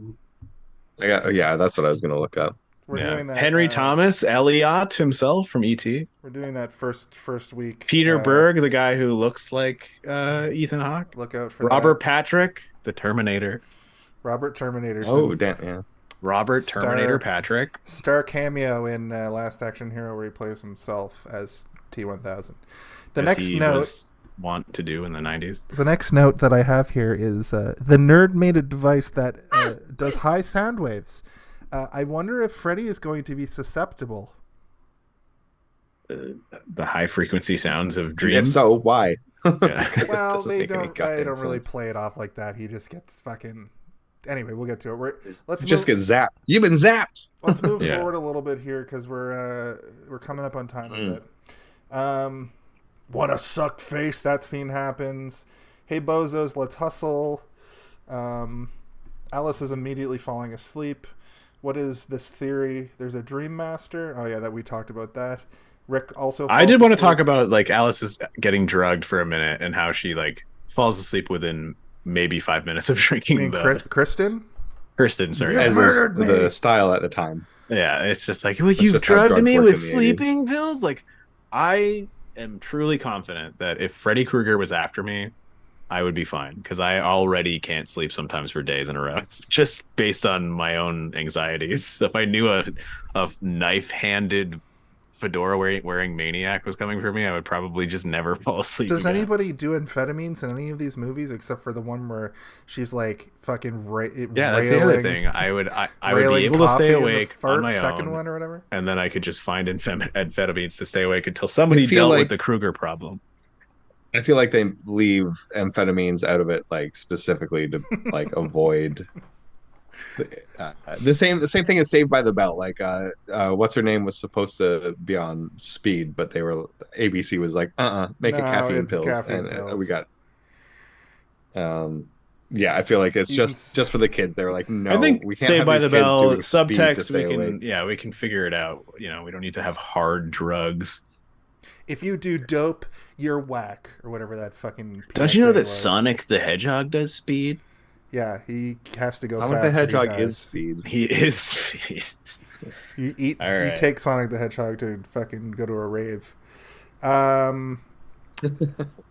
S2: That's what I was gonna look up.
S1: We're doing that.
S4: Henry Thomas, Elliot himself from E.T.
S1: We're doing that first week.
S4: Peter Berg, the guy who looks like Ethan Hawke.
S1: Look out for
S4: Robert Patrick, the Terminator.
S1: Robert Terminator.
S2: Oh, damn, yeah.
S4: Robert Terminator Patrick.
S1: Star cameo in Last Action Hero where he plays himself as T-1000. The next note
S4: want to do in the 90s.
S1: The next note that I have here is the nerd made a device that does high sound waves. I wonder if Freddy is going to be susceptible.
S4: The high frequency sounds of dreams.
S2: If so, why?
S4: Yeah.
S1: Well, they don't really play it off like that. He just gets fucking. Anyway, we'll get to it. Let's
S2: just get zapped. You've been zapped.
S1: Let's move forward a little bit here because we're coming up on time a bit. What a sucked face. That scene happens. Hey bozos, let's hustle. Alice is immediately falling asleep. What is this theory? There's a dream master. Oh yeah, that we talked about that. Rick also.
S4: I did want to talk about like Alice is getting drugged for a minute and how she like falls asleep within maybe 5 minutes of drinking.
S1: You mean Kristen?
S4: Kristen, sorry.
S1: You
S2: As
S1: murdered me.
S2: The style at the time.
S4: Yeah, it's just like, well, you've drugged me with sleeping pills. Like, I am truly confident that if Freddy Krueger was after me, I would be fine because I already can't sleep sometimes for days in a row, just based on my own anxieties. If I knew a knife-handed fedora wearing maniac was coming for me, I would probably just never fall asleep.
S1: Does
S4: again.
S1: anybody do amphetamines in any of these movies except for the one where she's like fucking
S4: yeah, that's the other thing. I would be able to stay awake on my
S1: second
S4: own,
S1: one or whatever,
S4: and then I could just find amphetamines to stay awake until somebody dealt with the Krueger problem.
S2: I feel like they leave amphetamines out of it, like specifically to like avoid. The same thing as Saved by the Bell. Like, what's her name was supposed to be on speed, but ABC was like, make it caffeine pills, pills. We got. Yeah, I feel like it's just for the kids. They were like, no,
S4: I think
S2: we can't
S4: Saved
S2: have
S4: by
S2: these
S4: the
S2: kids
S4: Bell
S2: doing speed to
S4: subtext.
S2: stay awake.
S4: We can figure it out. We don't need to have hard drugs.
S1: if you do dope, you're whack, or whatever that fucking.
S4: Don't you know
S1: PSA
S4: that
S1: was.
S4: Sonic the Hedgehog does speed?
S1: Yeah, he has to go
S2: Sonic
S1: fast.
S2: the
S1: or he
S2: Hedgehog
S1: dies.
S2: is speed.
S4: He is speed.
S1: You
S4: All right.
S1: take Sonic the Hedgehog to fucking go to a rave.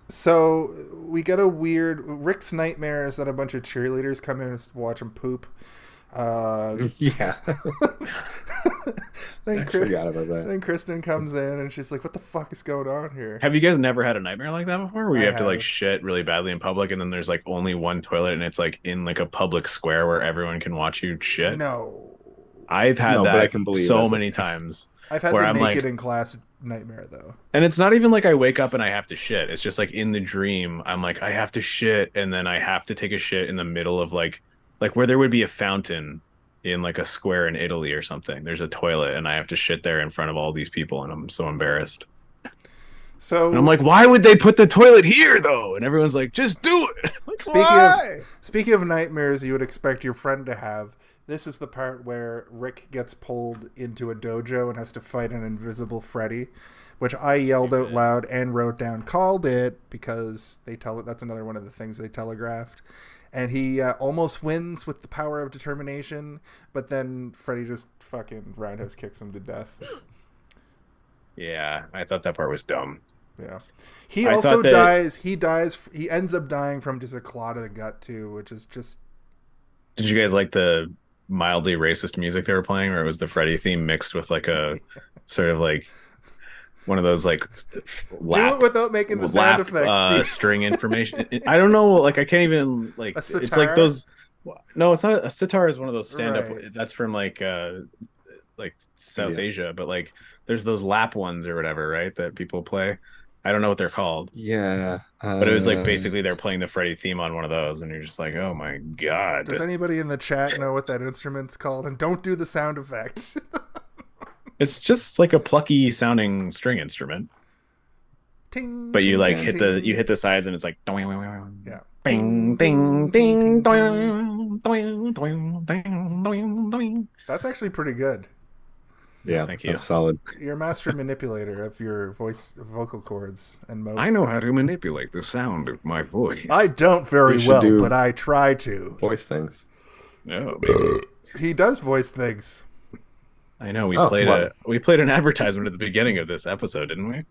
S1: So we get a weird Rick's nightmare is that a bunch of cheerleaders come in and watch him poop.
S2: Yeah.
S1: Then
S2: I forgot about that.
S1: Then Kristen comes in and she's like, "What the fuck is going on here?"
S4: Have you guys never had a nightmare like that before, where you
S1: I
S4: have to like
S1: have.
S4: shit really badly in public, and then there's like only one toilet, and it's like in like a public square where everyone can watch you shit?
S1: No,
S4: I've had
S2: No, but
S4: that
S2: I can believe
S4: so
S2: that's
S4: many times.
S1: I've had
S4: Where
S1: the
S4: I'm
S1: naked
S4: like-
S1: in class nightmare though.
S4: And it's not even like I wake up and I have to shit. It's just like in the dream, I'm like, I have to shit, and then I have to take a shit in the middle of like where there would be a fountain in like a square in Italy or something. There's a toilet, and I have to shit there in front of all these people, and I'm so embarrassed.
S1: So
S4: And I'm like, why would they put the toilet here though? And everyone's like, just do it. Like, why?
S1: Speaking of nightmares you would expect your friend to have, this is the part where Rick gets pulled into a dojo and has to fight an invisible Freddy, which I yelled out loud and wrote down, called it, because they tell it. That's another one of the things they telegraphed. And he almost wins with the power of determination, but then Freddy just fucking roundhouse kicks him to death.
S4: Yeah, I thought that part was dumb.
S1: Yeah. He
S4: I
S1: also
S4: thought that-
S1: dies. He ends up dying from just a claw to the gut too, which is just.
S4: Did you guys like the mildly racist music they were playing, or it was the Freddy theme mixed with like a sort of like one of those like
S1: Do it without making the sound effects. Steve.
S4: string information? I don't know. Like I can't even like.
S1: A
S4: It's
S1: sitar?
S4: like those. No, it's not a sitar. Is one of those stand up.
S1: Right.
S4: That's from like South
S2: Yeah.
S4: Asia, but like there's those lap ones or whatever, right? That people play. I don't know what they're called.
S2: Yeah.
S4: But it was like basically they're playing the Freddy theme on one of those, and you're just like, oh my god.
S1: Does anybody in the chat know what that instrument's called? And don't do the sound effects.
S4: It's just like a plucky sounding string instrument,
S1: Ting,
S4: but you
S1: ting,
S4: like
S1: ting,
S4: hit
S1: ting.
S4: the sides, and it's like
S1: Yeah.
S4: ding ding ding doing doing doing doing doing doing.
S1: That's actually pretty good.
S2: Yeah,
S4: Thank you.
S2: that's solid.
S1: You're a master manipulator of your vocal cords and mouth.
S4: I know how to manipulate the sound of my voice.
S1: I don't very
S2: You should
S1: well,
S2: do-
S1: but I try to.
S2: Voice things.
S4: No, baby.
S1: He does voice things.
S4: I know we
S2: Oh,
S4: played
S2: what?
S4: we played an advertisement at the beginning of this episode, didn't we?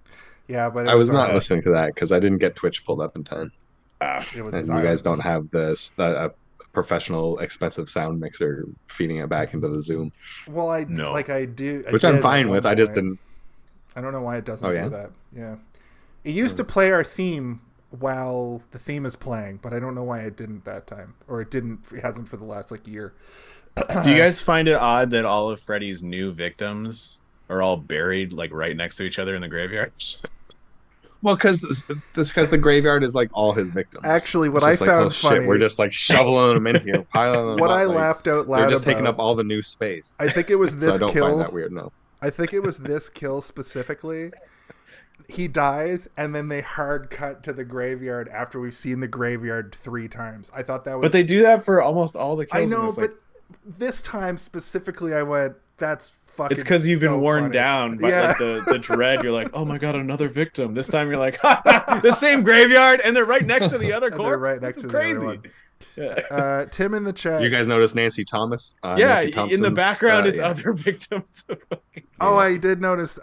S1: Yeah, but it
S2: I was not
S1: on-
S2: listening to that because I didn't get Twitch pulled up in time.
S1: It was
S2: And
S1: silent.
S2: you guys don't have a professional, expensive sound mixer feeding it back into the Zoom,
S1: Well, I
S4: No.
S1: like I do, I
S2: which I'm
S1: did
S2: fine
S1: at
S2: with.
S1: one
S2: I just
S1: point.
S2: didn't.
S1: I don't know why it doesn't
S2: Oh, yeah?
S1: do that. Yeah, it used to play our theme while the theme is playing, but I don't know why it didn't that time, or it didn't. It hasn't for the last like year.
S4: Do you guys find it odd that all of Freddy's new victims are all buried like right next to each other in the graveyards?
S2: Well, because the graveyard is like all his victims.
S1: Actually, what
S2: It's
S1: I
S2: just like,
S1: found
S2: oh,
S1: funny,
S2: shit, we're just like shoveling them in here, piling them
S1: what
S2: up.
S1: I
S2: like,
S1: laughed out loud
S2: They're just
S1: about,
S2: taking up all the new space.
S1: I think it was this
S2: so I don't
S1: kill.
S2: find that weird. No.
S1: I think it was this kill specifically. He dies, and then they hard cut to the graveyard after we've seen the graveyard 3 times. I thought that was.
S4: But they do that for almost all the kills.
S1: I
S4: in
S1: know,
S4: this,
S1: but
S4: like,
S1: this time specifically, I went, "That's fucking."
S4: it's because you've been
S1: so
S4: worn
S1: funny."
S4: down by
S1: Yeah.
S4: like the dread. You're like, oh my god, another victim. This time you're like, the same graveyard, and they're right next to the other
S1: And
S4: corpse.
S1: they're right next
S4: This is
S1: to the other
S4: crazy.
S1: one.
S4: Yeah,
S1: Tim in the chat.
S2: You guys notice Nancy Thomas?
S4: yeah.
S2: Nancy
S4: In the
S2: Thompson's,
S4: background, it's
S2: yeah.
S4: other victims.
S1: Oh, I did notice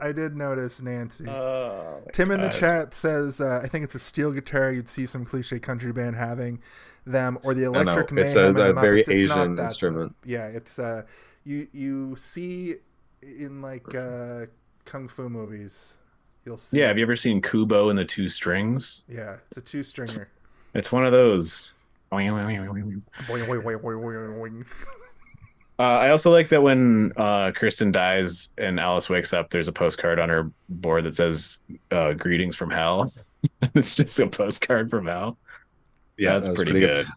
S1: Nancy.
S4: Oh, my
S1: Tim in the
S4: God.
S1: chat says, "I think it's a steel guitar. You'd see some cliche country band having them, or the electric
S2: it's
S1: mayhem
S2: a
S1: and the
S2: very
S1: Muppets. It's not
S2: Asian
S1: that,
S2: instrument.
S1: though. Yeah, it's you see in like kung fu movies. You'll see.
S4: Yeah, have you ever seen Kubo and the Two Strings?
S1: Yeah, it's a 2-stringer.
S4: It's one of those.
S1: Boing, boing, boing, boing, boing, boing.
S4: I also like that when Kristen dies and Alice wakes up, there's a postcard on her board that says "Greetings from Hell." It's just a postcard from hell. Yeah, that's
S2: that was
S4: pretty good.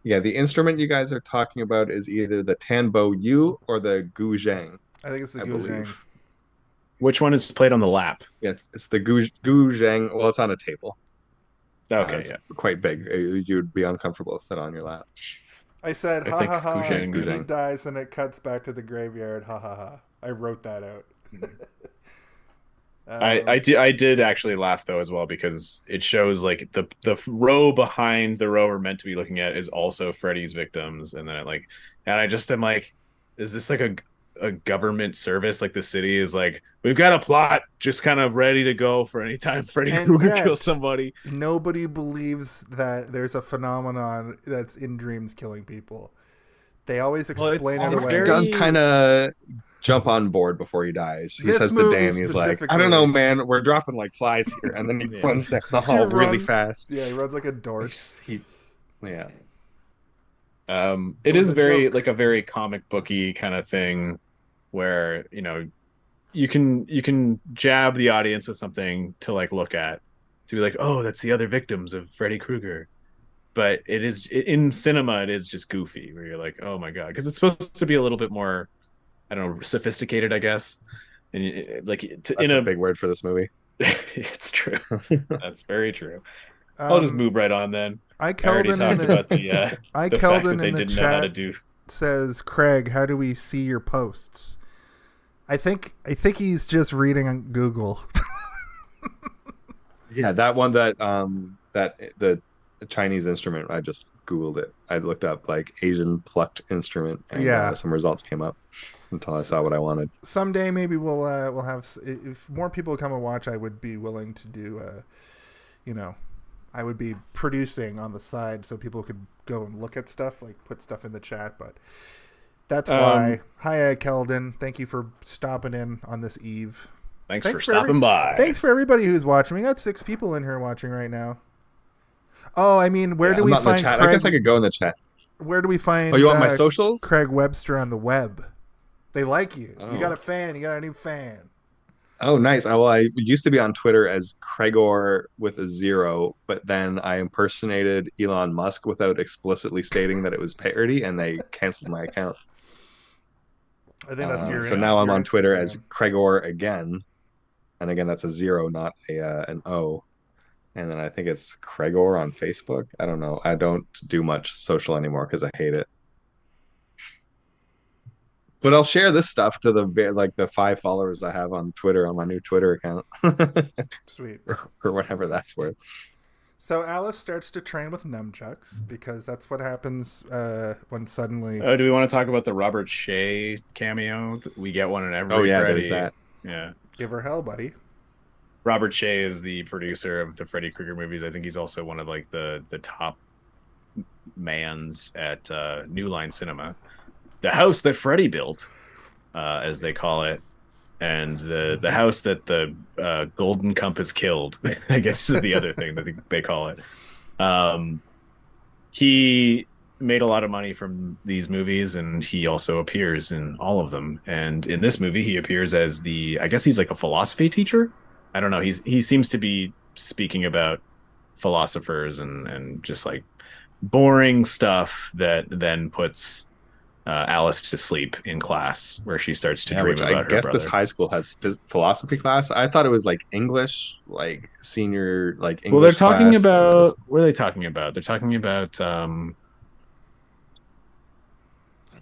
S2: Yeah, the instrument you guys are talking about is either the Tanbo Yu or the Guzheng,
S1: I think it's the
S2: I
S1: Guzheng.
S2: believe.
S4: Which one is played on the lap?
S2: Yeah, it's the Guzheng. Well, it's on a table.
S4: Okay,
S2: It's
S4: yeah.
S2: quite big. You'd be uncomfortable with it on your lap.
S1: I said,
S4: I
S1: ha
S4: think
S1: ha ha.
S4: Guzheng,
S1: He
S2: Guzheng.
S1: dies, and it cuts back to the graveyard. Ha ha ha. I wrote that out.
S4: I did actually laugh though as well, because it shows like the row behind the row we're meant to be looking at is also Freddy's victims, and then and I just am like, is this like a government service? Like the city is like, we've got a plot just kind of ready to go for any time Freddy Krueger kills somebody.
S1: Nobody believes that there's a phenomenon that's in dreams killing people. They always explain it away.
S2: He does kind of jump on board before he dies. He says to Dan, he's like, I don't know, man, we're dropping like flies here. And then he runs down the hall really fast.
S1: Yeah, he runs like a dork.
S2: Yeah.
S4: It is very like a very comic booky kind of thing where, you know, you can jab the audience with something to like look at, to be like, oh, that's the other victims of Freddy Krueger. But in cinema, it is just goofy, where you're like, oh my God, because it's supposed to be a little bit more, I don't know, sophisticated, I guess. And that's a big
S2: word for this movie.
S4: It's true. That's very true. I'll just move right on then.
S1: I already talked about the fact that they didn't know how to do. Says, Craig, how do we see your posts? I think he's just reading on Google.
S2: Yeah, that one that the Chinese instrument. I just Googled it. I looked up like Asian plucked instrument, and some results came up until I saw what I wanted.
S1: Someday maybe we'll have, if more people come and watch, I would be willing to do I would be producing on the side so people could go and look at stuff, like put stuff in the chat. But that's why. Hi, Keldon. Thank you for stopping in on this eve.
S4: Thanks for stopping by.
S1: Thanks for everybody who's watching. We got 6 people in here watching right now. Oh, I mean, where do we find Craig?
S2: I guess I could go in the chat.
S1: Where do we find?
S2: Oh, you want my socials?
S1: Craig Webster on the web. They like you. Oh. You got a fan. You got a new fan.
S2: Oh, nice. I used to be on Twitter as Craigor with a 0, but then I impersonated Elon Musk without explicitly stating that it was parody, and they canceled my account.
S1: I think that's your.
S2: So now I'm on Twitter as Craigor again, and again that's a 0, not an O. And then I think it's Craigor on Facebook. I don't know. I don't do much social anymore because I hate it. But I'll share this stuff to the 5 followers I have on Twitter on my new Twitter account.
S1: Sweet.
S2: or whatever that's worth.
S1: So Alice starts to train with nunchucks because that's what happens when suddenly.
S4: Oh, do we want to talk about the Robert Shea cameo? We get one in every.
S2: Oh yeah,
S4: Freddy.
S2: there's that.
S4: Yeah.
S1: Give her hell, buddy.
S4: Robert Shea is the producer of the Freddy Krueger movies. I think he's also one of like the top mans at New Line Cinema. The house that Freddy built, as they call it, and the house that the Golden Compass killed, I guess is the other thing that they call it. He made a lot of money from these movies, and he also appears in all of them. And in this movie, he appears as I guess he's like a philosophy teacher. I don't know. He seems to be speaking about philosophers and just like boring stuff that then puts Alice to sleep in class, where she starts to dream about her brother. I guess
S2: this high school has philosophy class. I thought it was like English, like senior, like English.
S4: Well, they're talking about. What are they talking about? They're talking about.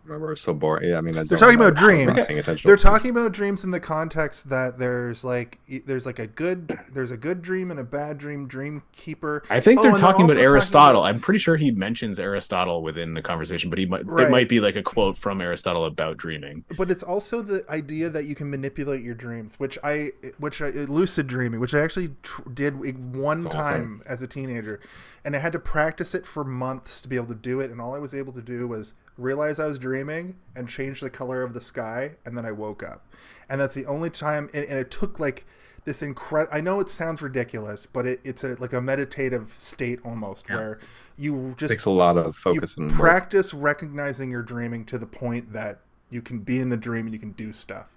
S2: Remember, it's so boring. Yeah, I mean,
S1: they're talking about dreams. They're talking about dreams in the context that there's a good dream and a bad dream. Dream keeper.
S4: I think they're talking about Aristotle. I'm pretty sure he mentions Aristotle within the conveation, but it might be like a quote from Aristotle about dreaming.
S1: But it's also the idea that you can manipulate your dreams, which I lucid dreaming, which I actually did one time as a teenager, and I had to practice it for months to be able to do it. And all I was able to do was realize I was dreaming and change the color of the sky, and then I woke up. And that's the only time, and it took like this I know it sounds ridiculous, but it's like a meditative state almost, where you just
S2: takes a lot of focus and
S1: practice recognizing you're dreaming to the point that you can be in the dream and you can do stuff.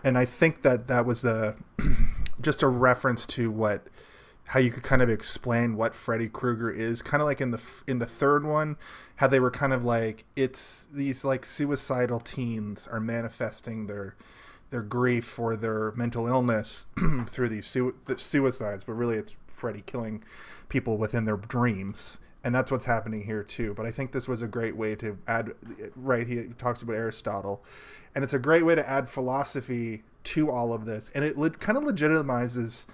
S1: And I think that was just a reference to how you could kind of explain what Freddy Krueger is, kind of like in the third one, how they were kind of like, it's these like suicidal teens are manifesting their grief or their mental illness through these suicides, but really it's Freddy killing people within their dreams. And that's what's happening here too. But I think this was a great way to add, right, he talks about Aristotle, and it's a great way to add philosophy to all of this. And it kind of legitimizes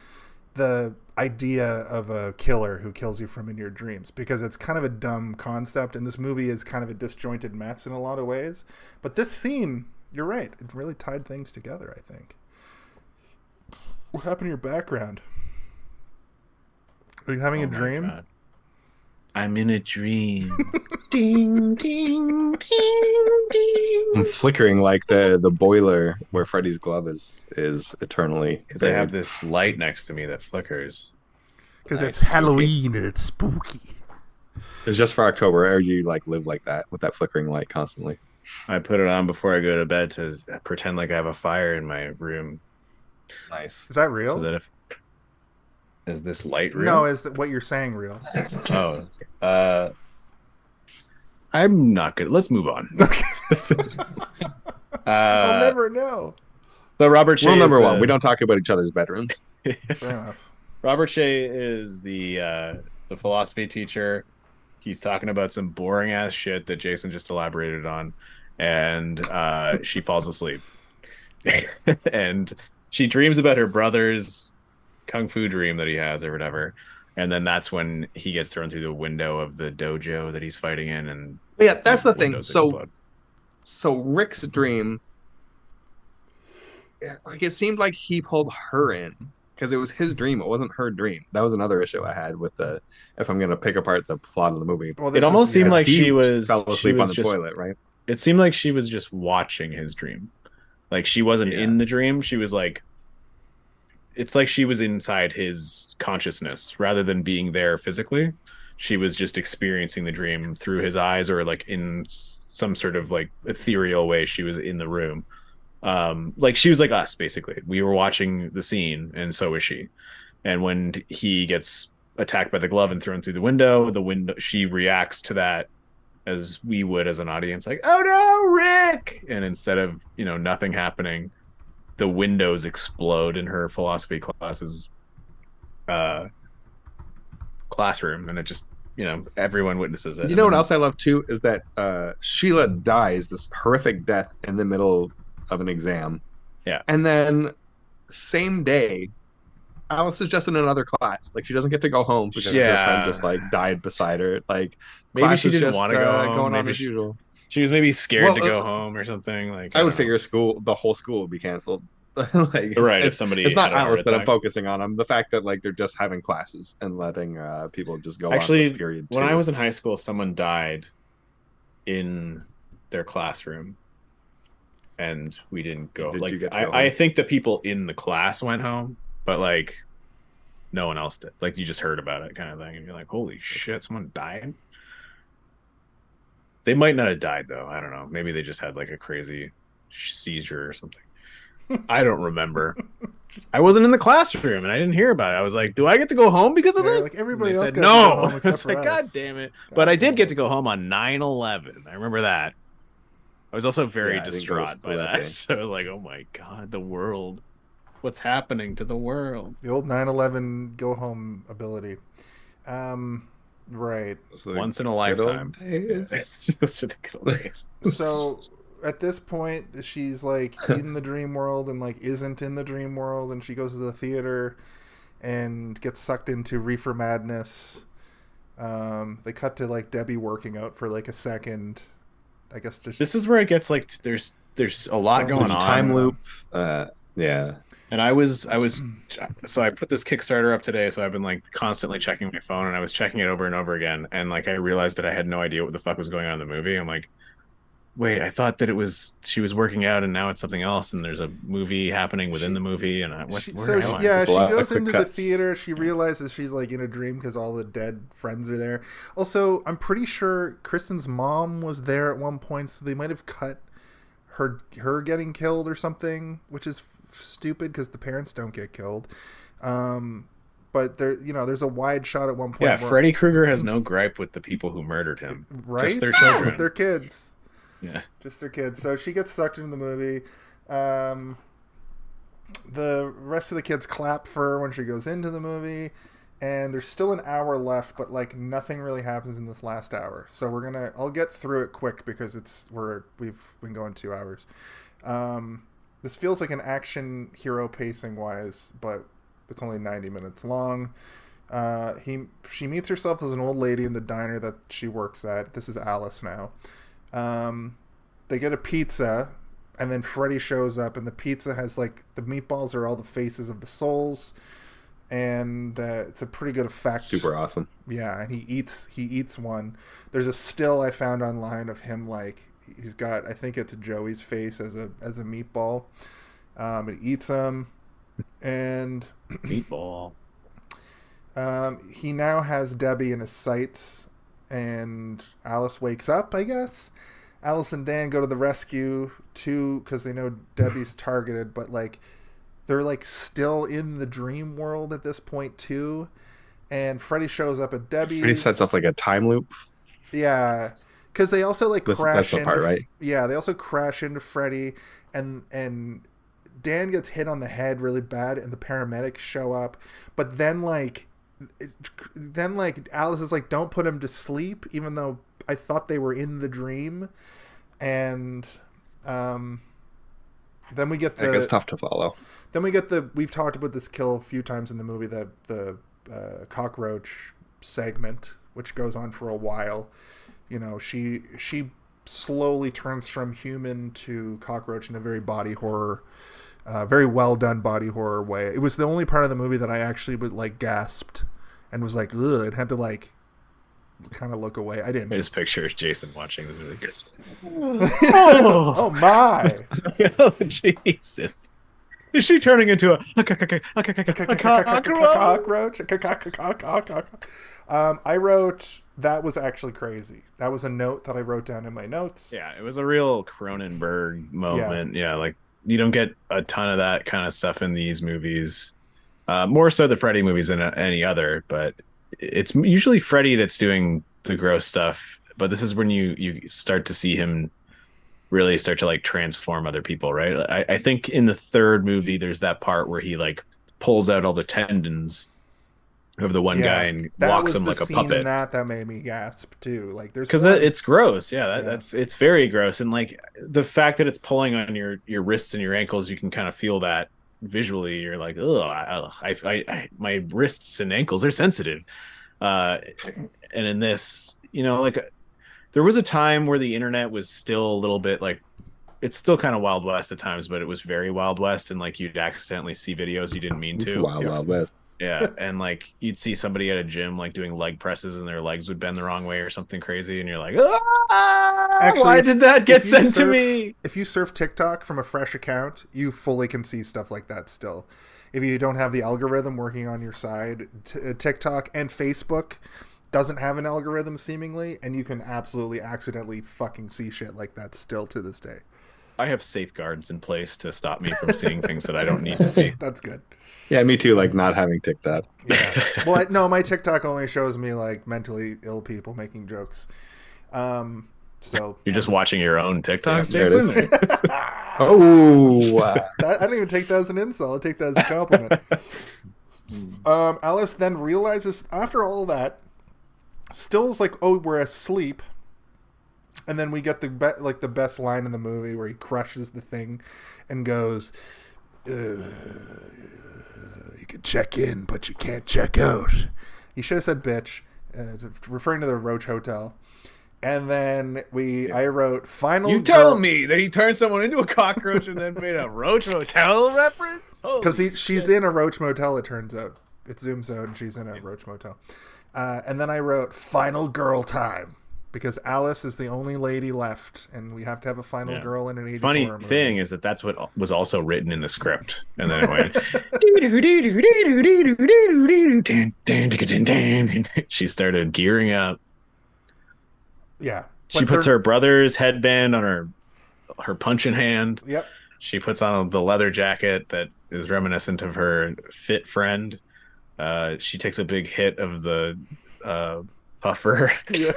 S1: the idea of a killer who kills you from in your dreams, because it's kind of a dumb concept. And this movie is kind of a disjointed mess in a lot of ways. But this scene, you're right, it really tied things together, I think. What happened to your background? Are you having a dream?
S4: God. I'm in a dream. Ding, ding, ding, ding.
S2: I'm flickering like the boiler where Freddy's glove is eternally.
S4: Because I have this light next to me that flickers.
S1: Because
S2: Nice.
S1: it's Halloween and it's spooky.
S2: It's just for October, or you like live like that with that flickering light constantly?
S4: I put it on before I go to bed to pretend like I have a fire in my room.
S2: Nice.
S1: Is that real?
S4: So that is this light real?
S1: No, is that what you're saying real?
S4: Oh, I'm not good. Let's move on.
S1: I'll never know.
S4: So Robert Shea.
S2: Rule
S4: is
S2: number
S4: the-
S2: one: we don't talk about each other's bedrooms.
S1: Fair enough.
S4: Robert Shea is the philosophy teacher. He's talking about some boring ass shit that Jason just elaborated on, and she falls asleep. And she dreams about her brother's kung fu dream that he has or whatever. And then that's when he gets thrown through the window of the dojo that he's fighting in. And
S2: Yeah, that's the thing.
S4: windows
S2: So
S4: explode.
S2: So Rick's dream, like it seemed like he pulled her in because it was his dream. It wasn't her dream. That was another issue I had with if I'm going to pick apart the plot of the movie.
S1: Well,
S4: It almost seemed like
S2: He
S4: she was
S2: fell asleep on the
S4: just,
S2: toilet, right?
S4: It seemed like she was just watching his dream. Like she wasn't
S2: Yeah.
S4: in the dream. She was like, it's like she was inside his consciousness rather than being there physically. She was just experiencing the dream through his eyes, or like in some sort of like ethereal way. She was in the room. Like she was like us, basically. We were watching the scene, and so was she. And when he gets attacked by the glove and thrown through the window, she reacts to that as we would as an audience, like, "Oh no, Rick!" And instead of nothing happening, the windows explode in her philosophy class's classroom, and it just everyone witnesses it.
S2: You know what else I love too is that Sheila dies this horrific death in the middle of an exam.
S4: Yeah.
S2: And then same day, Alice is just in another class. Like she doesn't get to go home because her friend just like died beside her. Like
S4: Maybe
S2: class
S4: she
S2: is
S4: didn't
S2: just,
S4: want to go home.
S2: going on
S4: Maybe
S2: as usual.
S4: She was maybe scared
S2: Well,
S4: to go home or something. Like
S2: I would
S4: don't know.
S2: figure the whole school would be canceled. Like
S4: Right, if
S2: it's,
S4: somebody
S2: it's not
S4: had a heart
S2: Alice that I'm
S4: attack.
S2: focusing on. The fact that like they're just having classes and letting people just go
S4: Actually,
S2: on with period
S4: when
S2: 2.
S4: I was in high school, someone died in their classroom, and we didn't go.
S2: Did you
S4: Like
S2: get to go
S4: I
S2: home?
S4: think the people in the class went home, but like no one else did. Like you just heard about it, kind of thing, and you're like, "Holy shit, someone died." They might not have died though. I don't know. Maybe they just had like a crazy seizure or something. I don't remember. I wasn't in the classroom and I didn't hear about it. I was like, "Do I get to go home because of
S1: Yeah,
S4: this?"
S1: like, everybody
S4: And they
S1: else
S4: said,
S1: got to go
S4: no.
S1: home except
S4: It's
S1: for
S4: like,
S1: us.
S4: God damn it!
S1: God
S4: But I
S1: damn
S4: did get
S1: it.
S4: to go home on 9/11. I remember that. I was also very
S2: Yeah, I didn't go to
S4: distraught by
S2: school that
S4: that.
S2: day.
S4: So I was like, "Oh my god, the world! What's happening to the world?"
S1: The old 9/11 go home ability. Right.
S2: It's the
S4: Once in a
S2: good old
S4: lifetime.
S2: days.
S4: Those are the good old days.
S1: So at this point, she's like in the dream world and like isn't in the dream world, and she goes to the theater and gets sucked into reefer madness. They cut to like Debbie working out for like a second. I guess just
S4: This is where it gets like there's a lot
S1: So
S4: going
S1: much
S4: on.
S2: Time loop. Yeah.
S4: And I was so I put this Kickstarter up today, so I've been like constantly checking my phone, and I was checking it over and over again, and like I realized that I had no idea what the fuck was going on in the movie. I'm like, wait, I thought that she was working out, and now it's something else, and there's a movie happening within the movie, and where am I?
S1: yeah,
S2: Just a
S1: she
S2: lot of
S1: goes
S2: quick
S1: into
S2: cuts.
S1: the theater. She realizes she's like in a dream because all the dead friends are there. Also, I'm pretty sure Kristen's mom was there at one point, so they might have cut her getting killed or something, which is stupid because the parents don't get killed. But there's a wide shot at one point.
S4: Yeah,
S1: where,
S4: Freddy Krueger has no gripe with the people who murdered him.
S1: right?
S4: Just their children.
S1: Just their kids.
S4: Yeah.
S1: Just their kids. So she gets sucked into the movie. The rest of the kids clap for her when she goes into the movie. and there's still an hour left, but like nothing really happens in this last hour. So I'll get through it quick because we've been going 2 hours. This feels like an action hero pacing wise, but it's only 90 minutes long. She meets herself as an old lady in the diner that she works at. This is Alice now. They get a pizza, and then Freddy shows up, and the pizza has like the meatballs are all the faces of the souls, and it's a pretty good effect.
S2: Super awesome.
S1: Yeah, and he eats one. There's a still I found online of him like he's got, I think it's Joey's face as a meatball. He eats them, and
S4: meatball.
S1: He now has Debbie in his sights, and Alice wakes up, I guess. Alice and Dan go to the rescue too because they know Debbie's targeted, but like they're like still in the dream world at this point too. And Freddy shows up at Debbie's.
S2: Freddy sets up like a time loop.
S1: Yeah, because they also like crash
S2: that's the
S1: into
S2: part, right?
S1: Yeah, they also crash into Freddy, and Dan gets hit on the head really bad, and the paramedics show up. But then like Alice is like, "Don't put him to sleep," even though I thought they were in the dream. And then we get the.
S2: It's tough to follow.
S1: Then we get we've talked about this kill a few times in the movie, the cockroach segment, which goes on for a while. You know, she slowly turns from human to cockroach in a very body horror, very well done body horror way. It was the only part of the movie that I actually would like gasped and was like, ugh, and had to like kind of look away. I didn't.
S4: I just picture Jason watching this really good.
S1: Oh my!
S4: Oh, Jesus. Is she turning into a
S1: cockroach? I wrote, that was actually crazy. That was a note that I wrote down in my notes.
S4: Yeah, it was a real Cronenberg moment. Yeah, like you don't get a ton of that kind of stuff in these movies. More so the Freddy movies than any other, but it's usually Freddy that's doing the gross stuff. But this is when you start to see him really start to like transform other people, right? I think in the third movie there's that part where he like pulls out all the tendons of the one guy and walks him like a puppet.
S1: That made me gasp too. Like there's
S4: because it's gross. That's it's very gross, and like the fact that it's pulling on your wrists and your ankles, you can kind of feel that visually. You're like, oh, my wrists and ankles are sensitive. And in this, you know, like there was a time where the internet was still a little bit like, it's still kind of Wild West at times, but it was very Wild West, and like you'd accidentally see videos you didn't mean to.
S2: Wild West.
S4: Yeah, and like you'd see somebody at a gym like doing leg presses, and their legs would bend the wrong way or something crazy, and you're like,
S1: actually,
S4: why did that get sent to me?
S1: If you surf TikTok from a fresh account, you fully can see stuff like that still. If you don't have the algorithm working on your side, TikTok and Facebook doesn't have an algorithm seemingly, and you can absolutely accidentally fucking see shit like that still to this day.
S4: I have safeguards in place to stop me from seeing things that I don't need to see.
S1: That's good.
S2: Yeah, me too. Like not having TikTok.
S1: Yeah. Well, no, my TikTok only shows me like mentally ill people making jokes. So
S4: you're just watching your own TikToks,
S2: yeah,
S4: Jason?
S1: I don't even take that as an insult. I take that as a compliment. Alice then realizes after all that, Still's like, "Oh, we're asleep," and then we get the best line in the movie where he crushes the thing and goes, "You can check in, but you can't check out." He should have said "bitch," referring to the Roach Hotel. And then I wrote final.
S4: You telling me that he turned someone into a cockroach and then made a Roach Motel reference?
S1: Because she's in a Roach Motel, it turns out. It zooms out and she's in a Roach Motel. And then I wrote final girl time because Alice is the only lady left, and we have to have a final girl in an 80s
S4: Funny
S1: horror movie.
S4: thing is that's what was also written in the script, and then it went. She started gearing up.
S1: Yeah.
S4: She puts her brother's headband on her punching hand.
S1: Yep.
S4: She puts on the leather jacket that is reminiscent of her fit friend. She takes a big hit of the puffer.
S1: Yeah.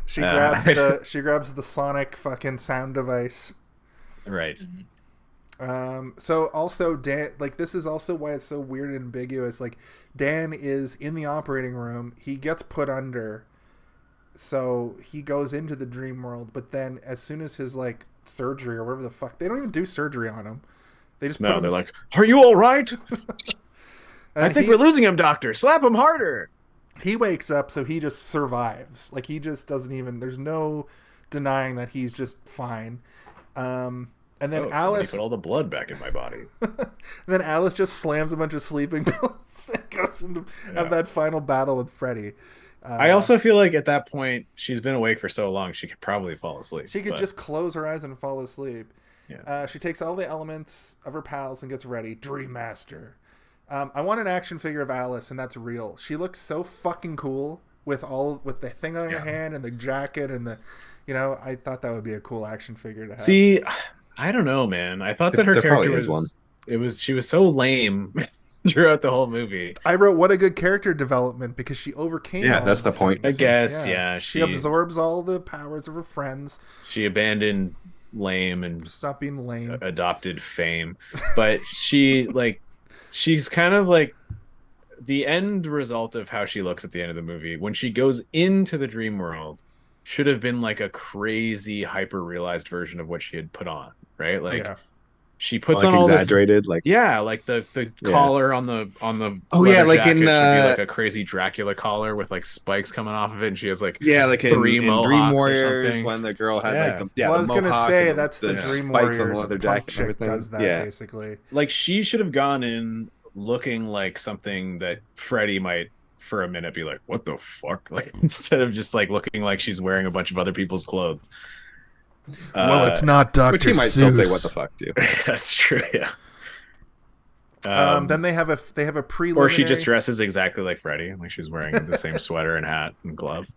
S1: She grabs the Sonic fucking sound device.
S4: Right.
S1: So also Dan, like this is also why it's so weird and ambiguous. Like Dan is in the operating room. He gets put under. So he goes into the dream world, but then as soon as his like surgery or whatever the fuck, they don't even do surgery on him. They just put him
S4: they're like, "Are you all right? I think we're losing him, doctor. Slap him harder."
S1: He wakes up, so he just survives. Like he just doesn't even. There's no denying that he's just fine. And then Alice
S4: put all the blood back in my body.
S1: And then Alice just slams a bunch of sleeping pills and goes into have that final battle with Freddy.
S4: I also feel like at that point she's been awake for so long she could probably fall asleep.
S1: She could just close her eyes and fall asleep.
S4: Yeah.
S1: She takes all the elements of her pals and gets ready. Dream Master. I want an action figure of Alice, and that's real. She looks so fucking cool with the thing on her hand and the jacket and the, I thought that would be a cool action figure to have.
S4: See, I don't know, man. I thought that her character she was so lame throughout the whole movie.
S1: I wrote, what a good character development because she overcame.
S2: Yeah, that's the point.
S4: I guess. Yeah,
S1: she absorbs all the powers of her friends.
S4: She abandoned lame and
S1: stop being lame.
S4: Adopted fame, but she's kind of like the end result of how she looks at the end of the movie when she goes into the dream world should have been like a crazy hyper realized version of what she had put on, right? Like she puts on all
S2: exaggerated,
S4: like the collar on the
S2: like in
S4: should be like a crazy Dracula collar with like spikes coming off of it, and she has like
S2: like
S4: three
S2: in Dream Warriors when the girl had like the
S1: well, I was gonna say that's the Dream
S2: spikes
S1: Warriors
S2: on the leather jacket and everything.
S1: Does that basically.
S4: Like she should have gone in looking like something that Freddy might for a minute be like, what the fuck, like instead of just like looking like she's wearing a bunch of other people's clothes.
S1: Well, it's not Dr.
S2: Which he might still say what the fuck too.
S4: That's true. Yeah.
S1: Then they have a preliminary,
S4: or she just dresses exactly like Freddy, like she's wearing the same sweater and hat and glove.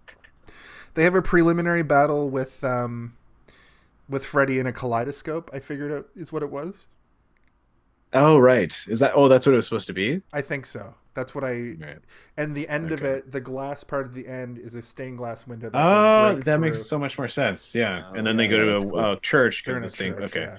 S1: They have a preliminary battle with with Freddy in a kaleidoscope, I figured out is what it was.
S4: Oh, right. Is that... Oh, that's what it was supposed to be?
S1: I think so. That's what I... Right. And the end of it, the glass part of the end is a stained glass window.
S4: That makes so much more sense. Yeah. And then they go to a church.
S1: They're in a church,
S4: okay.
S1: Yeah.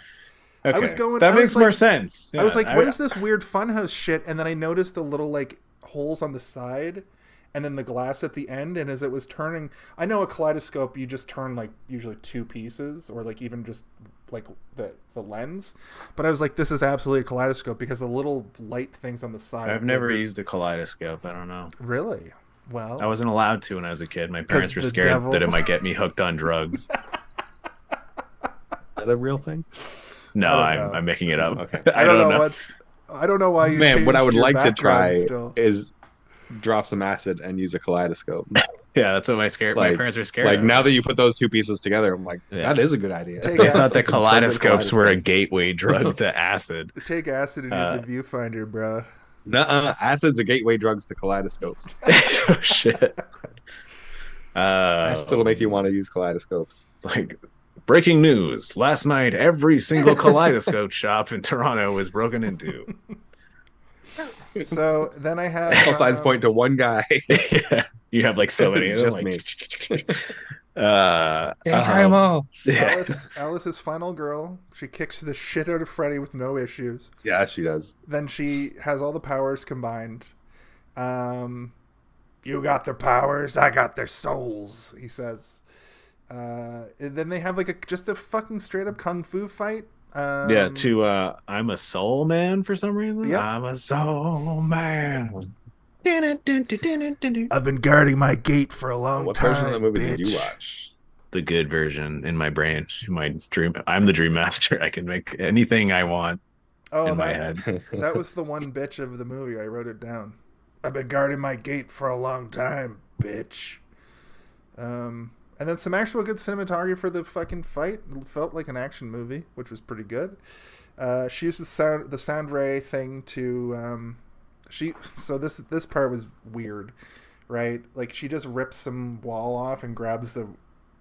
S4: Okay.
S1: I was going,
S4: that makes more sense. Yeah.
S1: I was like, what is this weird funhouse shit? And then I noticed the little like holes on the side and then the glass at the end. And as it was turning, I know a kaleidoscope, you just turn like usually two pieces or like even just like the lens. But I was like, this is absolutely a kaleidoscope because the little light things on the side.
S4: I've never used a kaleidoscope. I don't know.
S1: Really? Well,
S4: I wasn't allowed to when I was a kid. My parents were scared that it might get me hooked on drugs.
S2: Is that a real thing?
S4: No, I'm making it up.
S2: Okay.
S1: I don't know. I don't know why you.
S2: Man, what I would
S1: your
S2: like to try
S1: still.
S2: is drop some acid and use a kaleidoscope.
S4: Yeah, that's what my parents were scared.
S2: Like
S4: of.
S2: Now that you put those two pieces together, I'm like, that is a good idea.
S4: They thought that kaleidoscopes were a gateway drug to acid.
S1: Take acid and use a viewfinder, bro.
S2: Nuh-uh. Acid's a gateway drugs to kaleidoscopes.
S4: Oh shit.
S2: That still make you want to use kaleidoscopes.
S4: Like breaking news. Last night, every single kaleidoscope shop in Toronto was broken into.
S1: So then I have...
S2: All signs point to one guy.
S4: Yeah. You have like so many.
S2: Just
S4: like,
S2: me.
S4: Try them all. Yeah.
S1: Alice's final girl. She kicks the shit out of Freddy with no issues.
S2: Yeah, she does.
S1: Then she has all the powers combined. You got their powers, I got their souls, he says. And then they have like just a fucking straight up kung fu fight.
S4: I'm a soul man for some reason.
S1: Yep.
S4: I'm a soul man.
S1: I've been guarding my gate for a long time.
S2: What version of the movie did you watch?
S4: The good version in my brain. I'm the dream master. I can make anything I want in my head.
S1: That was the one bitch of the movie. I wrote it down. I've been guarding my gate for a long time, bitch. And then some actual good cinematography for the fucking fight. It felt like an action movie, which was pretty good. She used the sound ray thing to so this part was weird, right? Like she just rips some wall off and grabs the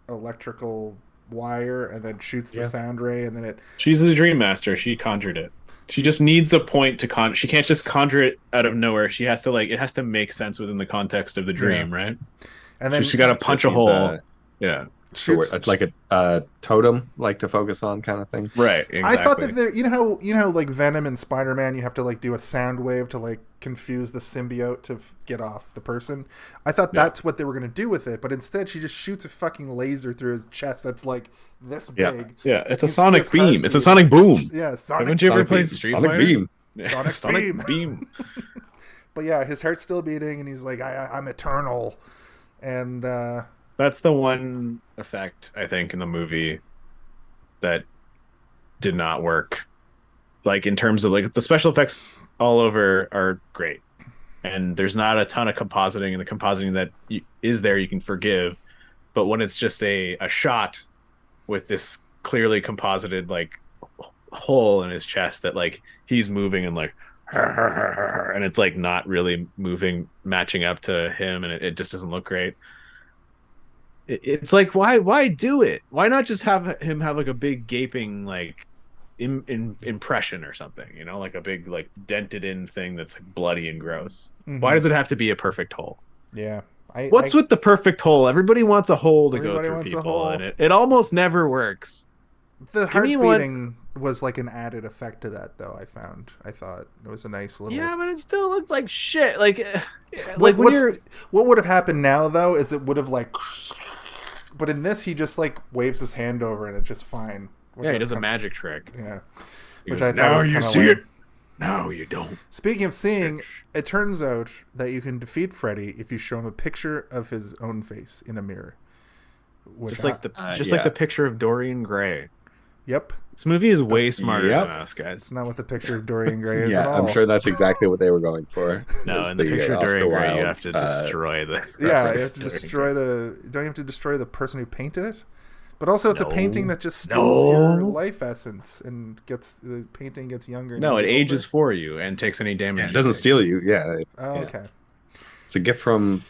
S1: electrical wire and then shoots the sound ray and then
S4: She's the dream master. She conjured it. She just needs a point to conjure. She can't just conjure it out of nowhere. She has to it has to make sense within the context of the dream, right?
S1: And then
S4: she's got to punch a hole. Yeah.
S1: Shoots,
S2: like a totem, like to focus on kind of thing.
S4: Right. Exactly.
S1: I thought that you know how like Venom and Spider-Man, you have to like do a sound wave to like confuse the symbiote to get off the person. I thought that's what they were gonna do with it, but instead she just shoots a fucking laser through his chest that's like this big.
S4: Yeah, it's a
S1: You see
S4: sonic
S1: his
S4: beam.
S1: heartbeat.
S4: It's a sonic boom.
S1: Yeah, sonic.
S4: Haven't you ever
S2: Sonic
S4: played
S2: beam.
S4: Street
S2: Sonic
S4: Fighter?
S2: beam.
S1: Sonic
S4: Sonic beam.
S1: But yeah, his heart's still beating, and he's like, I'm eternal, and
S4: That's the one effect I think in the movie that did not work. Like in terms of like the special effects all over are great, and there's not a ton of compositing, and the compositing that is there you can forgive. But when it's just a shot with this clearly composited like hole in his chest that like he's moving and like and it's like not really moving, matching up to him, and it just doesn't look great. It's like why do it? Why not just have him have like a big gaping like impression or something, you know, like a big like dented in thing that's like bloody and gross. Why does it have to be a perfect hole?
S1: Yeah.
S4: What's with the perfect hole? Everybody wants a hole to go
S1: Everybody
S4: through
S1: wants a
S4: people,
S1: hole.
S4: and it almost never works.
S1: The heart
S4: me one-
S1: beating was like an added effect to that, though. I thought it was a nice little.
S4: Yeah, but it still looks like shit. Like
S1: Like
S4: when you're
S1: what would have happened now though is it would have like, but in this he just like waves his hand over and it's just fine. Which
S4: yeah, he
S1: was
S4: does a
S1: kinda-
S4: magic trick.
S1: Yeah,
S4: He
S1: which
S4: goes,
S1: I thought
S4: now
S1: was
S4: you
S1: kinda
S4: see
S1: lame.
S4: it. No, you don't.
S1: Speaking of seeing, it turns out that you can defeat Freddy if you show him a picture of his own face in a mirror. Which
S4: Just like the picture of Dorian Gray.
S1: Yep,
S4: This movie is way smarter
S2: Yep.
S4: than us, guys.
S1: it's not what the picture of Dorian Gray is
S2: Yeah,
S1: at all.
S2: I'm sure that's exactly what they were going for.
S4: No,
S2: is
S4: in the picture of
S2: Oscar
S4: Dorian Gray, you
S2: Wilde,
S4: have to destroy the.
S1: Yeah, you
S4: reference
S1: have to
S4: Dorian
S1: destroy
S4: Gray.
S1: don't you have to destroy the person who painted it? But also, it's a painting that just steals
S4: No.
S1: your life essence and the painting gets younger. And
S4: No, it
S1: younger.
S4: ages for you and takes any damage.
S2: Yeah, it
S4: you
S2: doesn't
S4: take.
S2: steal you. Yeah,
S1: Oh,
S2: yeah.
S1: okay.
S2: It's a gift from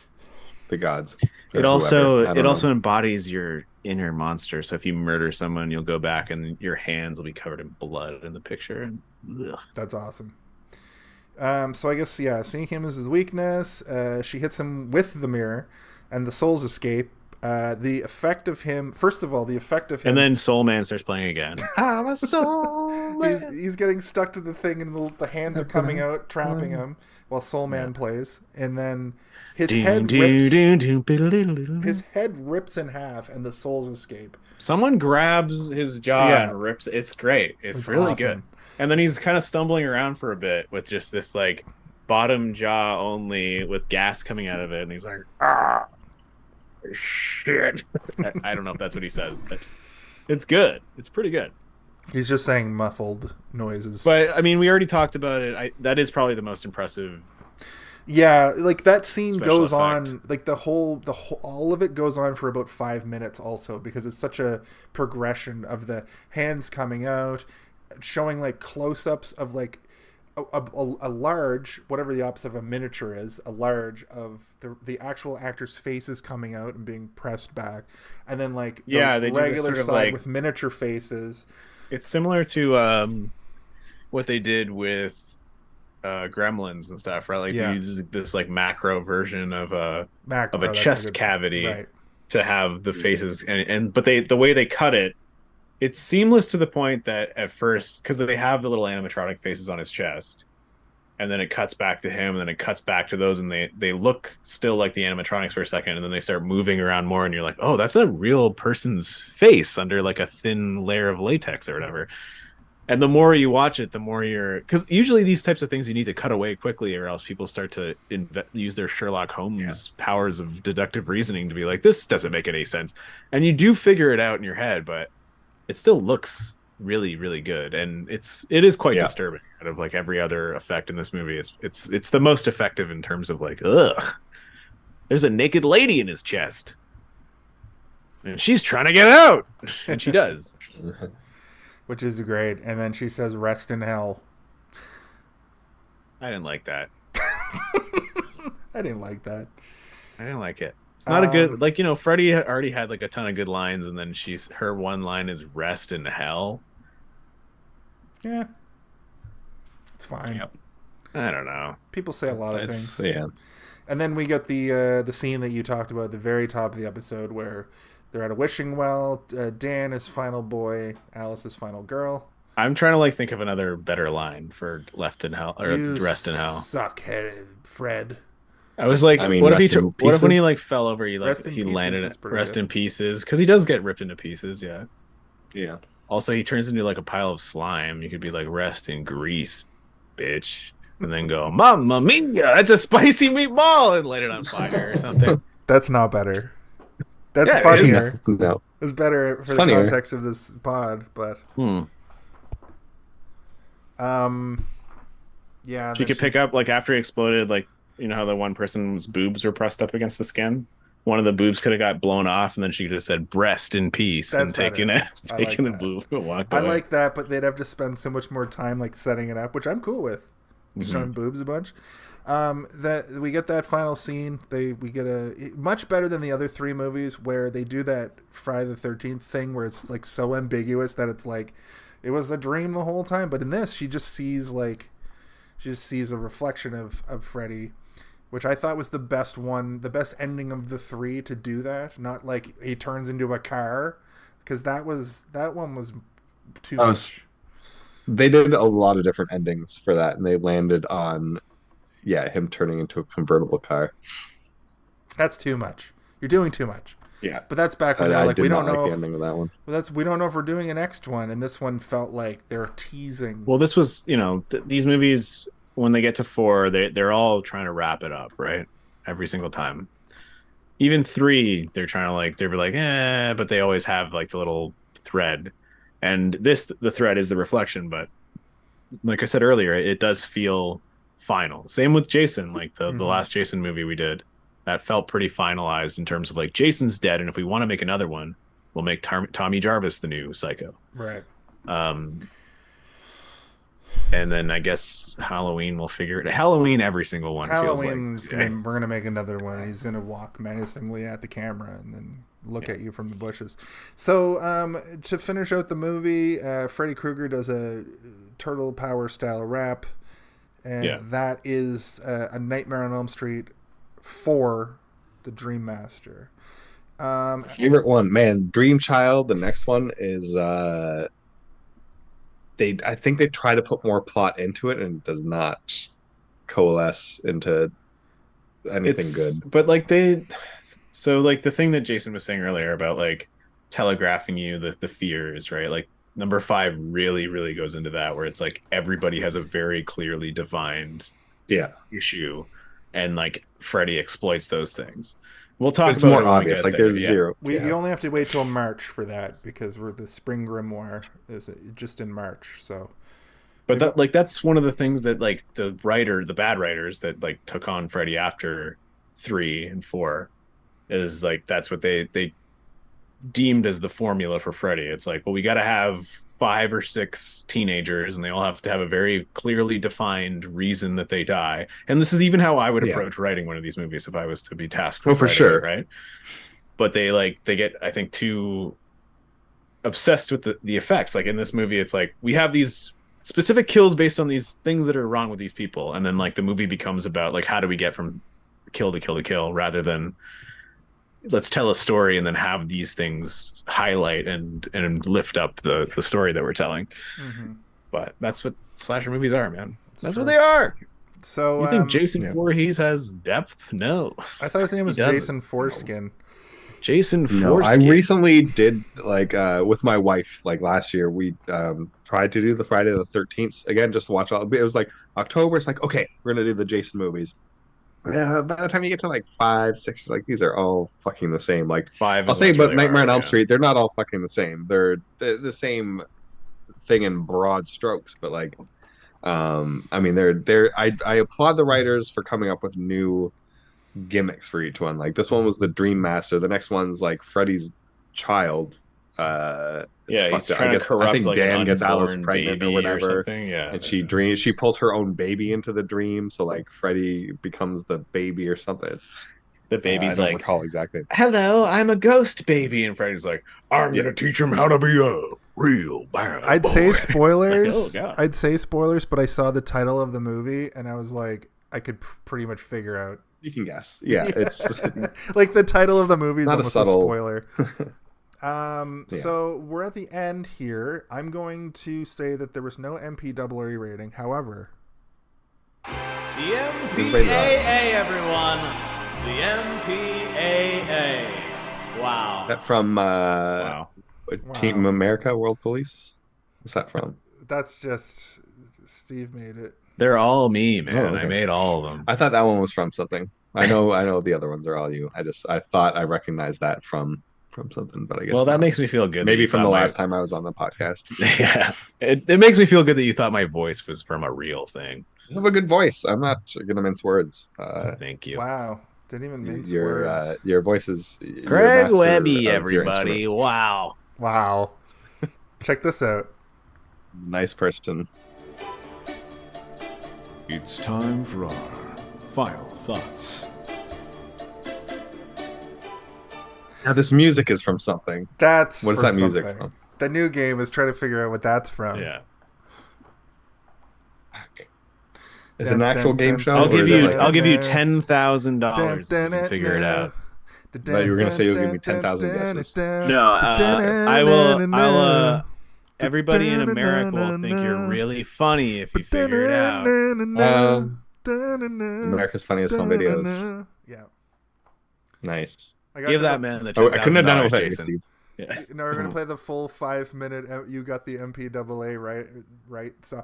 S2: the gods. or
S4: It also
S2: whoever. I don't know.
S4: embodies your inner monster. So if you murder someone, you'll go back and your hands will be covered in blood in the picture. Ugh.
S1: That's awesome. So I guess seeing him is his weakness. She hits him with the mirror, and the souls escape. The effect of him, first of all,
S4: And then Soul Man starts playing again. I'm a soul man.
S1: he's getting stuck to the thing, and the hands are coming out, trapping him, while Soul Man plays. And then his head rips in half, and the souls escape.
S4: Someone grabs his jaw
S1: Yeah.
S4: and rips. It's great. It's
S1: It's
S4: really
S1: awesome.
S4: good. And then he's kind of stumbling around for a bit with just this like bottom jaw only with gas coming out of it, and he's like, ah, shit. I don't know if that's what he says, but it's good. It's pretty good.
S1: He's just saying muffled noises.
S4: But I mean, we already talked about it. That is probably the most impressive.
S1: Yeah, like that scene
S4: Special
S1: goes
S4: effect.
S1: on, like the whole all of it goes on for about 5 minutes also, because it's such a progression of the hands coming out, showing like close-ups of like a large, whatever the opposite of a miniature is, a large of the actual actors' faces coming out and being pressed back, and then like the
S4: Yeah, they do this
S1: regular
S4: sort of,
S1: side
S4: like-
S1: with miniature faces.
S4: It's similar to what they did with Gremlins and stuff, right? Like
S1: Yeah.
S4: they use this like macro version of a
S1: Macro,
S4: of a
S1: that's
S4: chest
S1: good-
S4: cavity
S1: right?
S4: to have the faces, but the way they cut it, it's seamless to the point that at first, because they have the little animatronic faces on his chest, and then it cuts back to him, and then it cuts back to those, and they look still like the animatronics for a second, and then they start moving around more, and you're like, oh, that's a real person's face under like a thin layer of latex or whatever. And the more you watch it, the more because usually these types of things you need to cut away quickly, or else people start to use their Sherlock Holmes powers of deductive reasoning to be like, this doesn't make any sense. And you do figure it out in your head, but it still looks really, really good. And it is quite disturbing out of like every other effect in this movie. It's the most effective in terms of like, ugh, there's a naked lady in his chest. And she's trying to get out. And she does.
S1: Which is great. And then she says, "Rest in hell."
S4: I didn't like that.
S1: I didn't like that.
S4: I didn't like it. It's not a good, like, you know, Freddy already had like a ton of good lines, and then her one line is "rest in hell."
S1: Yeah, it's fine.
S2: Yep.
S4: I don't know.
S1: People say a lot of
S2: It's-
S1: things.
S2: yeah.
S1: And then we get the scene that you talked about at the very top of the episode, where They're at a wishing well. Dan is final boy. Alice is final girl.
S4: I'm trying to like think of another better line for Left in Hell or
S1: You
S4: Rest in Hell.
S1: suck, Fred.
S4: I was like,
S2: I mean,
S4: what if
S2: Rest in
S4: what if when he
S2: Pieces?
S4: like fell over, he like
S1: Rest in
S4: he
S1: Pieces
S4: landed
S1: is
S4: at
S1: pretty
S4: Rest
S1: good.
S4: in Pieces because he does get ripped into pieces, yeah.
S2: Yeah.
S4: Also, he turns into like a pile of slime. You could be like, rest in grease, bitch, and then go, Mamma mia, that's a spicy meatball, and light it on fire or something.
S1: That's not better. That's
S4: Yeah, it
S1: funnier.
S2: No.
S1: It's better for the
S2: funnier.
S1: context of this pod, but yeah.
S4: She could pick up like after he exploded, like you know how the one person's boobs were pressed up against the skin. One of the boobs could have got blown off, and then she could have said "breast in peace"
S1: That's
S4: and taken
S1: better.
S4: it,
S1: I like
S4: taken the
S1: that.
S4: boob and walked
S1: I
S4: away.
S1: like that, but they'd have to spend so much more time like setting it up, which I'm cool with. Showing boobs a bunch. That we get that final scene. We get a much better than the other 3 movies where they do that Friday the 13th thing where it's like so ambiguous that it's like it was a dream the whole time. But in this, she just sees a reflection of Freddy, which I thought was the best ending of the 3 to do that. Not like he turns into a car, because that one was too much.
S2: They did a lot of different endings for that, and they landed on, him turning into a convertible car.
S1: That's too much. You're doing too much.
S2: Yeah,
S1: But that's back when
S2: I
S1: like
S2: did
S1: we
S2: not
S1: don't know
S2: like the
S1: if,
S2: ending of that one.
S1: we don't know if we're doing a next one, and this one felt like they're teasing.
S4: Well, this was, these movies when they get to 4, they're all trying to wrap it up, right? Every single time. Even 3, they're trying to they're like, but they always have like the little thread. And the thread is the reflection, but like I said earlier, it does feel final. Same with Jason, like the last Jason movie we did, that felt pretty finalized in terms of like Jason's dead, and if we want to make another one, we'll make Tommy Jarvis the new Psycho.
S1: Right.
S4: And then I guess Halloween will figure it. Halloween, every single one.
S1: Halloween's
S4: feels like,
S1: we're gonna make another one. He's gonna walk menacingly at the camera and then look at you from the bushes. So to finish out the movie, Freddy Krueger does a turtle power style rap, and that is a Nightmare on Elm Street 4, the Dream Master.
S2: Favorite one, man, Dream Child. The next one is I think they try to put more plot into it, and it does not coalesce into anything good.
S4: But like so like the thing that Jason was saying earlier about like telegraphing you the fears, right? Like number 5 really, really goes into that, where it's like everybody has a very clearly defined issue, and like Freddy exploits those things. We'll talk
S2: It's
S4: about
S2: more
S4: it when we
S2: obvious.
S4: get
S2: Like
S4: there.
S2: there's zero.
S1: You only have to wait till March for that, because the spring grimoire is just in March. So,
S4: but that's one of the things that like the bad writers that like took on Freddy after 3 and 4 is like that's what they deemed as the formula for Freddy. It's like, well, we got to have 5 or 6 teenagers, and they all have to have a very clearly defined reason that they die. And this is even how I would approach writing one of these movies if I was to be tasked with
S2: for sure,
S4: right? But they get, I think, too obsessed with the effects. Like in this movie, it's like we have these specific kills based on these things that are wrong with these people, and then like the movie becomes about like how do we get from kill to kill to kill, rather than let's tell a story and then have these things highlight and lift up the story that we're telling. But that's what slasher movies are, man. That's what they are.
S1: So
S4: you think Jason Voorhees has depth? No,
S1: I thought his name was Jason Foreskin.
S4: Jason Foreskin.
S2: No, I recently did like with my wife, like last year we tried to do the Friday the 13th again, just to watch all. It was like October. It's like, okay, we're gonna do the Jason movies. Yeah, by the time you get to like 5, 6, like these are all fucking the same. Like
S4: 5,
S2: I'll say, but Nightmare on Elm Street, they're not all fucking the same. They're the same thing in broad strokes, but like, I mean, I applaud the writers for coming up with new gimmicks for each one. Like this one was the Dream Master. The next one's like Freddy's child.
S4: He's trying to corrupt.
S2: I think
S4: like
S2: Dan
S4: an
S2: gets Alice
S4: unborn
S2: pregnant
S4: baby
S2: or whatever.
S4: And
S2: she pulls her own baby into the dream, so like Freddy becomes the baby or something. It's
S4: the baby's
S2: I don't
S4: like,
S2: recall exactly.
S4: "Hello, I'm a ghost baby," and Freddy's like, "I'm gonna teach him how to be a real bad
S1: I'd
S4: boy."
S1: say spoilers.
S4: Like, oh, God.
S1: I'd say spoilers, but I saw the title of the movie and I was like, I could pretty much figure out.
S2: You can guess. Yeah, it's
S1: like the title of the movie is
S2: not a
S1: almost
S2: subtle
S1: a spoiler. So we're at the end here. I'm going to say that there was no MPAA rating. However,
S6: the MPAA, everyone. The MPAA. Wow.
S2: That from Team America World Police? What's that from?
S1: That's just Steve made it.
S4: They're all me, man.
S2: Oh, okay.
S4: I made all of them.
S2: I thought that one was from something. I know the other ones are all you. I thought I recognized that from something, but I guess
S4: that
S2: not.
S4: makes me feel good.
S2: Maybe from the last time I was on the podcast.
S4: Yeah, it makes me feel good that you thought my voice was from a real thing.
S2: You have a good voice. I'm not gonna mince words.
S4: Thank you.
S1: Wow, didn't even mince words.
S2: Your voice is
S4: Craig Webby, everybody. Wow.
S1: Check this out.
S2: Nice person.
S3: It's time for our final thoughts.
S2: Now this music is from something. What is that music from?
S1: The new game is trying to figure out what that's from.
S4: Yeah.
S2: Okay. Is it an actual game show?
S4: I'll give you $10,000 if you can figure it out.
S2: But you were gonna say you'll give me 10,000 guesses.
S4: No, I will. Everybody in America will think you're really funny if you figure it out.
S2: America's Funniest Home Videos.
S1: Yeah.
S2: Nice.
S4: Give that man the
S2: I couldn't have done it without you,
S4: Jason.
S2: Steve.
S4: Yeah.
S1: No, we're gonna play the full 5-minute. You got the MPAA right. So,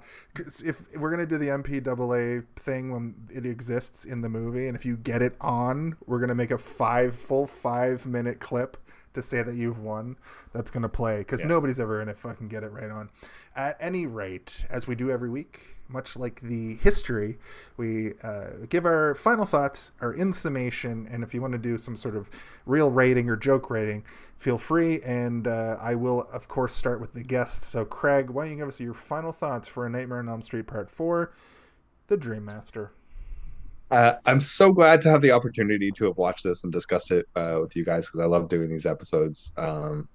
S1: if we're gonna do the MPAA thing when it exists in the movie, and if you get it on, we're gonna make a full 5-minute clip to say that you've won. That's gonna play because nobody's ever gonna fucking get it right on. At any rate, as we do every week, much like the history, we give our final thoughts, our in summation, and if you want to do some sort of real rating or joke rating, feel free. And I will, of course, start with the guest. So, Craig, why don't you give us your final thoughts for A Nightmare on Elm Street Part 4, The Dream Master?
S2: I'm so glad to have the opportunity to have watched this and discussed it with you guys because I love doing these episodes.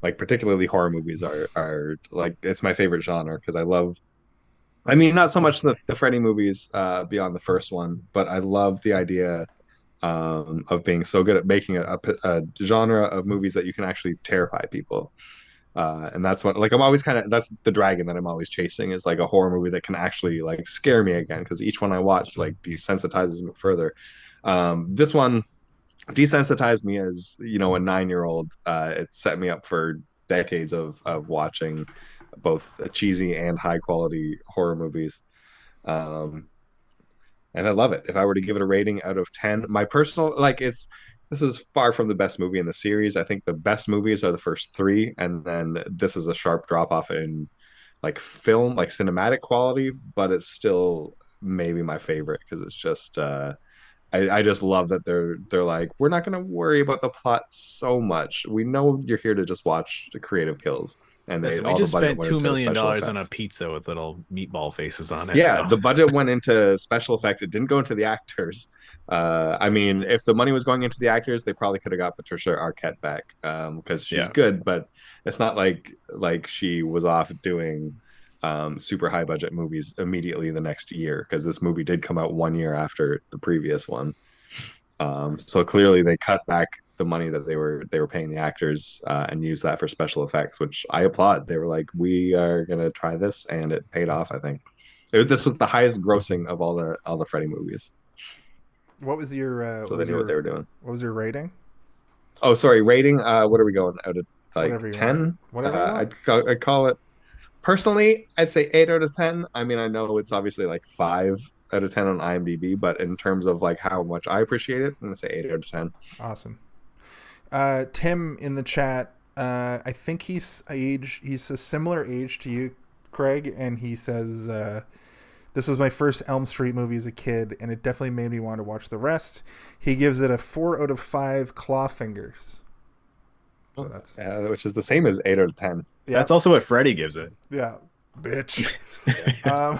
S2: Like particularly horror movies are like it's my favorite genre because I mean, not so much the Freddy movies beyond the first one, but I love the idea of being so good at making a genre of movies that you can actually terrify people. And that's what, like, I'm always that's the dragon that I'm always chasing is like a horror movie that can actually like scare me again because each one I watch like desensitizes me further. This one desensitized me as, a 9-year-old. It set me up for decades of watching both cheesy and high quality horror movies. And I love it. If I were to give it a rating out of 10, my personal, this is far from the best movie in the series. I think the best movies are the first 3, and then this is a sharp drop off in like film, like cinematic quality, but it's still maybe my favorite because it's just I just love that they're like, we're not going to worry about the plot so much. We know you're here to just watch the creative kills. And
S4: we just spent $2 million on a pizza with little meatball faces on it.
S2: Yeah, so. The budget went into special effects. It didn't go into the actors. I mean, if the money was going into the actors, they probably could have got Patricia Arquette back because she's good, but it's not like she was off doing super high budget movies immediately the next year because this movie did come out 1 year after the previous one. So clearly they cut back the money that they were paying the actors and use that for special effects, which I applaud. They were like, we are gonna try this, and it paid off. I think this was the highest grossing of all the Freddy movies.
S1: What was your
S2: so they knew what they were doing.
S1: What was your rating?
S2: Oh, sorry, rating. What are we going out of, like 10? I'd call it, personally, I'd say 8 out of 10. I mean, I know it's obviously like 5 out of 10 on IMDb, but in terms of like how much I appreciate it, I'm gonna say 8 out of 10.
S1: Awesome. Tim in the chat, I think he's a similar age to you, Craig, and he says this was my first Elm Street movie as a kid, and it definitely made me want to watch the rest. He gives it a 4 out of 5 claw fingers. So that's
S2: which is the same as 8 out of 10.
S4: Yeah. That's also what Freddy gives it.
S1: Yeah, bitch. All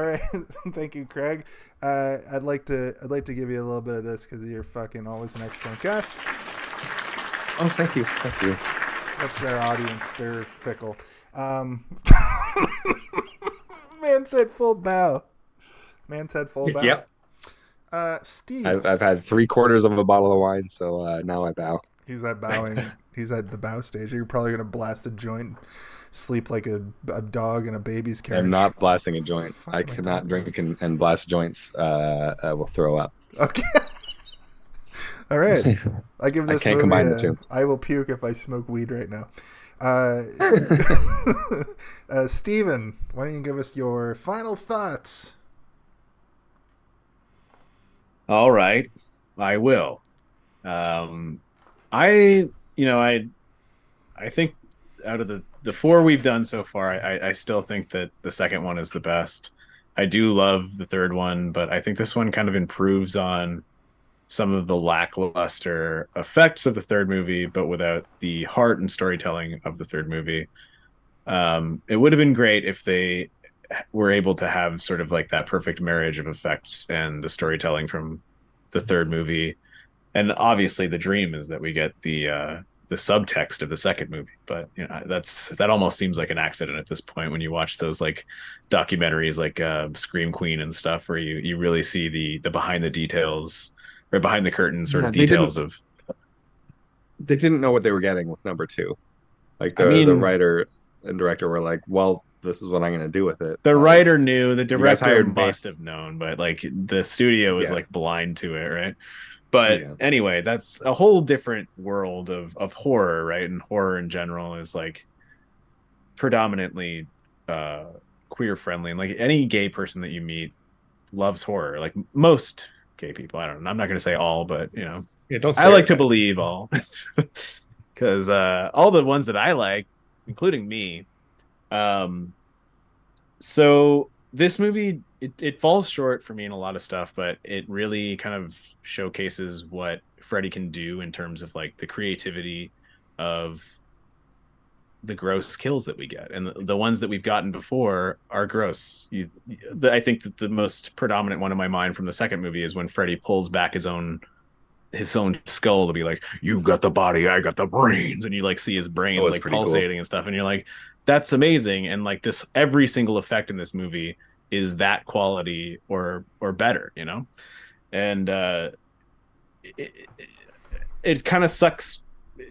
S1: right, thank you, Craig. I'd like to give you a little bit of this because you're fucking always an excellent guest.
S2: Oh, thank you.
S1: That's their audience. They're fickle. Man said full bow.
S2: Yep.
S1: Steve.
S2: I've had 3/4 of a bottle of wine, so now I bow.
S1: He's at bowing. He's at the bow stage. You're probably gonna blast a joint, sleep like a dog in a baby's carriage.
S2: I'm not blasting a joint.
S1: Fuck
S2: I
S1: am I
S2: cannot
S1: talking
S2: drink and blast joints. I will throw up.
S1: Okay. All right. I give this
S2: can't
S1: movie
S2: combine the two.
S1: I will puke if I smoke weed right now. Steven, why don't you give us your final thoughts?
S4: All right, I will. I think out of the four we've done so far, I still think that the second one is the best. I do love the third one, but I think this one kind of improves on some of the lackluster effects of the third movie, but without the heart and storytelling of the third movie. It would have been great if they were able to have sort of like that perfect marriage of effects and the storytelling from the third movie. And obviously the dream is that we get the subtext of the second movie, but you know, that almost seems like an accident at this point when you watch those like documentaries like Scream Queen and stuff, where you really see the behind the details or behind the curtain sort of details of.
S2: They didn't know what they were getting with number two. Like the writer and director were like, well, this is what I'm going to do with it.
S4: The writer knew, the director must have known, but like the studio was like blind to it, right? But anyway, that's a whole different world of horror, right? And horror in general is like predominantly queer friendly, and like any gay person that you meet loves horror. Like most gay people, I don't know. I'm not going to say all, but you know, I like to believe all, because all the ones that I like, including me. So this movie, it falls short for me in a lot of stuff, but it really kind of showcases what Freddy can do in terms of like the creativity of the gross kills that we get, and the ones that we've gotten before are gross. I think that the most predominant one in my mind from the second movie is when Freddy pulls back his own skull to be like, "You've got the body, I got the brains," and you like see his brains like pulsating cool. And stuff, and you're like, "That's amazing!" And like this, every single effect in this movie is that quality or better, you know. And it kind of sucks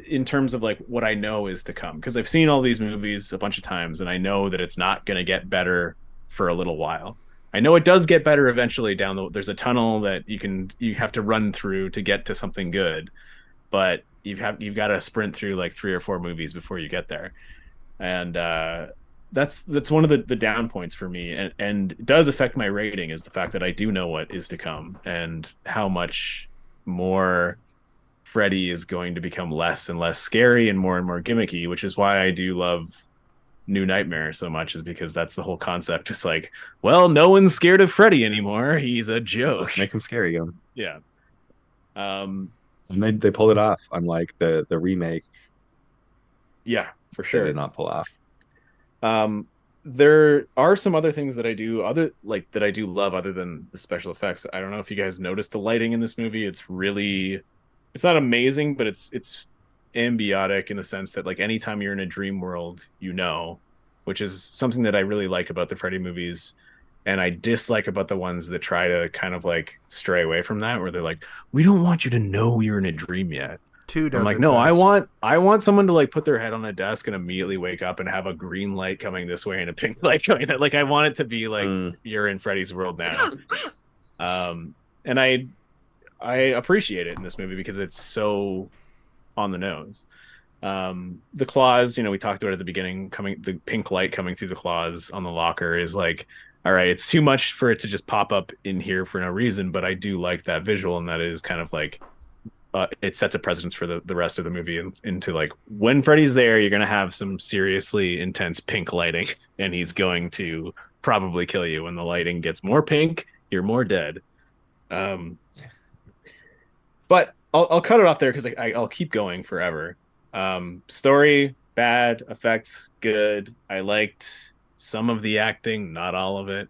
S4: in terms of like what I know is to come, because I've seen all these movies a bunch of times and I know that it's not going to get better for a little while. I know it does get better eventually there's a tunnel that you have to run through to get to something good, but you've got to sprint through like 3 or 4 movies before you get there. And that's one of the down points for me, and it does affect my rating, is the fact that I do know what is to come and how much more Freddy is going to become less and less scary and more gimmicky, which is why I do love New Nightmare so much, is because that's the whole concept. It's like, well, no one's scared of Freddy anymore. He's a joke.
S2: Let's make him scary again.
S4: Yeah.
S2: And they pulled it off, unlike the remake.
S4: Yeah, for sure.
S2: They did not pull off.
S4: There are some other things that I do love other than the special effects. I don't know if you guys noticed the lighting in this movie. It's not amazing, but it's ambiotic in the sense that like anytime you're in a dream world, which is something that I really like about the Freddy movies, and I dislike about the ones that try to kind of like stray away from that, where they're like, we don't want you to know you're in a dream yet. I'm like, no, best. I want someone to like put their head on a desk and immediately wake up and have a green light coming this way and a pink light coming that. Like I want it to be like you're in Freddy's world now. And I appreciate it in this movie because it's so on the nose. The claws, we talked about it at the beginning, the pink light coming through the claws on the locker is like, all right, it's too much for it to just pop up in here for no reason, but I do like that visual, and that is kind of like it sets a precedence for the rest of the movie into like, when Freddy's there, you're going to have some seriously intense pink lighting, and he's going to probably kill you. When the lighting gets more pink, you're more dead. But I'll cut it off there because I'll keep going forever. Story, bad. Effects, good. I liked some of the acting, not all of it.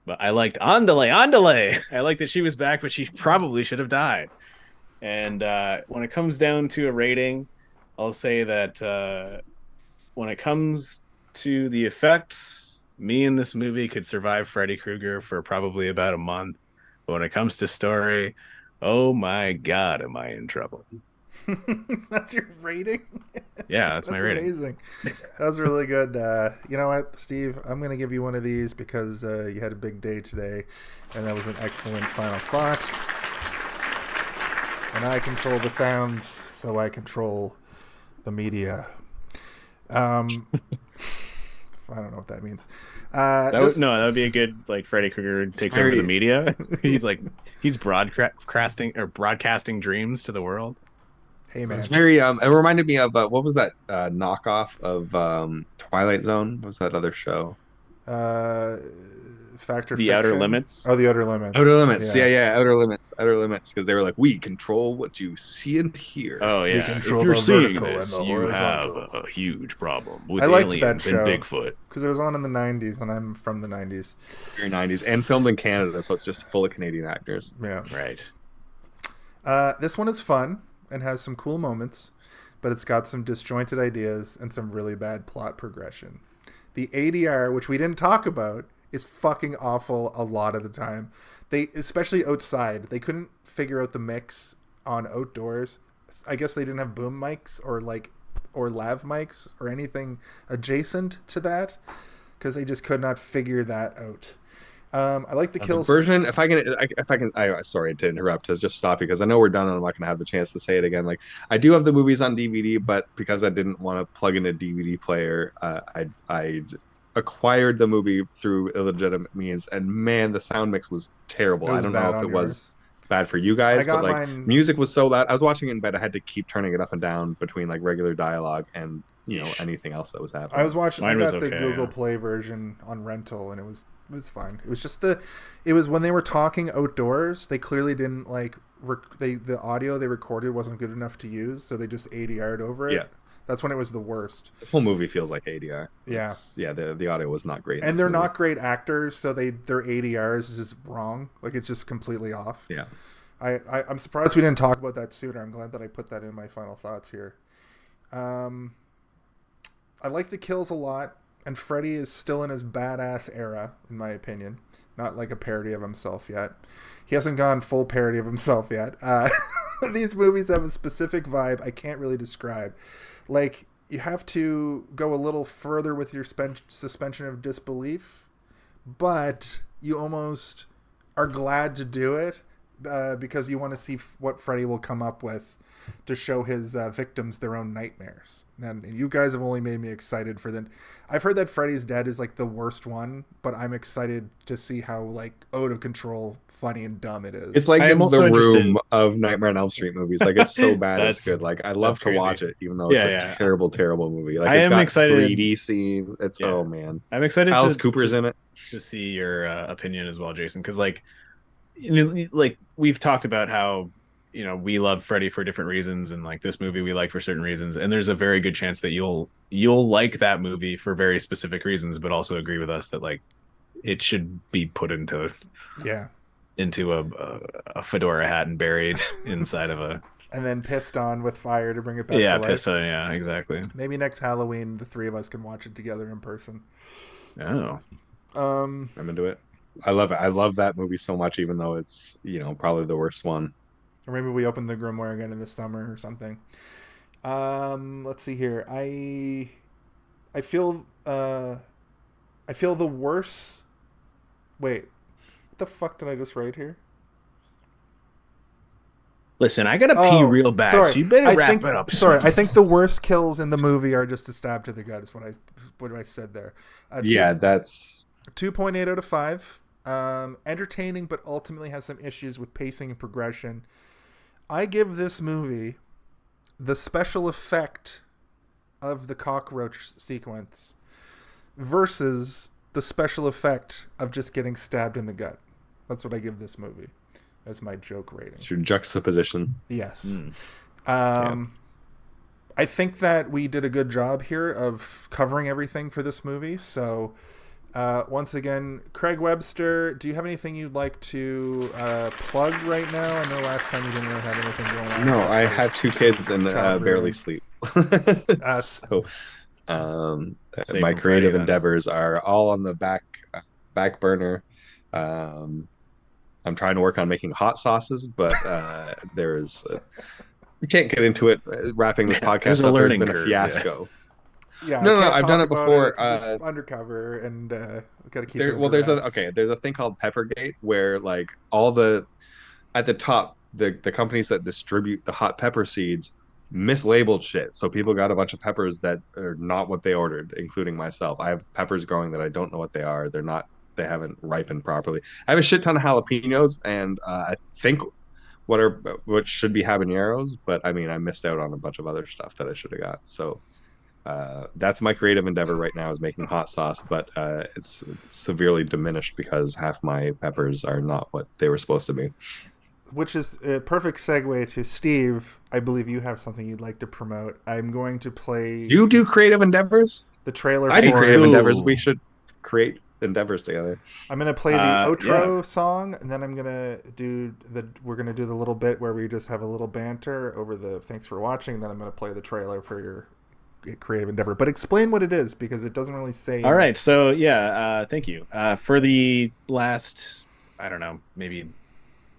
S4: But I liked Andale. I liked that she was back, but she probably should have died. And when it comes down to a rating, I'll say that when it comes to the effects, me in this movie could survive Freddy Krueger for probably about a month. But when it comes to story, oh my God, am I in trouble?
S1: That's your rating?
S4: Yeah, that's my rating.
S1: Amazing. That was really good. You know what, Steve? I'm going to give you one of these because you had a big day today, and that was an excellent final thought. And I control the sounds, so I control the media. I don't know what that means.
S4: That would be a good like Freddy Krueger takes over the media. he's broadcasting dreams to the world.
S1: Hey man,
S2: it's very it reminded me of what was that knockoff of Twilight Zone? What was that other show?
S1: Factor
S4: The
S1: Fiction?
S4: Outer Limits.
S1: Oh, The Outer Limits.
S2: Outer Limits. Yeah, Outer Limits, because they were like, we control what you see and hear.
S4: Oh yeah,
S1: control
S4: if you're
S1: the
S4: seeing
S1: vertical
S4: this,
S1: and the
S4: you have
S1: horizontal.
S4: a huge problem with
S1: I liked
S4: aliens
S1: that
S4: and
S1: show
S4: Bigfoot.
S1: because it was on in the 90s, and I'm from the 90s.
S2: Very 90s, and filmed in Canada, so it's just full of Canadian actors.
S1: Yeah.
S4: Right.
S1: This one is fun and has some cool moments, but it's got some disjointed ideas and some really bad plot progression. The ADR, which we didn't talk about, is fucking awful a lot of the time. They, especially outside, they couldn't figure out the mix on outdoors. I guess they didn't have boom mics or lav mics or anything adjacent to that because they just could not figure that out. I like the kills.
S2: The version, if I can, sorry to interrupt, to just stop because I know we're done and I'm not going to have the chance to say it again. Like, I do have the movies on DVD, but because I didn't want to plug in a DVD player, I acquired the movie through illegitimate means, and man, the sound mix was terrible. I don't know if it was bad for you guys, but like music was so loud. I was watching it in bed. I had to keep turning it up and down between like regular dialogue and anything else that was happening.
S1: I was watching.
S4: Mine
S1: I got
S4: was
S1: the
S4: okay,
S1: Google Play version on rental, and it was fine. It was just it was when they were talking outdoors. They clearly didn't like the audio they recorded wasn't good enough to use, so they just ADR'd over it.
S2: Yeah.
S1: That's when it was the worst.
S2: The whole movie feels like ADR.
S1: Yeah.
S2: The audio was not great.
S1: And they're not great actors, so their ADRs is just wrong. Like, it's just completely off.
S2: Yeah.
S1: I'm surprised we didn't talk about that sooner. I'm glad that I put that in my final thoughts here. I like the kills a lot, and Freddy is still in his badass era, in my opinion. Not like a parody of himself yet. He hasn't gone full parody of himself yet. These movies have a specific vibe I can't really describe. Like, you have to go a little further with your suspension of disbelief, but you almost are glad to do it because you want to see what Freddy will come up with to show his victims their own nightmares. And you guys have only made me excited for I've heard that Freddy's Dead is like the worst one, but I'm excited to see how like out of control, funny and dumb it is.
S2: It's like the Room of Nightmare on Elm Street movies. Like, it's so bad it's good. Like, I love to watch it, even though it's a terrible, terrible movie. Like, it's got excited. 3D scene. It's oh man,
S4: I'm excited.
S2: Alice Cooper's in it.
S4: To see your opinion as well, Jason, because like we've talked about how we love Freddy for different reasons, and like this movie we like for certain reasons, and there's a very good chance that you'll like that movie for very specific reasons, but also agree with us that like it should be put into a fedora hat and buried inside of a
S1: and then pissed on with fire to bring it back.
S4: Pissed on. Yeah, exactly.
S1: Maybe next Halloween the three of us can watch it together in person.
S4: Oh,
S2: I'm into it. I love it. I love that movie so much, even though it's probably the worst one.
S1: Or maybe we open the Grimoire again in the summer or something. Let's see here. I feel the worse. Wait, what the fuck did I just write here?
S4: Listen, I gotta pee real bad, so you better wrap it up.
S1: Sorry, I think the worst kills in the movie are just a stab to the gut. Is what I said there.
S2: That's
S1: 2.8 out of 5. Entertaining, but ultimately has some issues with pacing and progression. I give this movie the special effect of the cockroach sequence versus the special effect of just getting stabbed in the gut. That's what I give this movie as my joke rating.
S2: It's your juxtaposition.
S1: Yes. I think that we did a good job here of covering everything for this movie. So once again, Craig Webster, do you have anything you'd like to plug right now? I know last time you didn't really have anything going on.
S2: No, I have 2 kids and barely sleep. So my creative endeavors are all on the back burner. I'm trying to work on making hot sauces, but there's We can't get into it. Wrapping this podcast
S4: there's a
S2: up, there's
S4: learning
S2: been a
S4: curve,
S2: fiasco.
S1: Yeah,
S2: No,
S1: I can't
S2: I've
S1: talk
S2: done it
S1: about
S2: before.
S1: It's undercover, and we got to keep it.
S2: There's a thing called Peppergate where like all the at the top the companies that distribute the hot pepper seeds mislabeled shit, so people got a bunch of peppers that are not what they ordered, including myself. I have peppers growing that I don't know what they are. They haven't ripened properly. I have a shit ton of jalapenos, and I think what should be habaneros, but I mean I missed out on a bunch of other stuff that I should have got. So that's my creative endeavor right now, is making hot sauce, but it's severely diminished because half my peppers are not what they were supposed to be.
S1: Which is a perfect segue to Steve. I believe you have something you'd like to promote. I'm going to play.
S2: You do creative endeavors?
S1: The trailer.
S2: I do creative
S4: Ooh.
S2: endeavors. We should create endeavors together.
S1: I'm gonna play the outro song, and then we're gonna do the little bit where we just have a little banter over the thanks for watching. And then I'm gonna play the trailer for your creative endeavor. But explain what it is, because it doesn't really say.
S4: All right, so thank you. For the last, I don't know, maybe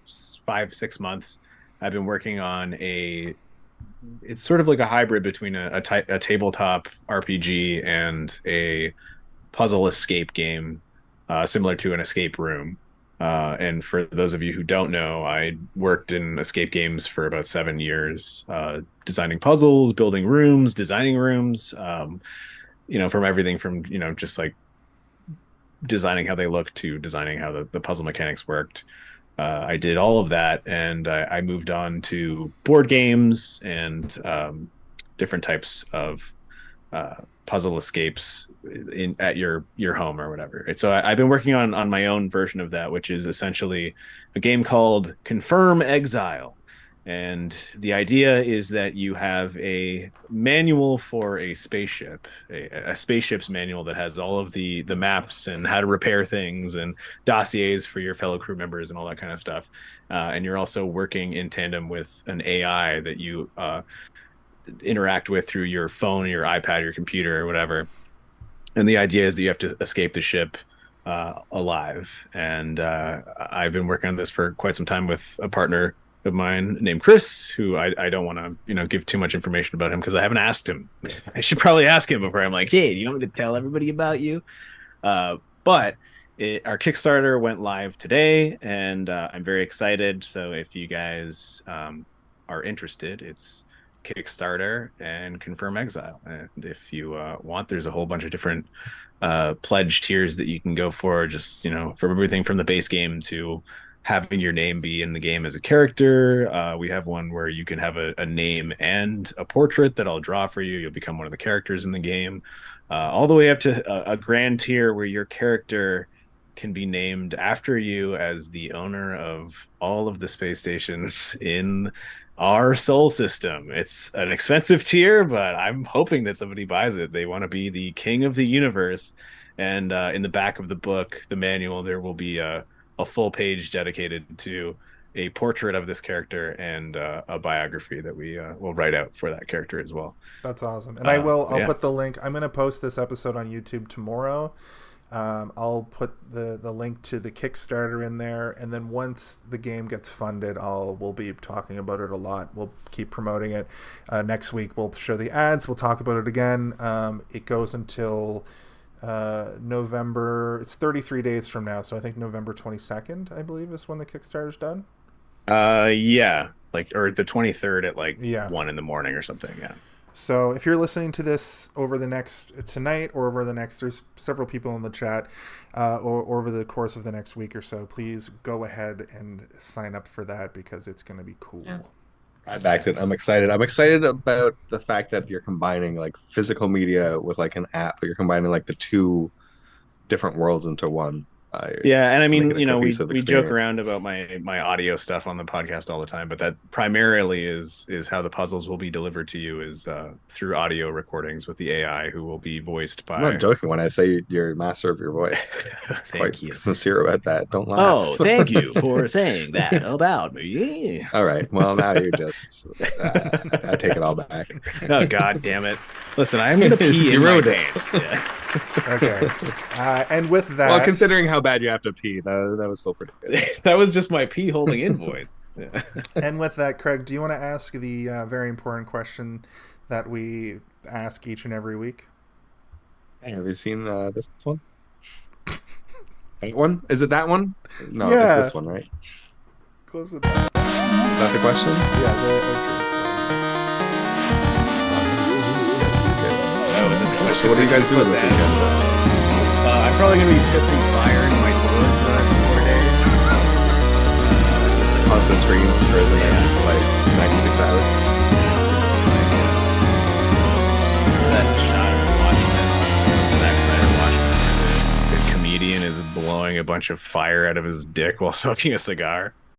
S4: 5-6 months, I've been working on it's sort of like a hybrid between a tabletop RPG and a puzzle escape game, similar to an escape room. And for those of you who don't know, I worked in escape games for about 7 years, designing puzzles, building rooms, designing rooms, from everything from, just like designing how they look to designing how the puzzle mechanics worked. I did all of that, and I moved on to board games and different types of puzzle escapes at your home or whatever. So I've been working on my own version of that, which is essentially a game called Confirm Exile. And the idea is that you have a manual for a spaceship, a spaceship's manual that has all of the maps and how to repair things and dossiers for your fellow crew members and all that kind of stuff. And you're also working in tandem with an AI that you interact with through your phone, your iPad, your computer, or whatever. And the idea is that you have to escape the ship alive. And I've been working on this for quite some time with a partner of mine named Chris, who I don't want to give too much information about him because I haven't asked him. I should probably ask him before I'm like, hey, do you want me to tell everybody about you? But our Kickstarter went live today, and I'm very excited. So if you guys are interested, it's Kickstarter and Confirm Exile. And if you want, there's a whole bunch of different pledge tiers that you can go for, just from everything from the base game to having your name be in the game as a character. We have one where you can have a name and a portrait that I'll draw for you. You'll become one of the characters in the game, all the way up to a grand tier where your character can be named after you as the owner of all of the space stations in our soul system. It's an expensive tier, but I'm hoping that somebody buys it. They want to be the king of the universe. And in the back of the book, the manual, there will be a full page dedicated to a portrait of this character and a biography that we will write out for that character as well.
S1: That's awesome. And I'll put the link. I'm going to post this episode on YouTube tomorrow. I'll put the link to the Kickstarter in there, and then once the game gets funded, we'll be talking about it a lot. We'll keep promoting it. Next week we'll show the ads. We'll talk about it again. It goes until November. It's 33 days from now, so I think November 22nd, I believe, is when the Kickstarter's done.
S4: Or the 23rd at 1 in the morning or something. Yeah.
S1: So if you're listening to this tonight or over the next, there's several people in the chat, or over the course of the next week or so, please go ahead and sign up for that because it's going to be cool. Yeah.
S2: I backed it. I'm excited. I'm excited about the fact that you're combining like physical media with like an app, but you're combining like the two different worlds into one.
S4: And I mean, we joke around about my audio stuff on the podcast all the time, but that primarily is how the puzzles will be delivered to you is through audio recordings with the AI, who will be voiced by.
S2: I'm not joking when I say you're a master of your voice.
S4: Thank you.
S2: Sincere about that. Don't laugh.
S4: Oh, thank you for saying that about me.
S2: All right. Well, now you're just. I take it all back.
S4: Oh God damn it! Listen, I'm gonna pee in my pants. Yeah.
S1: Okay. And with that,
S2: well, considering how bad you have to pee, that was still pretty good.
S4: That was just my pee holding in voice. Yeah.
S1: And with that, Craig, do you want to ask the very important question that we ask each and every week?
S2: Hey, have you seen this one? That one? Is it that one? No,
S1: Yeah.
S2: it's this one, right?
S1: Close it back.
S2: Is that the question?
S1: Yeah.
S2: So what are you guys doing this weekend?
S4: I'm probably gonna be pissing fire in my toilet for the next 4 days.
S2: Just a constant stream for the next like 96 hours.
S4: That shot of Washington, Zack Snyder Washington, the comedian is blowing a bunch of fire out of his dick while smoking a cigar.